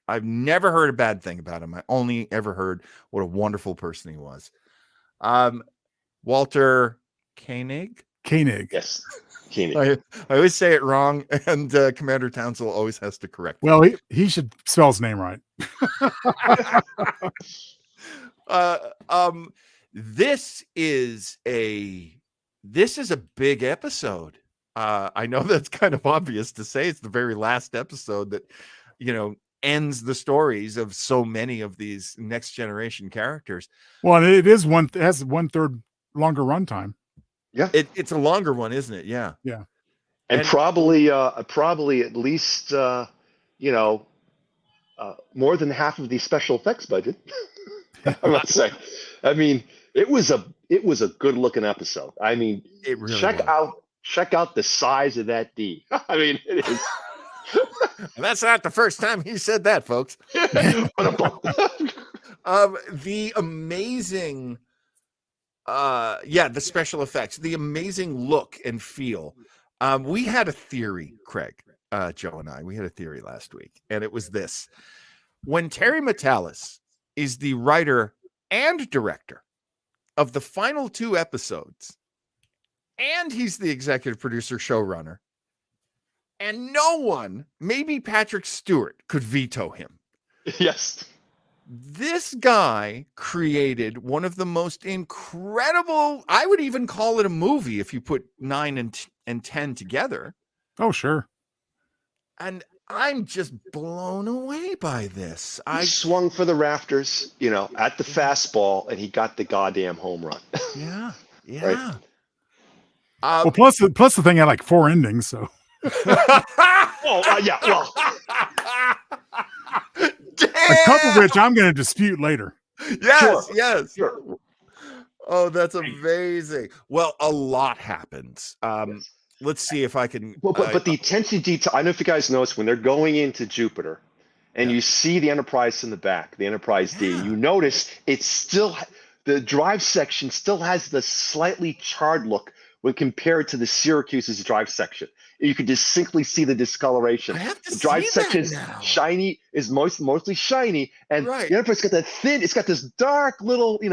I've never heard a bad thing about him. I only ever heard what a wonderful person he was. Walter Koenig. Yes, Koenig. I always say it wrong, and Commander Townsend always has to correct me. Well, he should spell his name right. This is a big episode. I know that's kind of obvious to say. It's the very last episode that ends the stories of so many of these Next Generation characters. Well, it has 1/3 longer runtime. Yeah, it's a longer one, isn't it? Yeah. And probably at least more than half of the special effects budget. I'm not saying. I mean, it was a good looking episode. I mean, it really check out the size of that D. I mean, it is. That's not the first time he said that, folks. The amazing, the special effects, the amazing look and feel. We had a theory, Craig, Joe and I. We had a theory last week, and it was this: when Terry Matalas is the writer and director of the final 2 episodes, and he's the executive producer, showrunner, and no one, maybe Patrick Stewart, could veto him. Yes. This guy created one of the most incredible, I would even call it a movie if you put 9 and 10 together. Oh, sure. And I'm just blown away by this. He swung for the rafters, at the fastball, and he got the goddamn home run. Yeah. Right? Well, plus the thing had like 4 endings, so. Yeah. Well, a couple of which I'm going to dispute later. Yes. Sure. Oh, that's amazing. Well, a lot happens. Yes. Let's see if I can. But the attention to detail. I don't know if you guys noticed when they're going into Jupiter, and you see the Enterprise in the back, the Enterprise D. You notice it's still the drive section still has the slightly charred look when compared to the Syracuse's drive section. You could distinctly see the discoloration. I have to The drive see section that is now. shiny, is mostly shiny, and Right. the Enterprise got that thin. It's got this dark little, it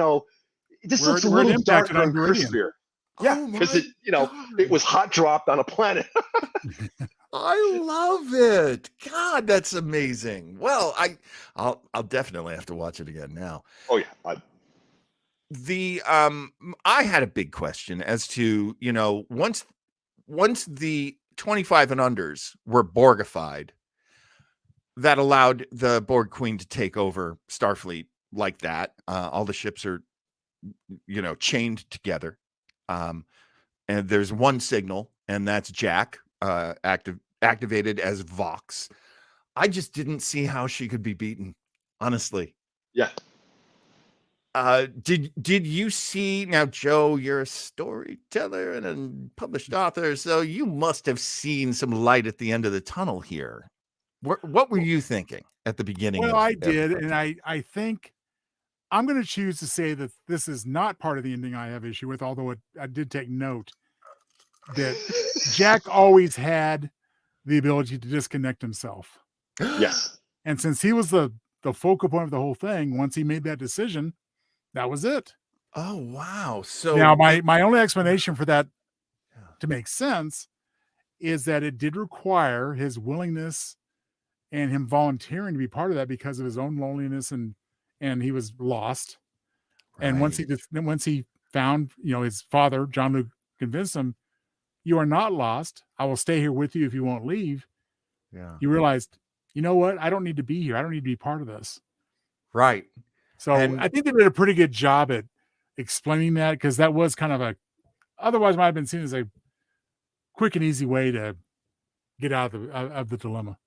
just looks a Where it little impacted darker on and Viridian. crispier. Yeah, Oh because my it God. was hot dropped on a planet. I love it. God, that's amazing. Well, I'll definitely have to watch it again now. Oh yeah. I had a big question as to, once the 25 and unders were Borgified, that allowed the Borg Queen to take over Starfleet like that. All the ships are, chained together. And there's one signal, and that's Jack, activated as Vox. I just didn't see how she could be beaten, honestly. Yeah. Did you see, now, Joe, you're a storyteller and a published author, so you must have seen some light at the end of the tunnel here. What were you thinking at the beginning? Well, I did, and I think I'm going to choose to say that this is not part of the ending I have issue with, although I did take note that Jack always had the ability to disconnect himself. Yes. And since he was the focal point of the whole thing, once he made that decision, that was it. Oh, wow. So now my only explanation for that to make sense is that it did require his willingness and him volunteering to be part of that because of his own loneliness and he was lost. Right. And once he found, his father, John Luke, convinced him, you are not lost. I will stay here with you if you won't leave. Yeah. He realized, you know what? I don't need to be here. I don't need to be part of this. Right. So I think they did a pretty good job at explaining that, because that was kind of otherwise might have been seen as a quick and easy way to get out of the dilemma.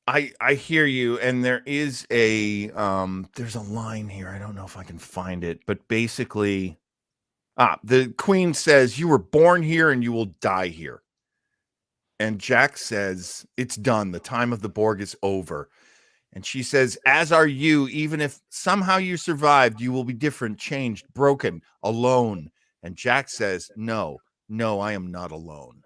I hear you, and there is there's a line here. I don't know if I can find it, but basically, the Queen says, "You were born here and you will die here." And Jack says, "It's done. The time of the Borg is over." And she says, "As are you. Even if somehow you survived, you will be different, changed, broken, alone." And Jack says, no, I am not alone."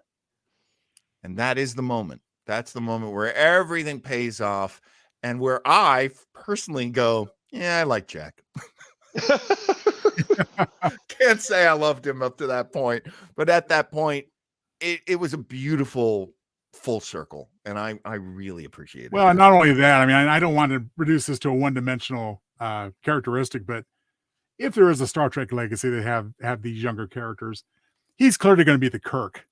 And that is the moment. That's the moment where everything pays off, and where I personally go, yeah, I like Jack. Can't say I loved him up to that point, but at that point, it was a beautiful full circle, and I really appreciate it. Well, and not only that, I mean, I don't want to reduce this to a one-dimensional characteristic, but if there is a Star Trek legacy that have these younger characters, he's clearly going to be the Kirk.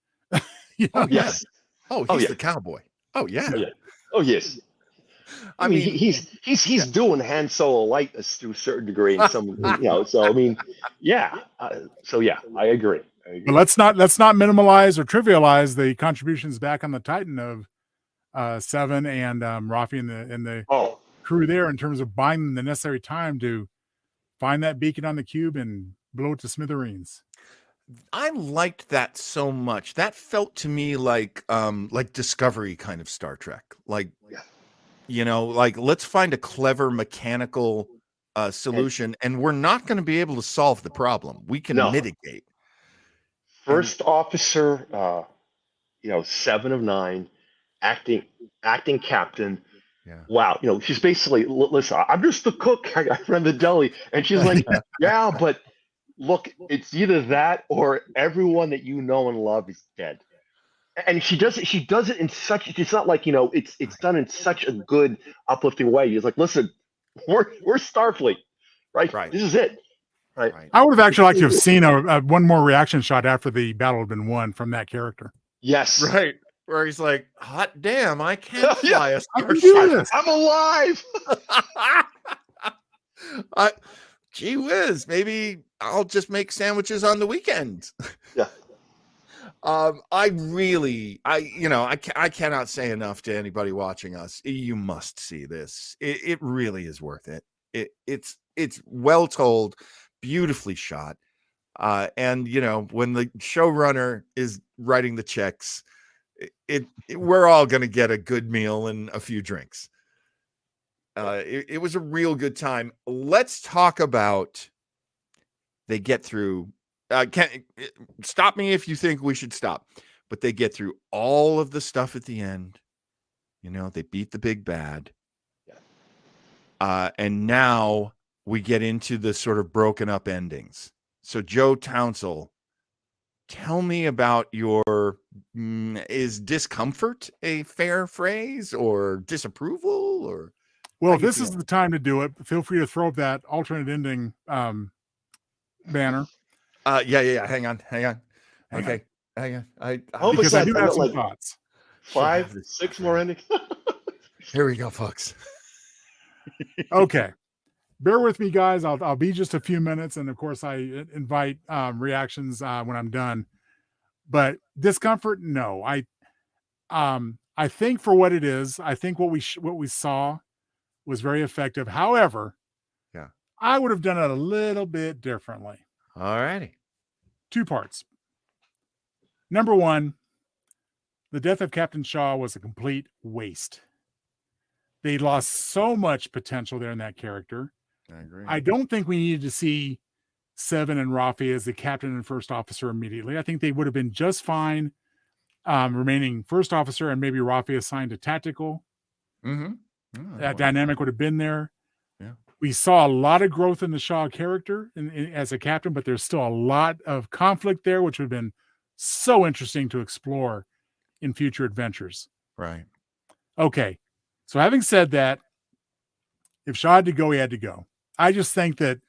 Oh yes. Oh, he's the cowboy. Oh yeah. Oh, yeah. Oh yes. I mean, he's doing Han Solo likeness to a certain degree in some, So I mean, yeah. So yeah, I agree. But let's not minimalize or trivialize the contributions back on the Titan of Seven and Rafi and the crew there, in terms of buying them the necessary time to find that beacon on the cube and blow it to smithereens. I liked that so much. That felt to me like Discovery kind of Star Trek. Like, like, let's find a clever mechanical solution, and we're not going to be able to solve the problem. We can mitigate. First officer, 7 of 9, acting captain. Yeah. Wow. She's basically, listen, I'm just the cook. I run the deli. And she's like, yeah, but look, it's either that or everyone that you know and love is dead. And she does it in such, it's not like, it's done in such a good, uplifting way. He's like, listen, we're Starfleet, right? Right. This is it. Right. I would have actually liked to have seen a one more reaction shot after the battle had been won from that character. Yes. Right. Where he's like, hot damn, I can't fly a starship. I'm alive. Gee whiz, maybe I'll just make sandwiches on the weekends. Yeah. I cannot say enough to anybody watching us. You must see this. It really is worth it. It's well told, beautifully shot. And when the showrunner is writing the checks, we're all going to get a good meal and a few drinks. It was a real good time. Let's talk about, they get through Can stop me if you think we should stop. But they get through all of the stuff at the end. You know, they beat the big bad. And now we get into the sort of broken up endings. So Joe Townsell, tell me about your, is discomfort a fair phrase, or disapproval, or? Well, if this is the time to do it, feel free to throw up that alternate ending banner. Yeah. Hang on. Okay. Hang on. Because I do have some thoughts. 5, 6 more endings. Here we go, folks. Okay. Bear with me, guys. I'll be just a few minutes, and of course, I invite reactions when I'm done. But discomfort, no. I think for what it is, I think what we saw was very effective. However, yeah, I would have done it a little bit differently. All righty. 2 parts. Number 1, the death of Captain Shaw was a complete waste. They lost so much potential there in that character. I agree. I don't think we needed to see Seven and Rafi as the captain and first officer immediately. I think they would have been just fine remaining first officer and maybe Rafi assigned to tactical. That dynamic would have been there. Yeah. We saw a lot of growth in the Shaw character as a captain, but there's still a lot of conflict there, which would have been so interesting to explore in future adventures. Right. Okay. So having said that, if Shaw had to go, he had to go. I just think that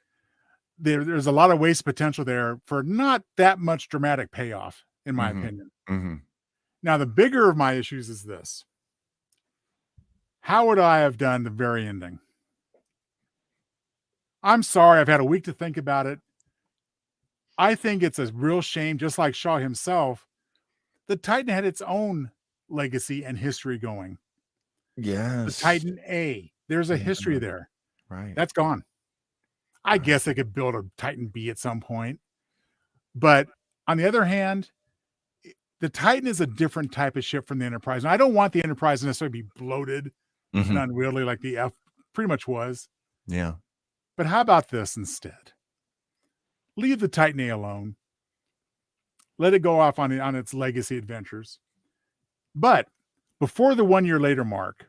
there's a lot of waste potential there for not that much dramatic payoff, in my opinion. Now, the bigger of my issues is this. How would I have done the very ending? I'm sorry, I've had a week to think about it. I think it's a real shame, just like Shaw himself, the Titan had its own legacy and history going. Yes. The Titan A, there's a history there. Right. That's gone. I guess they could build a Titan B at some point. But on the other hand, the Titan is a different type of ship from the Enterprise. And I don't want the Enterprise to necessarily be bloated and unwieldy like the F pretty much was. Yeah. But how about this instead? Leave the Titan A alone. Let it go off on its legacy adventures. But before the 1 year later mark,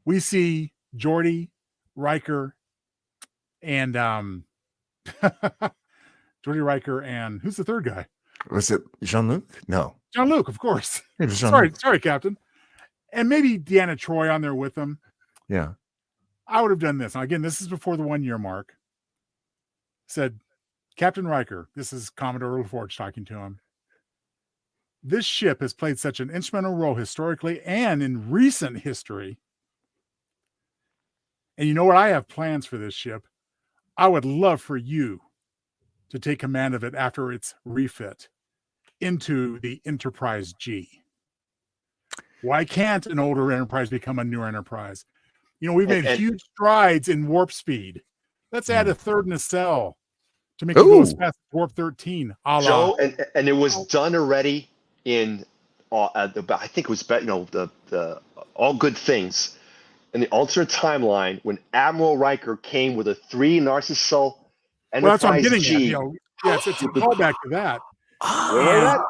we see Geordi, Riker, and Geordi, Riker, and who's the third guy? Was it Jean-Luc? No. Jean-Luc, of course. Sorry, Captain. And maybe Deanna Troi on there with them. Yeah. I would have done this. Now, again, this is before the 1 year mark. Said, Captain Riker, this is Commodore LaForge talking to him. This ship has played such an instrumental role historically and in recent history. And you know what? I have plans for this ship. I would love for you to take command of it after its refit into the Enterprise G. Why can't an older Enterprise become a newer Enterprise? You know, we've made huge strides in warp speed. Let's add a third nacelle to make it go as fast as warp 13. Joe, and it was done already in I think it was the All Good Things in the alternate timeline when Admiral Riker came with a 3 Narcissus Enterprise well, that's what I'm getting G. at. You know, yes, it's a callback to that. Oh.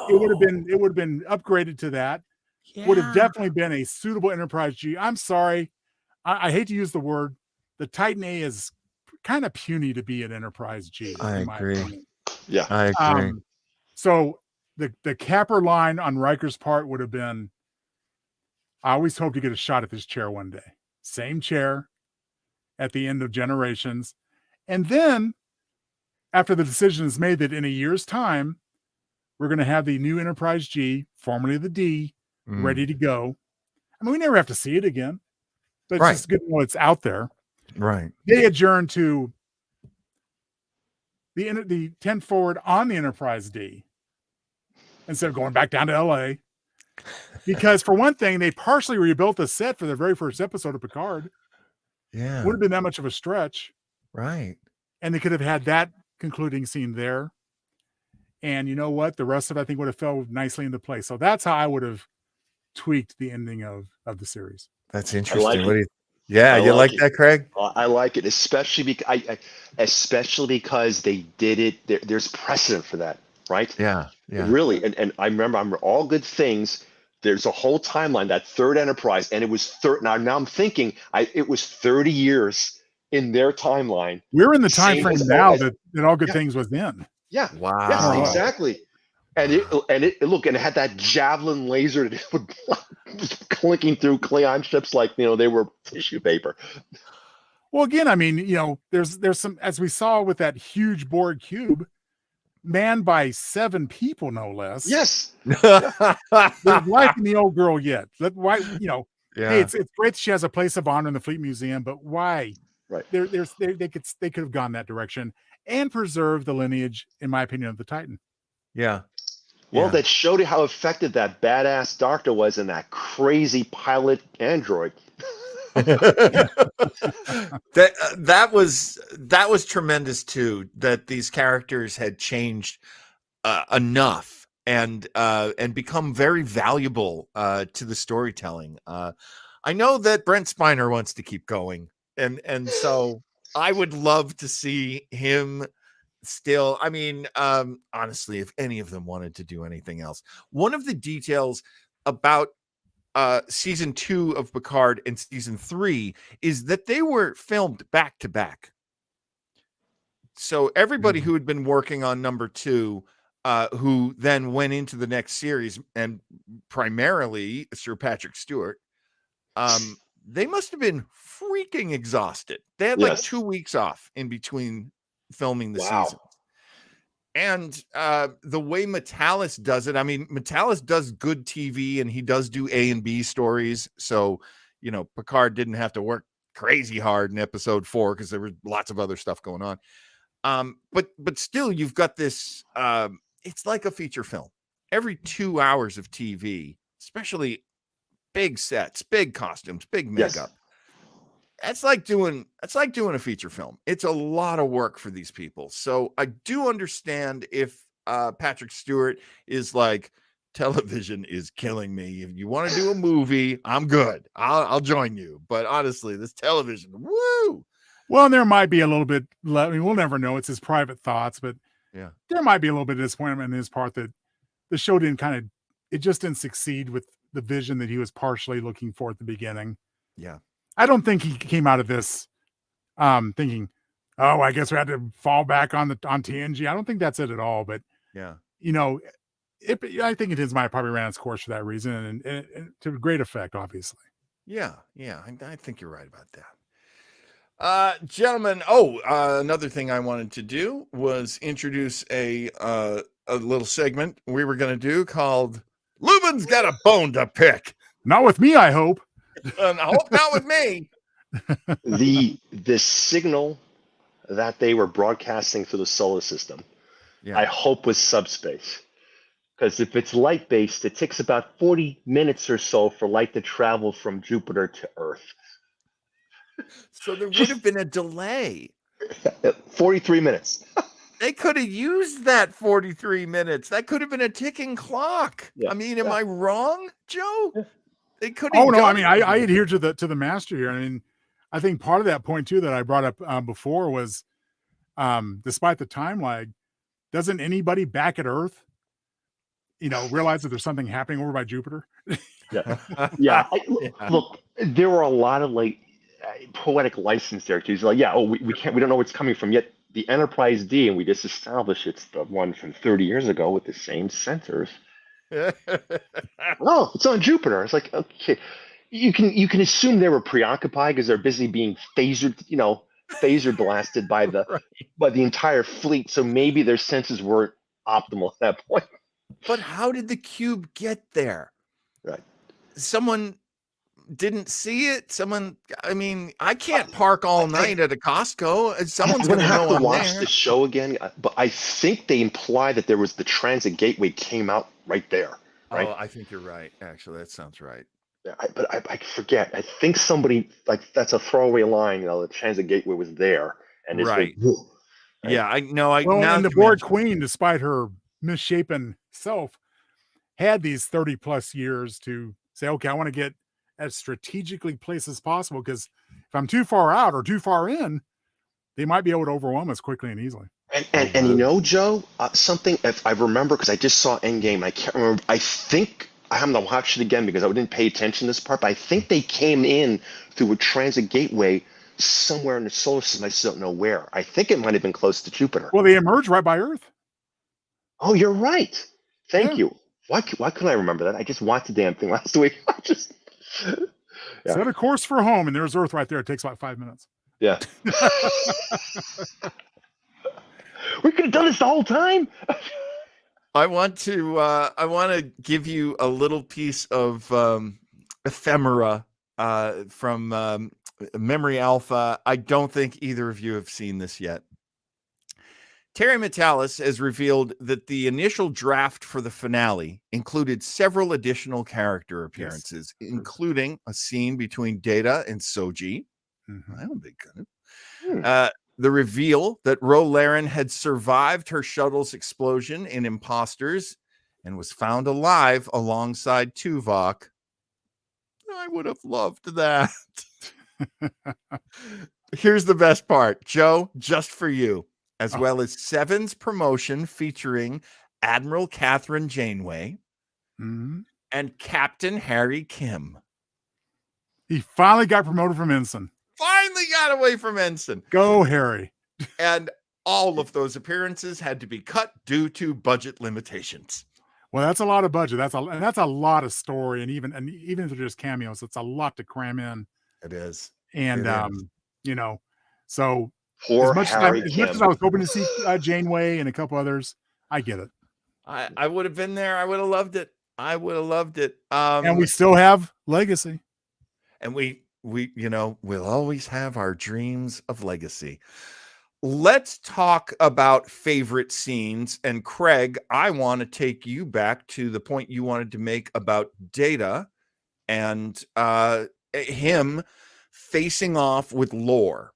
It would have been upgraded to that. Yeah. Would have definitely been a suitable Enterprise G. I'm sorry, I hate to use the word. The Titan A is kind of puny to be an Enterprise G. I agree. Yeah, I agree. So the capper line on Riker's part would have been, I always hope to get a shot at this chair one day. Same chair at the end of Generations. And then after the decision is made that in a year's time, we're going to have the new Enterprise G, formerly the D, ready to go. I mean, we never have to see it again, but it's just good to know it's out there. Right. They adjourn to the 10 forward on the Enterprise D instead of going back down to LA. Because for one thing, they partially rebuilt the set for the very first episode of Picard. Yeah. Would have been that much of a stretch. Right. And they could have had that concluding scene there. And you know what? The rest of it, I think, would have fell nicely into place. So that's how I would have tweaked the ending of the series. That's interesting. Yeah, I you like it. that, Craig? I like it, especially especially because they did it. There's precedent for that, right? Yeah, yeah. Really, and I remember all good things. There's a whole timeline, that third Enterprise, and it was now I'm thinking it was 30 years in their timeline. We're in the time Same frame as now as that All Good yeah, Things was in. yeah, yes, More or less. Wow. exactly. And it had that javelin laser that was clinking through Klingon ships like they were tissue paper. Well, again, I mean, there's some, as we saw with that huge Borg cube, manned by 7 people, no less. Yes. There's life in the old girl yet. Why, hey, Yeah. it's great that she has a place of honor in the Fleet Museum, but why? Right. They could have gone that direction and preserved the lineage, in my opinion, of the Titan. Yeah. Well, Yeah. that showed you how effective that badass doctor was in that crazy pilot android. that was tremendous too, that these characters had changed enough and become very valuable to the storytelling. I know that Brent Spiner wants to keep going, and so I would love to see him still. I mean, honestly, if any of them wanted to do anything else, one of the details about season 2 of Picard and season 3 is that they were filmed back to back. So everybody who had been working on number 2, who then went into the next series, and primarily Sir Patrick Stewart, they must have been freaking exhausted. They had like 2 weeks off in between filming the season. And the way Metalis does it, I mean, Metalis does good TV and he does do A and B stories. So, Picard didn't have to work crazy hard in episode 4 because there was lots of other stuff going on. But still, you've got this, it's like a feature film. Every 2 hours of TV, especially big sets, big costumes, big makeup. It's like doing a feature film. It's a lot of work for these people. So I do understand if Patrick Stewart is like, television is killing me. If you want to do a movie, I'm good. I'll join you. But honestly, this television, woo. Well, and there might be a little bit. I mean, we'll never know. It's his private thoughts, but yeah, there might be a little bit of disappointment in his part that the show it just didn't succeed with the vision that he was partially looking for at the beginning. Yeah. I don't think he came out of this thinking, oh, I guess we had to fall back on TNG. I don't think that's it at all. But yeah, I think it might probably ran its course for that reason, and to great effect, obviously. Yeah, I think you're right about that. Gentlemen, another thing I wanted to do was introduce a little segment we were going to do called Lubin's Got a Bone to Pick. Not with me, I hope. I hope not with me. The signal that they were broadcasting through the solar system, I hope was subspace. Because if it's light-based, it takes about 40 minutes or so for light to travel from Jupiter to Earth. So there would have been a delay. 43 minutes. They could have used that 43 minutes. That could have been a ticking clock. Yeah. I mean, am I wrong, Joe? Yeah. They could have. Oh no, I mean, I adhere to the master here. I mean, I think part of that point too that I brought up before was, despite the time lag, doesn't anybody back at Earth, realize that there's something happening over by Jupiter? Yeah. Look, there were a lot of poetic license there too. It's like, we don't know where it's coming from yet. The Enterprise D, and we just established it's the one from 30 years ago with the same sensors. Oh, it's on Jupiter. It's like, okay, you can assume they were preoccupied because they're busy being phaser blasted by the entire fleet. So maybe their senses weren't optimal at that point. But how did the cube get there? Right. Someone didn't see it. I can't park all night at a Costco. Someone's going to have know to watch there. the show again, but I think they imply that there was the transit gateway came out right there. Right? Oh, I think you're right. Actually, that sounds right. Yeah, but I forget. I think somebody that's a throwaway line. The transit gateway was there, and right. Yeah, I know. And the Borg Queen, despite her misshapen self, had these 30 plus years to say, okay, I want to get as strategically placed as possible, because If I'm too far out or too far in, they might be able to overwhelm us quickly and easily. And you know, Joe, something, if I remember, because I just saw Endgame, I can't remember. I think I haven't watched it again because I didn't pay attention to this part, but I think they came in through a transit gateway somewhere in the solar system. I just don't know where. I think it might have been close to Jupiter. Well, they emerge right by Earth. Oh, you're right. Thank Yeah. you. Why couldn't I remember that? I just watched the damn thing last week. Yeah. Set a course for home, and there's Earth right there. It takes about 5 minutes. Yeah. We could have done this the whole time. I want to give you a little piece of ephemera from Memory Alpha. I don't think either of you have seen this yet. Terry Metalis has revealed that the initial draft for the finale included several additional character appearances, including a scene between Data and Soji. Mm-hmm. I don't think the reveal that Ro Laren had survived her shuttle's explosion in Imposters and was found alive alongside Tuvok. I would have loved that. Here's the best part, Joe, just for you, as well as Seven's promotion featuring Admiral Catherine Janeway and Captain Harry Kim. He finally got promoted from ensign. Finally got away from ensign. Go, Harry. And all of those appearances had to be cut due to budget limitations. Well, that's a lot of budget. That's a lot of story, and even if they're just cameos, it's a lot to cram in. It is. And you know, so poor as much Harry as I was hoping to see Janeway and a couple others, I get it. I would have been there. I would have loved it. And we still have Legacy. And we we'll always have our dreams of Legacy. Let's talk about favorite scenes. And Craig, I want to take you back to the point you wanted to make about Data and him facing off with Lore.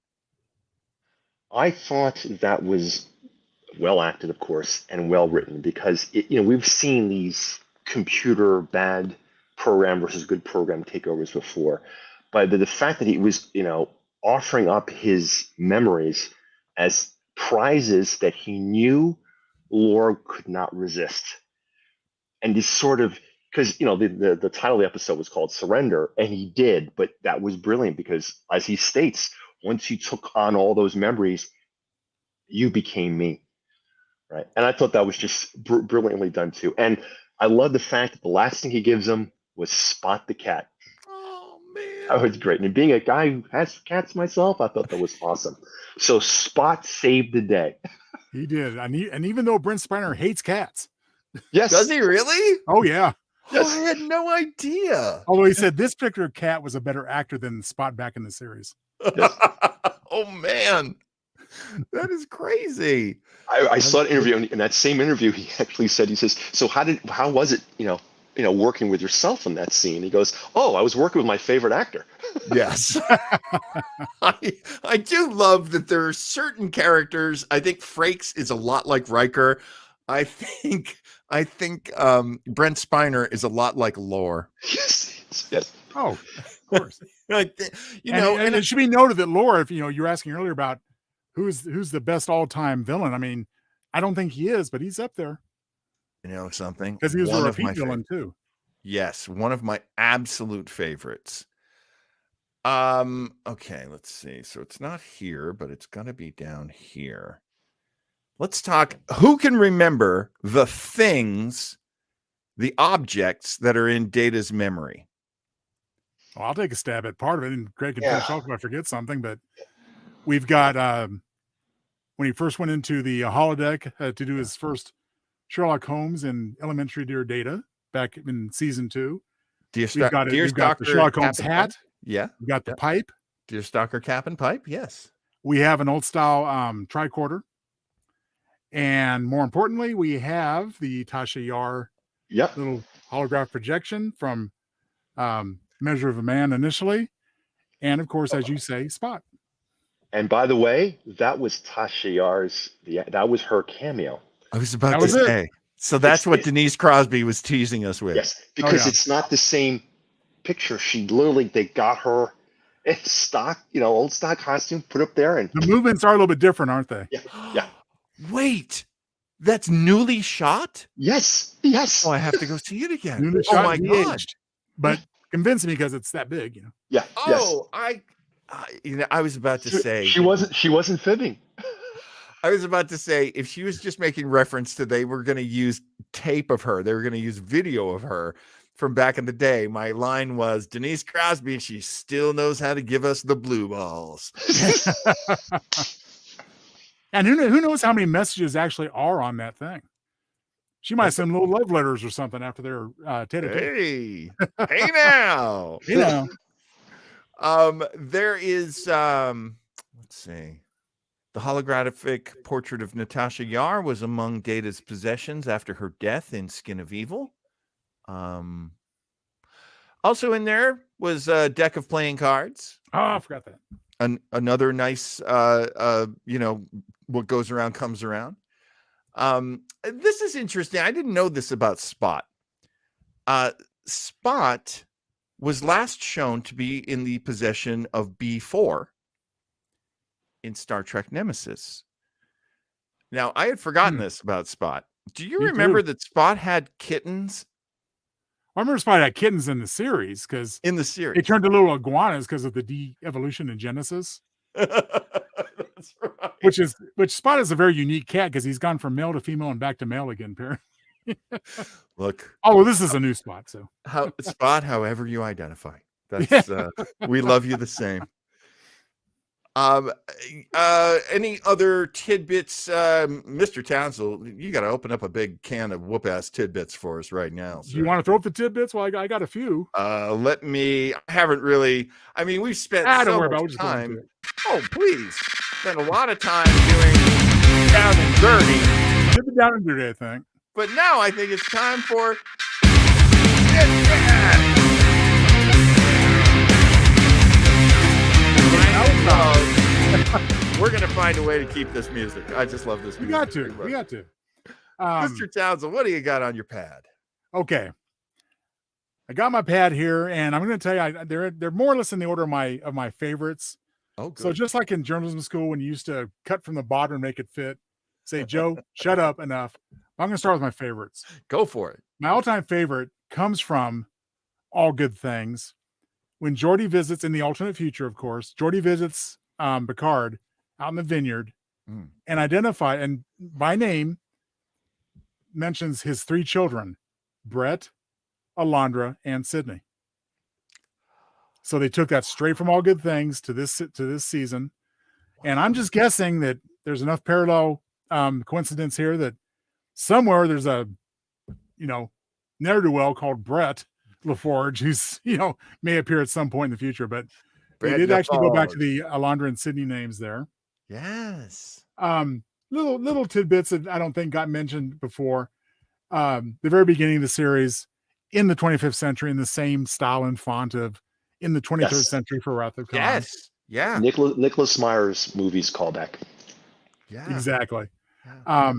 I thought that was well acted, of course, and well written, because we've seen these computer bad program versus good program takeovers before. But the fact that he was, offering up his memories as prizes that he knew Lore could not resist. And this sort of, because, the title of the episode was called Surrender, and he did, but that was brilliant because, as he states, once you took on all those memories, you became me, right? And I thought that was just brilliantly done, too. And I love the fact that the last thing he gives him was Spot the cat. Oh, man. That was great. And being a guy who has cats myself, I thought that was awesome. So Spot saved the day. He did. And even though Brent Spiner hates cats. Yes. Does he really? Oh, yeah. Yes. Oh, I had no idea. Although he said this particular cat was a better actor than Spot back in the series. Yes. Oh, man. That is crazy. I saw an interview, and in that same interview, he actually said, he says, so how was it, working with yourself in that scene? He goes, oh, I was working with my favorite actor. Yes. I do love that there are certain characters. I think Frakes is a lot like Riker. I think Brent Spiner is a lot like Lore. Yes. Oh, of course. And it should be noted that Lore, if you were asking earlier about who's the best all-time villain, I mean, I don't think he is, but he's up there. You know something? Because he was a repeat villain too. Yes, one of my absolute favorites. Okay, let's see. So it's not here, but it's gonna be down here. Let's talk. Who can remember the things, the objects that are in Data's memory? Well, I'll take a stab at part of it, and Craig can finish off if I forget something. But we've got when he first went into the holodeck to do his first Sherlock Holmes in Elementary Dear Data back in season 2. We've got the Sherlock Holmes hat. Yeah. We've got the pipe. Dear Stalker Cap and pipe. Yes. We have an old style tricorder. And more importantly, we have the Tasha Yar little holograph projection from Measure of a Man initially. And of course, as you say, Spot. And by the way, that was Tasha Yar's, that was her cameo. I was about to say. So that's what Denise Crosby was teasing us with. Yes, because it's not the same picture. They got her It's stock, old stock costume, put up there, and The movements are a little bit different, aren't they? yeah. Wait, that's newly shot? Yes. Oh, I have to go see it again. Newly Oh shot my and God. de-aged. But convince me because it's that big, Yeah. Oh, I was about to say She wasn't fibbing. I was about to say, if she was just making reference to they were going to use tape of her, they were going to use video of her from back in the day. My line was Denise Crosby, she still knows how to give us the blue balls. And who knows how many messages actually are on that thing? She might send little love letters or something after their Hey, hey now. There is let's see. The holographic portrait of Natasha Yar was among Data's possessions after her death in Skin of Evil. Also in there was a deck of playing cards. Oh, I forgot that. Another nice, what goes around comes around. This is interesting. I didn't know this about Spot. Spot was last shown to be in the possession of B4 in Star Trek Nemesis. Now, I had forgotten this about Spot. Do you remember that Spot had kittens? I remember Spot had kittens in the series because in the series they turned to little iguanas because of the de-evolution in Genesis. That's right. Which Spot is a very unique cat because he's gone from male to female and back to male again. Look. Oh, well, this is a new Spot. So Spot, however you identify, that's we love you the same. Any other tidbits, Mr. Townsend? You got to open up a big can of whoop-ass tidbits for us right now. Do you want to throw up the tidbits? Well, I got a few. I haven't really. I mean, we've spent so much time. Oh, please, spent a lot of time doing down and dirty. Did the down and dirty, I think. But now I think it's time for. We're gonna find a way to keep this music. I just love this music. We got to. Mr. Townsend, what do you got on your pad? Okay, I got my pad here, and I'm going to tell you they're more or less in the order of my favorites. Oh, good. So just like in journalism school when you used to cut from the bottom and make it fit, say, Joe, shut up, enough. I'm going to start with my favorites. Go for it. My all-time favorite comes from All Good Things. When Geordi visits in the alternate future, of course, Geordi visits PICARD out in the vineyard and by name mentions his 3 children, Brett, Alondra, and Sydney. So they took that straight from All Good Things to this season. And I'm just guessing that there's enough parallel coincidence here that somewhere there's a, ne'er-do-well called Brett LaForge, who's, may appear at some point in the future, but they did actually go back to the Alondra and Sydney names there. Yes. Little tidbits that I don't think got mentioned before. The very beginning of the series in the 25th century in the same style and font of in the 23rd century for Wrath of Khan. Yes. Yeah. Nicholas Meyer's movies callback. Yeah. Exactly. Yeah.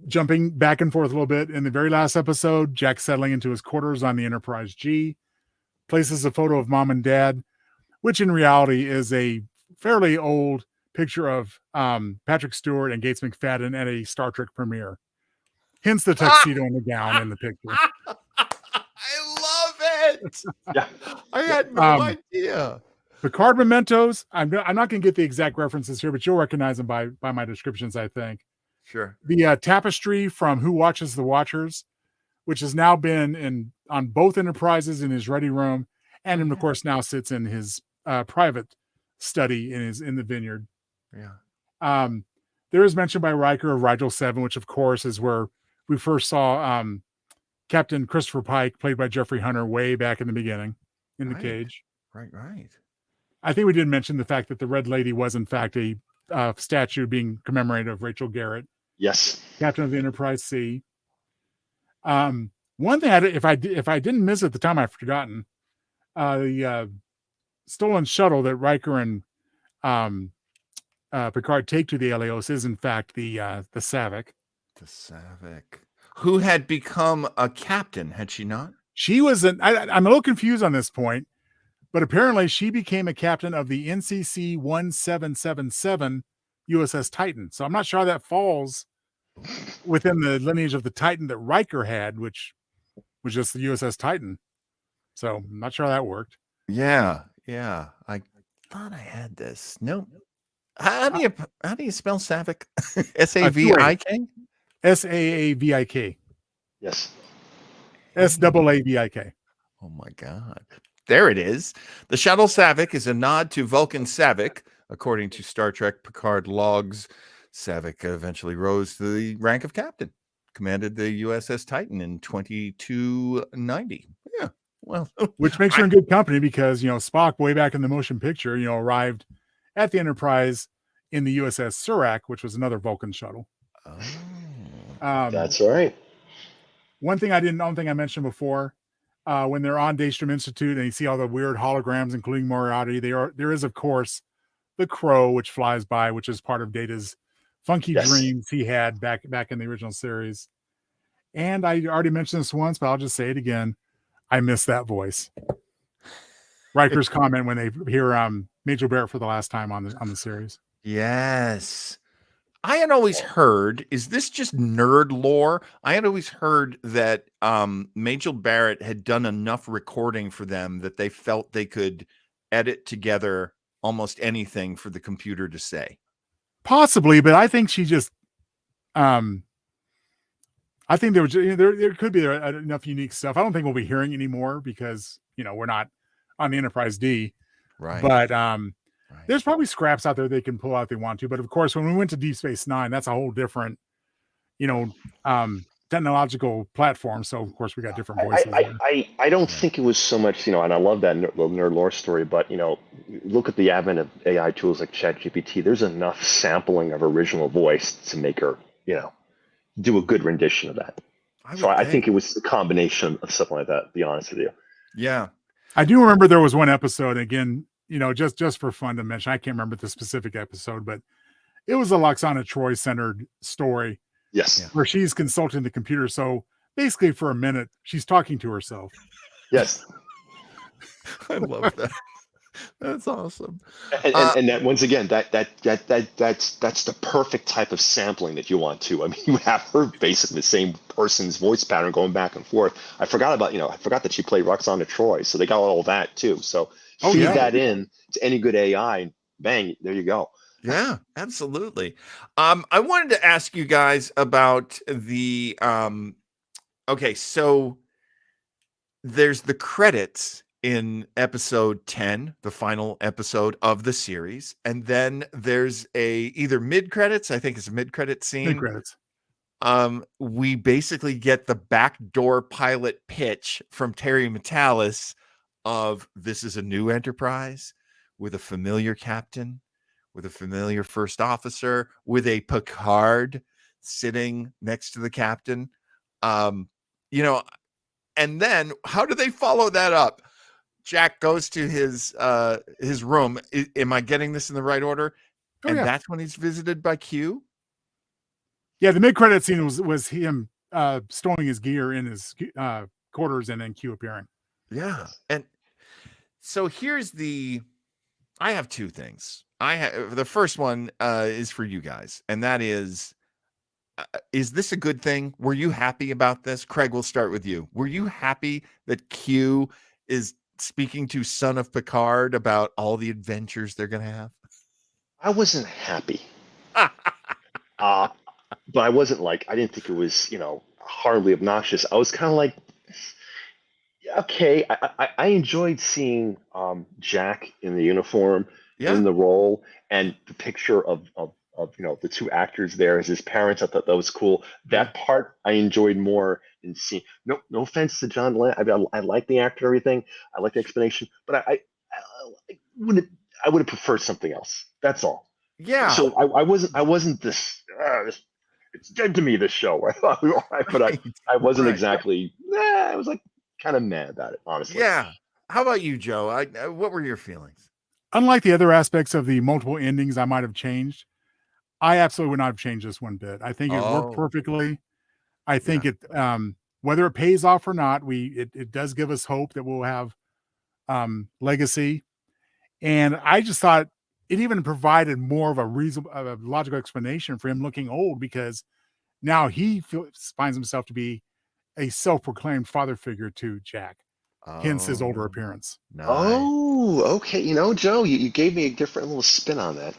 Jumping back and forth a little bit in the very last episode, Jack settling into his quarters on the Enterprise G places a photo of mom and dad, which in reality is a fairly old picture of Patrick Stewart and Gates McFadden at a Star Trek premiere. Hence the tuxedo and the gown in the picture. I love it. Yeah. I had no idea. PICARD mementos. I'm not going to get the exact references here, but you'll recognize them by my descriptions, I think. Sure. The tapestry from Who Watches the Watchers, which has now been on both Enterprises in his ready room, and of course now sits in his private study in the vineyard. Yeah. There is mention by Riker of Rigel 7, which of course is where we first saw Captain Christopher Pike, played by Jeffrey Hunter, way back in the beginning in the cage. Right. I think we did mention the fact that the Red Lady was in fact a statue being commemorated of Rachel Garrett. Yes. Captain of the Enterprise C. One thing, if I didn't miss it at the time, I've forgotten. The stolen shuttle that Riker and PICARD take to the Eleos is in fact the Savick. The Savick, who had become a captain, had she not? She was I'm a little confused on this point, But apparently she became a captain of the NCC 1777 USS Titan. So I'm not sure how that falls within the lineage of the Titan that Riker had, which was just the USS Titan. So I'm not sure how that worked. Yeah. I thought I had this. Nope. How do you spell Savik? Savik? SAAVIK. Yes. SAAVIK. Oh my God. There it is. The shuttle Savik is a nod to Vulcan Savik. According to Star Trek Picard logs, Savik eventually rose to the rank of captain, commanded the USS Titan in 2290. Yeah. Well, which makes her in good company because, Spock way back in the motion picture, arrived at the Enterprise in the USS Surak, which was another Vulcan shuttle. That's right. One thing I don't think I mentioned before, when they're on Daystrom Institute and you see all the weird holograms, including Moriarty, there is, of course, the Crow, which flies by, which is part of Data's funky dreams he had back in the original series. And I already mentioned this once, but I'll just say it again. I miss that voice. Riker's comment when they hear Major Barrett for the last time on the series. Yes. I had always heard, is this just nerd lore? I had always heard that Major Barrett had done enough recording for them that they felt they could edit together almost anything for the computer to say. Possibly, but I think she just I think there could be enough unique stuff. I don't think we'll be hearing anymore because, we're not on the Enterprise D. Right. But there's probably scraps out there they can pull out if they want to. But of course, when we went to Deep Space Nine, that's a whole different, technological platform. So of course we got different voices. I don't think it was so much, and I love that nerd lore story, but look at the advent of AI tools like ChatGPT. There's enough sampling of original voice to make her, do a good rendition of that. I think it was a combination of something like that, to be honest with you. Yeah. I do remember there was one episode, again, just for fun to mention, I can't remember the specific episode, but it was a Loxana Troy centered story. Yes. Where she's consulting the computer. So basically for a minute, she's talking to herself. Yes. I love that. That's awesome. And that, once again, that's the perfect type of sampling that you want to. I mean, you have her basically the same person's voice pattern going back and forth. I forgot that she played Roxana Troy, so they got all that too. So feed that in to any good AI, and bang, there you go. Yeah, absolutely. I wanted to ask you guys about the okay, so there's the credits in episode 10, the final episode of the series, and then there's either mid-credits, I think it's a mid-credit scene. Mid-credits. We basically get the backdoor pilot pitch from Terry Metalis of this is a new Enterprise with a familiar captain, with a familiar first officer, with a Picard sitting next to the captain. And then how do they follow that up? Jack goes to his room. Am I getting this in the right order? That's when he's visited by Q. Yeah, the mid-credit scene was him storing his gear in his quarters and then Q appearing. Yeah, and so I have two things. The first one is for you guys, and that is this a good thing? Were you happy about this? Craig, we'll start with you. Were you happy that Q is speaking to Son of Picard about all the adventures they're going to have? I wasn't happy. But I wasn't I didn't think it was, horribly obnoxious. I was kind of like, okay. I enjoyed seeing Jack in the uniform, in the role, and the picture of the two actors there as his parents. I thought that was cool. That part I enjoyed more than seeing. No offense to John Lennon. I like the actor and everything. I like the explanation, but I would have preferred something else. That's all. Yeah. So I wasn't this. It's dead to me, this show. But I wasn't exactly. I was kind of mad about it, honestly. Yeah. How about you, Joe? What were your feelings? Unlike the other aspects of the multiple endings I might have changed, I absolutely would not have changed this one bit. I think it worked perfectly. I think it, whether it pays off or not, it does give us hope that we'll have legacy. And I just thought it even provided more of a reasonable, a logical explanation for him looking old, because now he finds himself to be a self-proclaimed father figure to Jack, hence his older appearance. Nice. Oh, okay. You know, Joe, you gave me a different little spin on that.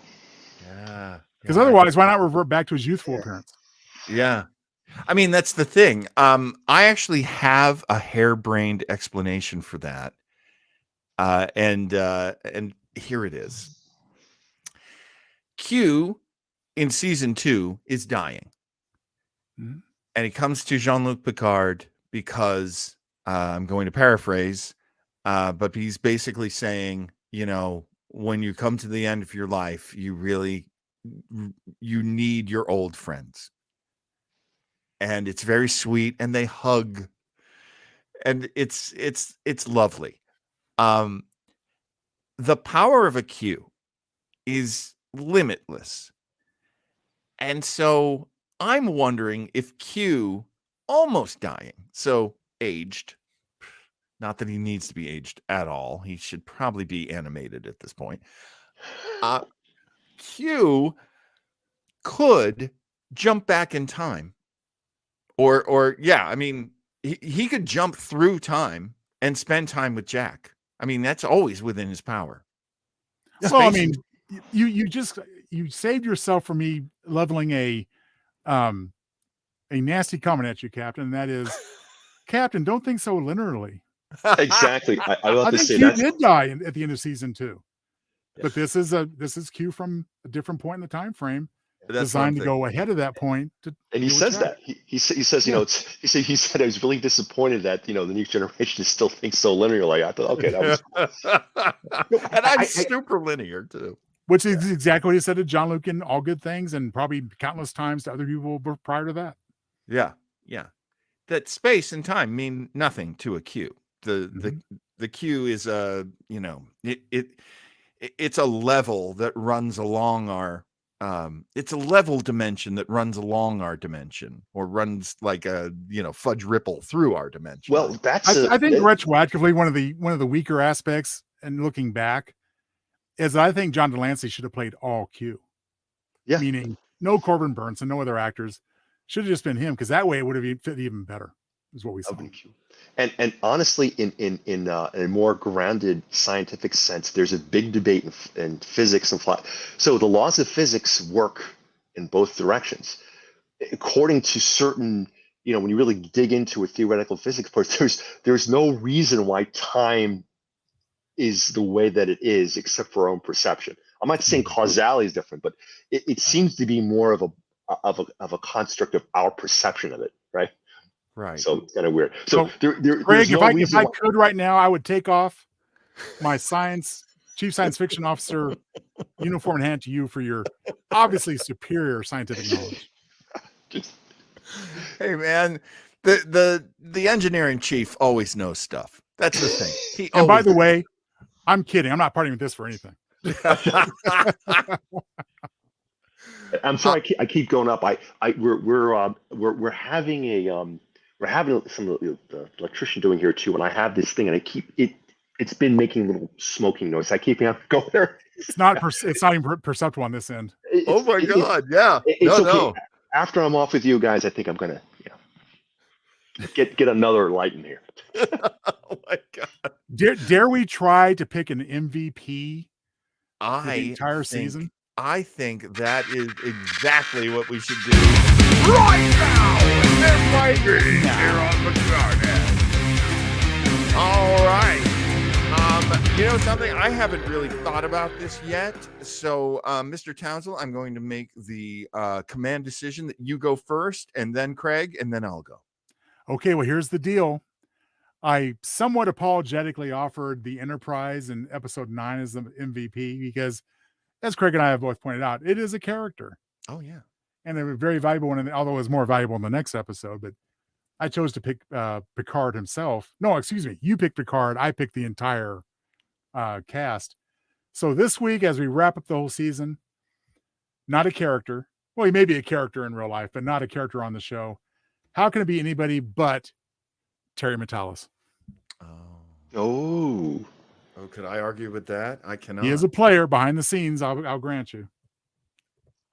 Yeah. Because otherwise, why not revert back to his youthful appearance? Yeah. I mean, that's the thing. I actually have a harebrained explanation for that. And here it is. Q in season 2 is dying. Mm-hmm. And he comes to Jean-Luc Picard because I'm going to paraphrase, but he's basically saying, you know, when you come to the end of your life, you need your old friends. And it's very sweet, and they hug, and it's lovely. The power of a Q is limitless. And so I'm wondering if Q, almost dying, so aged, not that he needs to be aged at all, he should probably be animated at this point. Q could jump back in time. Or yeah, I mean, he could jump through time and spend time with Jack. I mean, that's always within his power. Well, I mean, you saved yourself from me leveling a nasty comment at you, Captain, and that is, Captain, don't think so linearly. Exactly. I think say Q that did die at the end of season 2, but this is Q from a different point in the time frame, designed to go ahead of that point. And he says that he says, you know, he said I was really disappointed that, you know, the new generation still thinks so linearly. I thought, okay, that was cool. And I'm super linear too. Which is exactly what he said to Jean-Luc in All Good Things, and probably countless times to other people prior to that. Yeah. That space and time mean nothing to a Q. The Q is you know, it's a level that runs along our it's a level dimension that runs along our dimension, or runs like a, you know, fudge ripple through our dimension. Well, I think retroactively one of the weaker aspects, and looking back, is I think John Delancey should have played all Q. Yeah. Meaning no Corbin Burns and no other actors. Should have just been him, because that way it would have fit even better, is what we saw. And honestly, in a more grounded scientific sense, there's a big debate in physics and flat. So the laws of physics work in both directions. According to certain, you know, when you really dig into a theoretical physics part, there's no reason why time is the way that it is, except for our own perception. I'm not saying causality is different, but it seems to be more of a construct of our perception of it, right? Right. So it's kind of weird. So Craig, if I could right now, I would take off my chief science fiction officer uniform and hand to you for your obviously superior scientific knowledge. Hey man, the engineering chief always knows stuff. That's the thing. And by the way, I'm kidding. I'm not partying with this for anything. I'm sorry, I keep going up. We're having some of the electrician doing here too, and I have this thing, and it's been making little smoking noise. I keep going there. It's not even perceptible on this end. Oh my god, yeah. It's okay. After I'm off with you guys, I think I'm gonna, you know, get another light in here. Oh my god. Dare we try to pick an MVP for the entire season? I think that is exactly what we should do right now. They're fighting here on PICARDEST. All right. You know something? I haven't really thought about this yet. So, Mr. Townsend, I'm going to make the command decision that you go first, and then Craig, and then I'll go. Okay, well, here's the deal. I somewhat apologetically offered the Enterprise in episode 9 as the MVP because, as Craig and I have both pointed out, it is a character. Oh, yeah. And a very valuable one, although it was more valuable in the next episode. But I chose to pick Picard himself. No, excuse me. You picked Picard. I picked the entire cast. So this week, as we wrap up the whole season, not a character. Well, he may be a character in real life, but not a character on the show. How can it be anybody but Terry Metalis? Oh. Oh, could I argue with that? I cannot. He is a player behind the scenes. I'll grant you.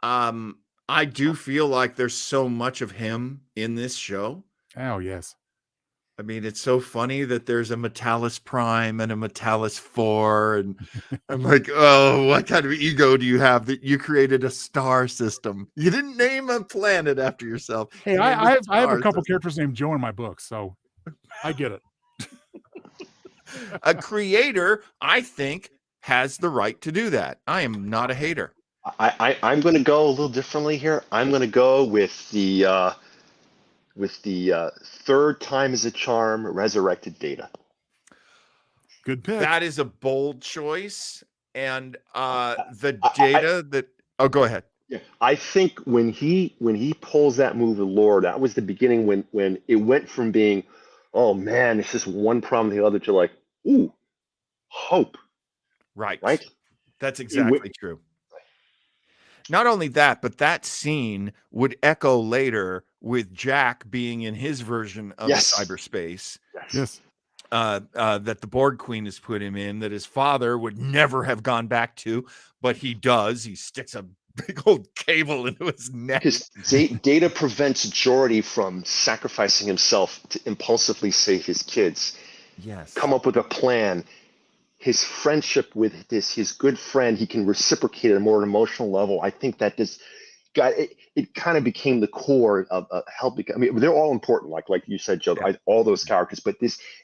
I do feel like there's so much of him in this show. Oh yes. I mean, it's so funny that there's a Metalis Prime and a Metalis 4, and I'm like, oh, what kind of ego do you have that you created a star system? You didn't name a planet after yourself. Hey, You named I have a star couple system. characters named Joe in my book, so I get it. A creator, I think, has the right to do that. I am not a hater. I'm going to go a little differently here. I'm going to go with the third time as a charm, resurrected Data. Good pick. That is a bold choice, and the Data that. Oh, go ahead. Yeah, I think when he pulls that move with Lore, that was the beginning when it went from being, oh man, it's just one problem to the other to like, ooh, hope. Right. Right. That's exactly true. Not only that, but that scene would echo later with Jack being in his version of cyberspace. Yes. That the Borg Queen has put him in, that his father would never have gone back to, but he does. He sticks a big old cable into his neck. Because Data prevents Geordi from sacrificing himself to impulsively save his kids. Yes. Come up with a plan. His friendship with his good friend, he can reciprocate at a more emotional level. I think that this got it kind of became the core of helping. I mean, they're all important, like you said, Joe. Yeah. All those characters, but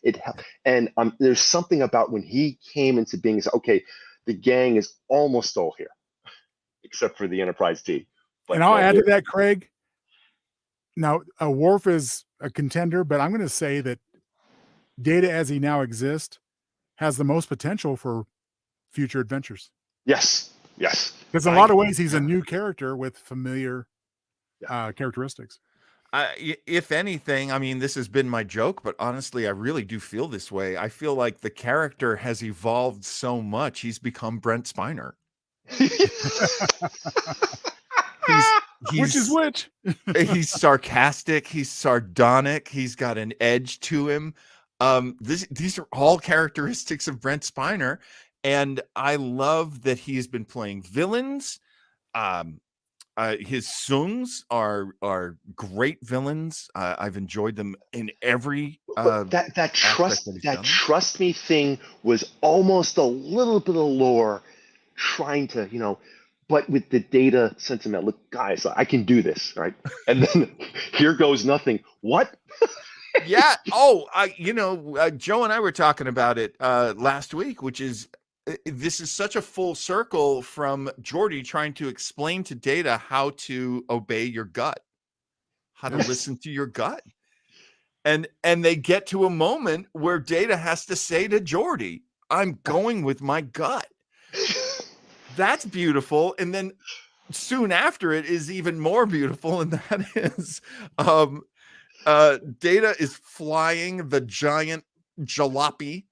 it helped. And there's something about when he came into being. Okay, the gang is almost all here, except for the Enterprise D. But, and I'll add to that, Craig. Now, Worf is a contender, but I'm going to say that Data, as he now exists, has the most potential for future adventures. Yes. Because in a lot of ways, he's a new character with familiar characteristics. If anything, I mean, this has been my joke, but honestly, I really do feel this way. I feel like the character has evolved so much. He's become Brent Spiner. Which is which? He's sarcastic. He's sardonic. He's got an edge to him. These are all characteristics of Brent Spiner, and I love that he's been playing villains. His Sungs are great villains. I've enjoyed them in every that trust me thing was almost a little bit of Lore trying to, but with the Data sentiment. Look, guys, I can do this, right? And then here goes nothing. What? Yeah. Oh, Joe and I were talking about it last week, which is this is such a full circle from Geordi trying to explain to Data how to obey your gut, how to listen to your gut. And they get to a moment where Data has to say to Geordi, I'm going with my gut. That's beautiful. And then soon after it is even more beautiful. And that is Data is flying the giant jalopy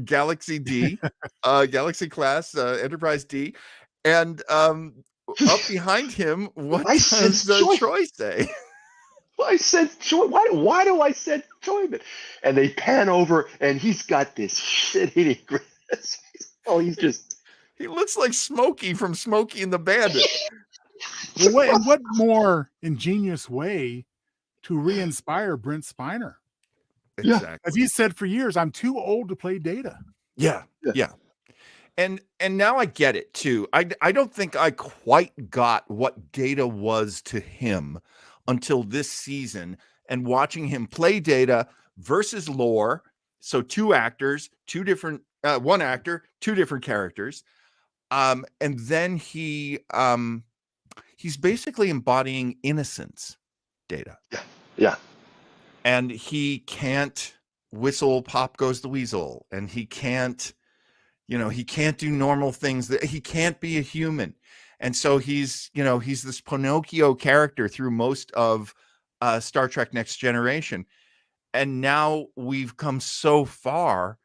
Galaxy D, Galaxy class Enterprise D, and up behind him, what does Troy say? I said Troy. Why do I said Troy? And they pan over, and he's got this shit-eating grin. He looks like Smokey from Smokey and the Bandit. Well, what more ingenious way to re-inspire Brent Spiner? Exactly. As he said for years, I'm too old to play Data. Yeah. And now I get it too. I don't think I quite got what Data was to him until this season, and watching him play Data versus Lore. So two actors, one actor, two different characters. And then he's basically embodying innocence, Data. Yeah. And he can't whistle, pop goes the weasel. And he can't do normal things. That he can't be a human. And so he's this Pinocchio character through most of Star Trek Next Generation. And now we've come so far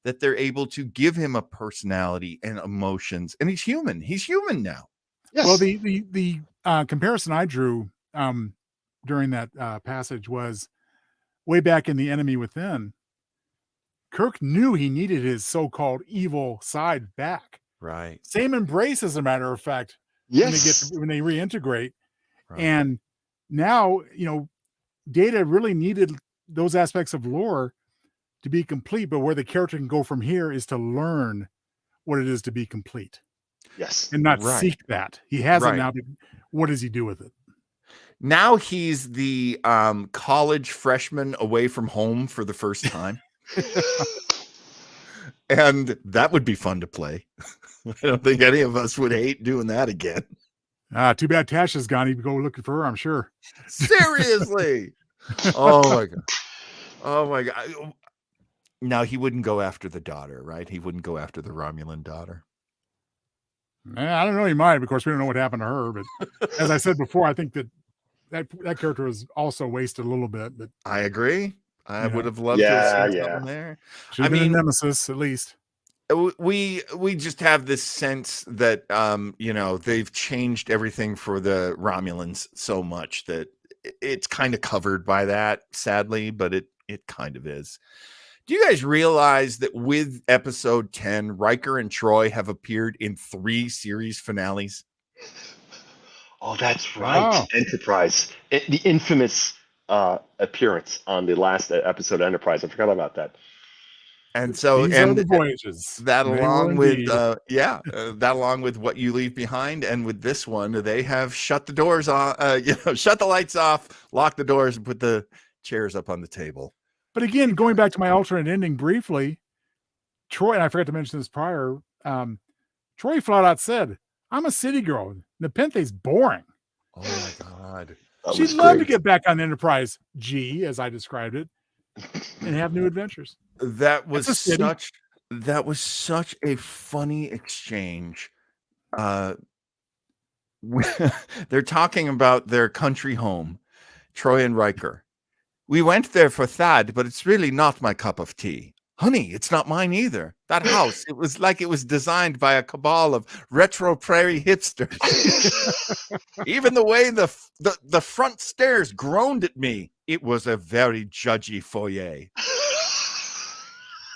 that they're able to give him a personality and emotions, and he's human. He's human now. Yes. Well, the comparison I drew during that passage was way back in The Enemy Within, Kirk knew he needed his so-called evil side back. Right. Same embrace, as a matter of fact, Yes. when they reintegrate. Right. And now, Data really needed those aspects of lore to be complete, but where the character can go from here is to learn what it is to be complete. Yes. And not Right. seek that. He has Right. it now. What does he do with it? Now he's the college freshman away from home for the first time. And that would be fun to play. I don't think any of us would hate doing that again. Too bad Tasha's gone. He'd go looking for her, I'm sure. Seriously. Oh my God. Oh my God. Now he wouldn't go after the daughter, right? He wouldn't go after the Romulan daughter. I don't know. He might. Of course, we don't know what happened to her. But as I said before, I think that character was also wasted a little bit. But I agree. I would have loved to Yeah, have seen yeah. something there. should have been a nemesis at least. We just have this sense that they've changed everything for the Romulans so much that it's kind of covered by that, sadly, but it kind of is. Do you guys realize that with episode 10, Riker and Troy have appeared in 3 series finales? Oh, that's right. Wow. Enterprise. The infamous appearance on the last episode of Enterprise. I forgot about that. And so, These are the voyages. that They were along with indeed. that along with What You Leave Behind, and with this one, they have shut the doors on, shut the lights off, lock the doors, and put the chairs up on the table. But again, going back to my alternate ending briefly, Troy, and I forgot to mention this prior, Troy flat out said, "I'm a city girl. Nepenthe's boring. Oh my God. She'd love to get back on Enterprise G, as I described it, and have new adventures." That was It's a city. such a funny exchange. They're talking about their country home, Troy and Riker. "We went there for Thad, but it's really not my cup of tea. Honey, it's not mine either. That house, it was like it was designed by a cabal of retro prairie hipsters. Even the way the front stairs groaned at me. It was a very judgy foyer."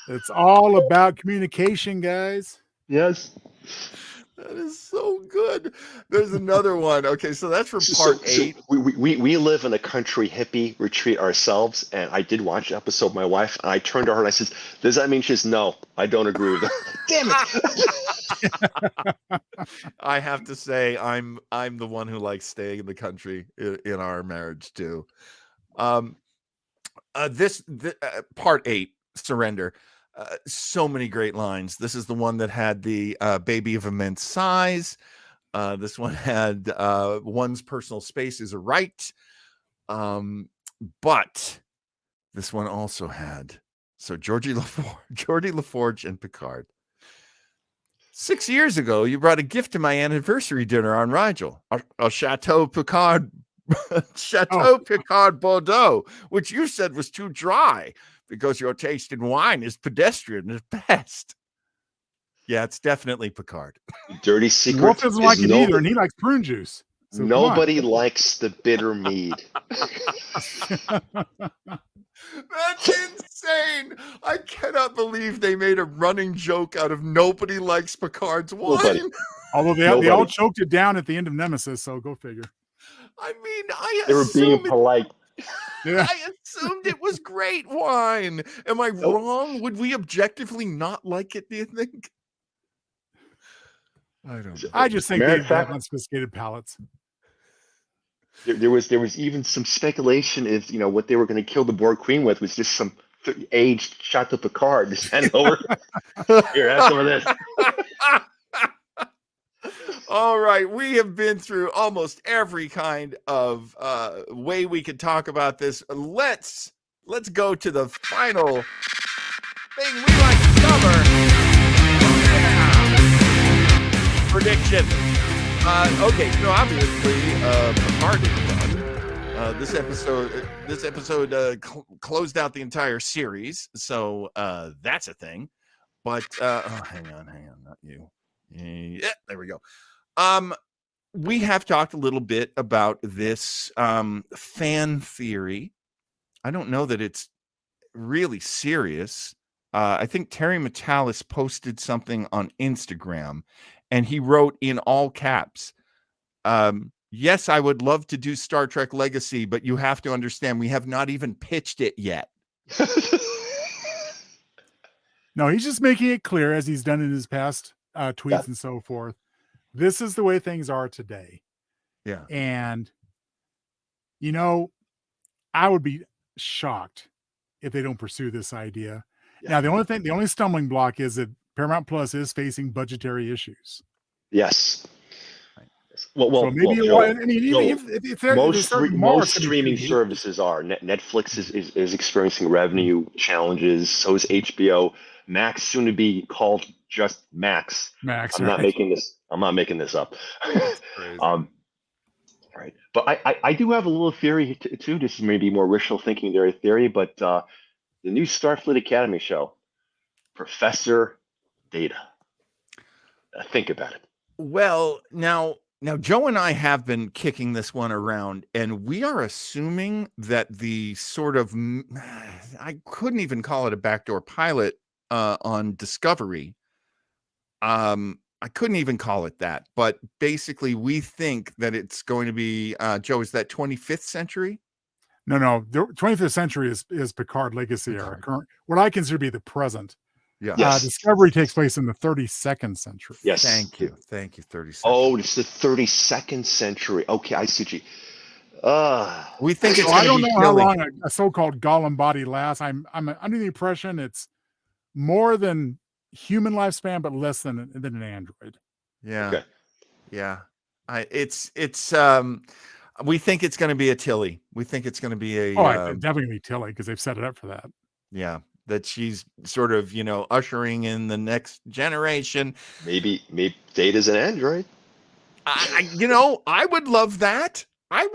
It's all about communication, guys. Yes. That is so good. There's another one. Okay, so that's from part 8. We live in a country hippie retreat ourselves, and I did watch the episode with my wife, and I turned to her and I said, "Does that mean?" She says, "No, I don't agree with that." Damn it. I have to say, I'm the one who likes staying in the country in our marriage too. This part 8, Surrender. So many great lines. This is the one that had the baby of immense size. This one had one's personal space is a right. But this one also had, so Geordi LaForge and Picard. "6 years ago, you brought a gift to my anniversary dinner on Rigel, a Chateau Picard Bordeaux, which you said was too dry because your taste in wine is pedestrian at best." Yeah, it's definitely Picard. Dirty secret. Wolf doesn't like it either, and he likes prune juice. So nobody likes the bitter mead. That's insane. I cannot believe they made a running joke out of nobody likes Picard's wine. Nobody. Although they all choked it down at the end of Nemesis, so go figure. I mean, They were being polite. Yeah. I assumed it was great wine. Am I wrong? Would we objectively not like it, do you think? I don't know. I just think they have unsophisticated palates. There was even some speculation if what they were going to kill the Borg Queen with was just some aged Chateau Picard to send over. Here, have some of this. All right, we have been through almost every kind of way we could talk about this. Let's go to the final thing we like to cover. Prediction. Okay, so obviously Picard is done. This episode closed out the entire series, so that's a thing. But hang on, not you. Yeah, there we go. We have talked a little bit about this fan theory. I don't know that it's really serious, I think Terry Metalis posted something on Instagram, and he wrote in all caps, yes, I would love to do Star Trek Legacy, but you have to understand we have not even pitched it yet. No, he's just making it clear, as he's done in his past tweets and so forth. This is the way things are today. Yeah. And, you know, I would be shocked if they don't pursue this idea. Yeah. Now, the only stumbling block is that Paramount Plus is facing budgetary issues. Yes. Well, so maybe Joel, I mean, Joel, if most streaming services are. Netflix is experiencing revenue challenges. So is HBO. Max, soon to be called just Max. Max. I'm not making this up. Right. But I do have a little theory too. This is maybe more wishful thinking theory, but the new Starfleet Academy show, Professor Data. Think about it. Well, now Joe and I have been kicking this one around, and we are assuming that the sort of, I couldn't even call it a backdoor pilot on Discovery. I couldn't even call it that, but basically we think that it's going to be, Joe, is that 25th century? No, the 25th century is Picard Legacy era. Current, what I consider to be the present. Yeah. Yes. Discovery takes place in the 32nd century. Yes. Thank you. 32nd. Oh, it's the 32nd century. Okay, I see you. We think it's. So I don't know how long a so-called Gollum body lasts. I'm under the impression it's more than human lifespan, but less than an android. Yeah. Okay. Yeah. We think it's going to be a Tilly. We think it's going to be a. Definitely Tilly, because they've set it up for that. Yeah. That she's sort of, ushering in the next generation. Maybe Data's an android. I would love that. I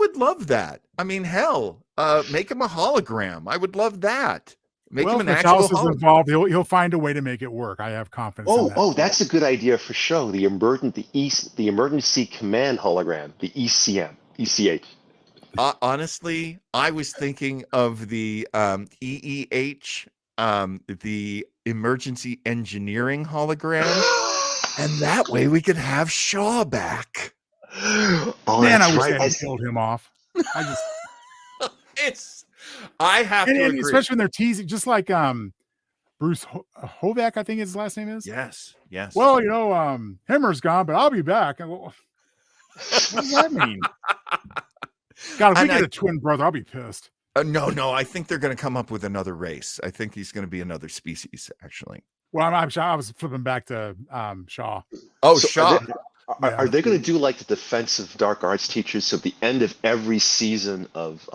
mean, hell, make him a hologram. I would love that. Make him an actual hologram. Involved, he'll find a way to make it work. I have confidence. That's a good idea for show. The emergency command hologram, the ECH. Honestly, I was thinking of the EEH. The emergency engineering hologram, and that way we could have Shaw back. Man, I wish I killed him off. I have to agree. Especially when they're teasing, just like Bruce Hovack, I think his last name is. Yes. Well, Himmer's gone, but I'll be back. What does that mean? God, if we get a twin brother, I'll be pissed. No. I think they're going to come up with another race. I think he's going to be another species, actually. Well, I was flipping back to Shaw. Oh, so Shaw. Are they going to do like the defensive dark arts teachers? So at the end of every season of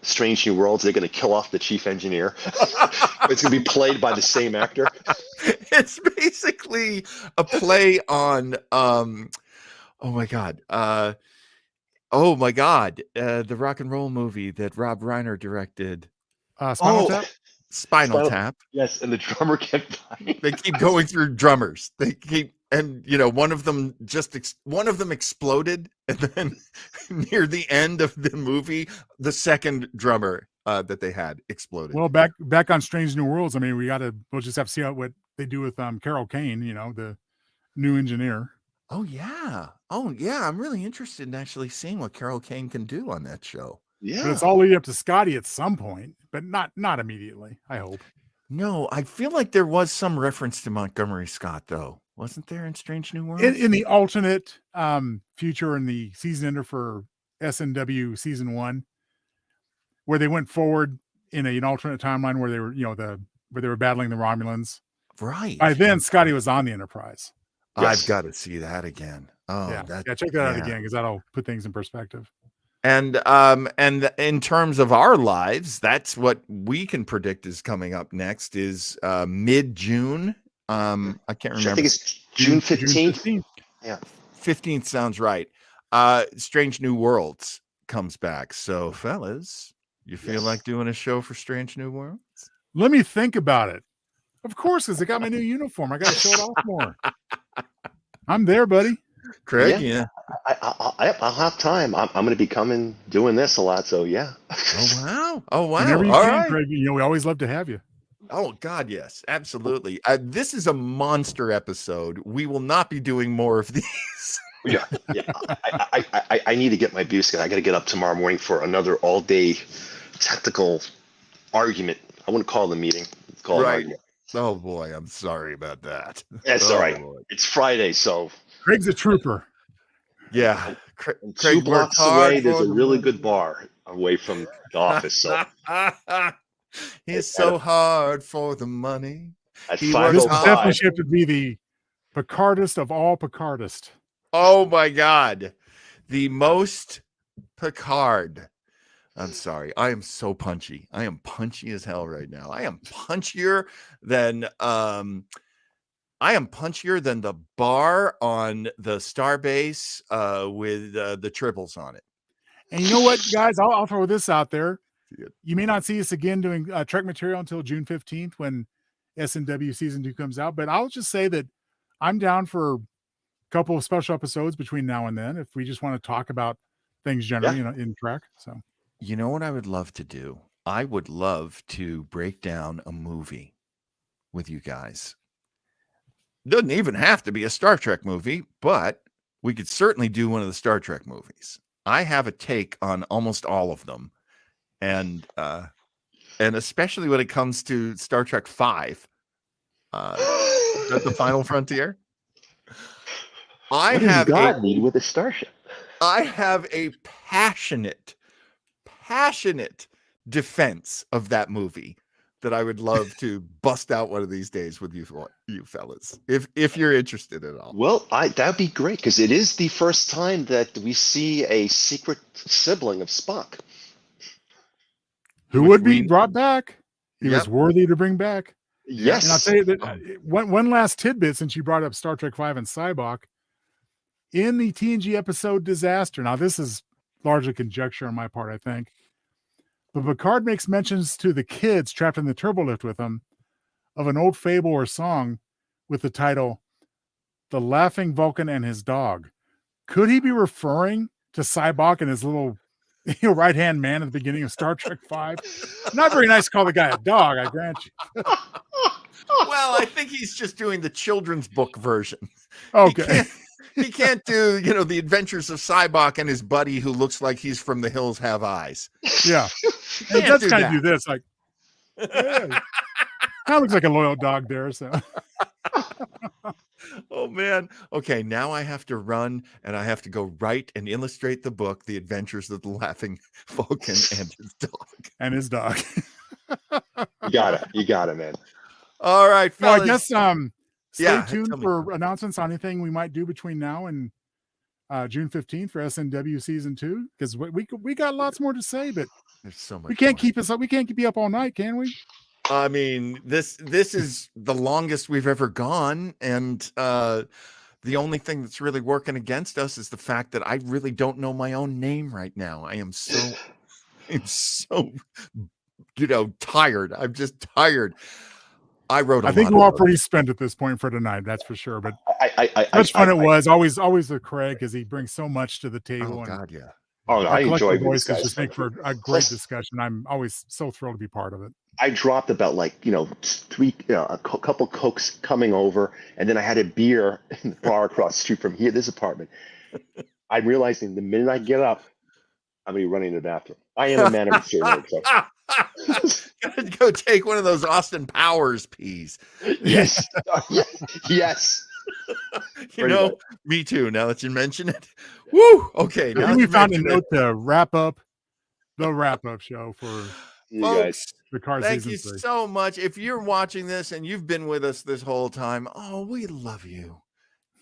Strange New Worlds, they're going to kill off the chief engineer. It's going to be played by the same actor. It's basically a play on. Oh my God. The rock and roll movie that Rob Reiner directed. Spinal Tap? Spinal Tap. Yes, and the drummer kept dying. They keep going through drummers. They keep, and one of them exploded, and then near the end of the movie, the second drummer that they had exploded. Well, back on Strange New Worlds, I mean, we'll just have to see what they do with Carol Kane, the new engineer. Oh yeah. I'm really interested in actually seeing what Carol Kane can do on that show. Yeah, but it's all leading up to Scotty at some point, but not immediately. I hope. No, I feel like there was some reference to Montgomery Scott, though, wasn't there, in Strange New Worlds? In the alternate future, in the season ender for SNW season 1, where they went forward in an alternate timeline where they were, where they were battling the Romulans. Right. By then, Scotty was on the Enterprise. Yes. I've got to see that again. Oh, yeah. Check that out again, because that'll put things in perspective. And in terms of our lives, that's what we can predict is coming up next is mid-June. I can't remember. I think it's June 15th. Yeah. 15th sounds right. Strange New Worlds comes back. So, fellas, you feel like doing a show for Strange New Worlds? Let me think about it. Of course, because I got my new uniform. I got to show it off more. I'm there, buddy. Craig, yeah. I'll have time. I'm going to be doing this a lot, so yeah. Oh wow! Whenever you can, Craig, we always love to have you. Oh God, yes, absolutely. This is a monster episode. We will not be doing more of these. Yeah. I need to get my views. I got to get up tomorrow morning for another all-day technical argument. I wouldn't call it a meeting. Call it an argument. Oh boy, I'm sorry about that. That's all right. Boy. It's Friday, so Craig's a trooper. Yeah. and Craig 2 blocks away, there's a really good bar away from the office. So he's so hard for the money. at He This works is 5:05, definitely shaped to be the PICARDEST of all PICARDEST. Oh my God. The most Picard. I'm sorry. I am so punchy. I am punchy as hell right now. I am punchier than the bar on the Starbase with the triples on it. And you know what, guys? I'll throw this out there. Yeah. You may not see us again doing Trek material until June 15th when SNW season 2 comes out, but I'll just say that I'm down for a couple of special episodes between now and then if we just want to talk about things generally in Trek. So, you know what I would love to do? I would love to break down a movie with you guys. Doesn't even have to be a Star Trek movie, but we could certainly do one of the Star Trek movies. I have a take on almost all of them. And especially when it comes to Star Trek 5, The Final Frontier. what does God need with a starship? I have a passionate defense of that movie that I would love to bust out one of these days with you fellas, if you're interested at all. Well, that'd be great because it is the first time that we see a secret sibling of Spock. who would be brought back? He was worthy to bring back. Yes. And I'll tell you that one last tidbit since you brought up Star Trek 5 and Cybok. In the TNG episode Disaster, now this is largely conjecture on my part, I think, but Picard makes mentions to the kids trapped in the turbolift with him of an old fable or song with the title The Laughing Vulcan and His Dog. Could he be referring to Cybok and his little right-hand man at the beginning of Star Trek 5? Not very nice to call the guy a dog, I grant you. Well, I think he's just doing the children's book version. Okay. He can't do, the adventures of Cybok and his buddy who looks like he's from The Hills Have Eyes. Yeah. He does kind of do this, like, hey. Kind of looks like a loyal dog there. So, oh man. Okay, now I have to run and I have to go write and illustrate the book, The Adventures of the Laughing Vulcan and His Dog. And his dog. You got it, man. All right, fellas. Well, I guess stay tuned tell me. for announcements on anything we might do between now and June 15th for SNW season 2, because we got lots more to say, but there's so much. We can't keep us up. We can't be up all night, can we? I mean, this is the longest we've ever gone, and the only thing that's really working against us is the fact that I really don't know my own name right now. I'm so tired. I'm just tired. I think we're all pretty spent at this point for tonight. That's for sure. But much fun it was. Always with Craig, because he brings so much to the table. Oh God, yeah. Oh, I enjoy voices just make for a great discussion. I'm always so thrilled to be part of it. I dropped about a couple Cokes coming over, and then I had a beer in the bar across the street from this apartment. I'm realizing the minute I get up, I'm gonna be running to the bathroom. I am a man of certain so. Go take one of those Austin Powers peas. Yes. Yes. Me too. Now that you mention it. Woo! Okay. I think we found a note to wrap up the wrap-up show for you folks. Guys. PICARD Thank season you 3. so much. If you're watching this and you've been with us this whole time, we love you.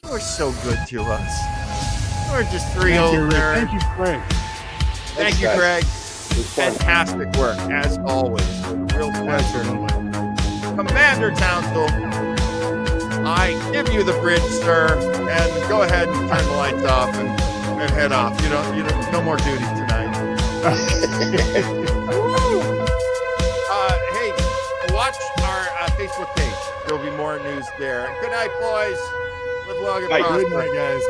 You're so good to us. We're just three old nerds. Thank you, Craig. Thank you, Craig. Fantastic work, as always. Real pleasure. Commander Townsville, I give you the bridge, sir, and go ahead and turn the lights off and head off. You don't, no more duty tonight. Hey, watch our Facebook page. There'll be more news there. Good night, boys. Live long and prosper. Good night, guys.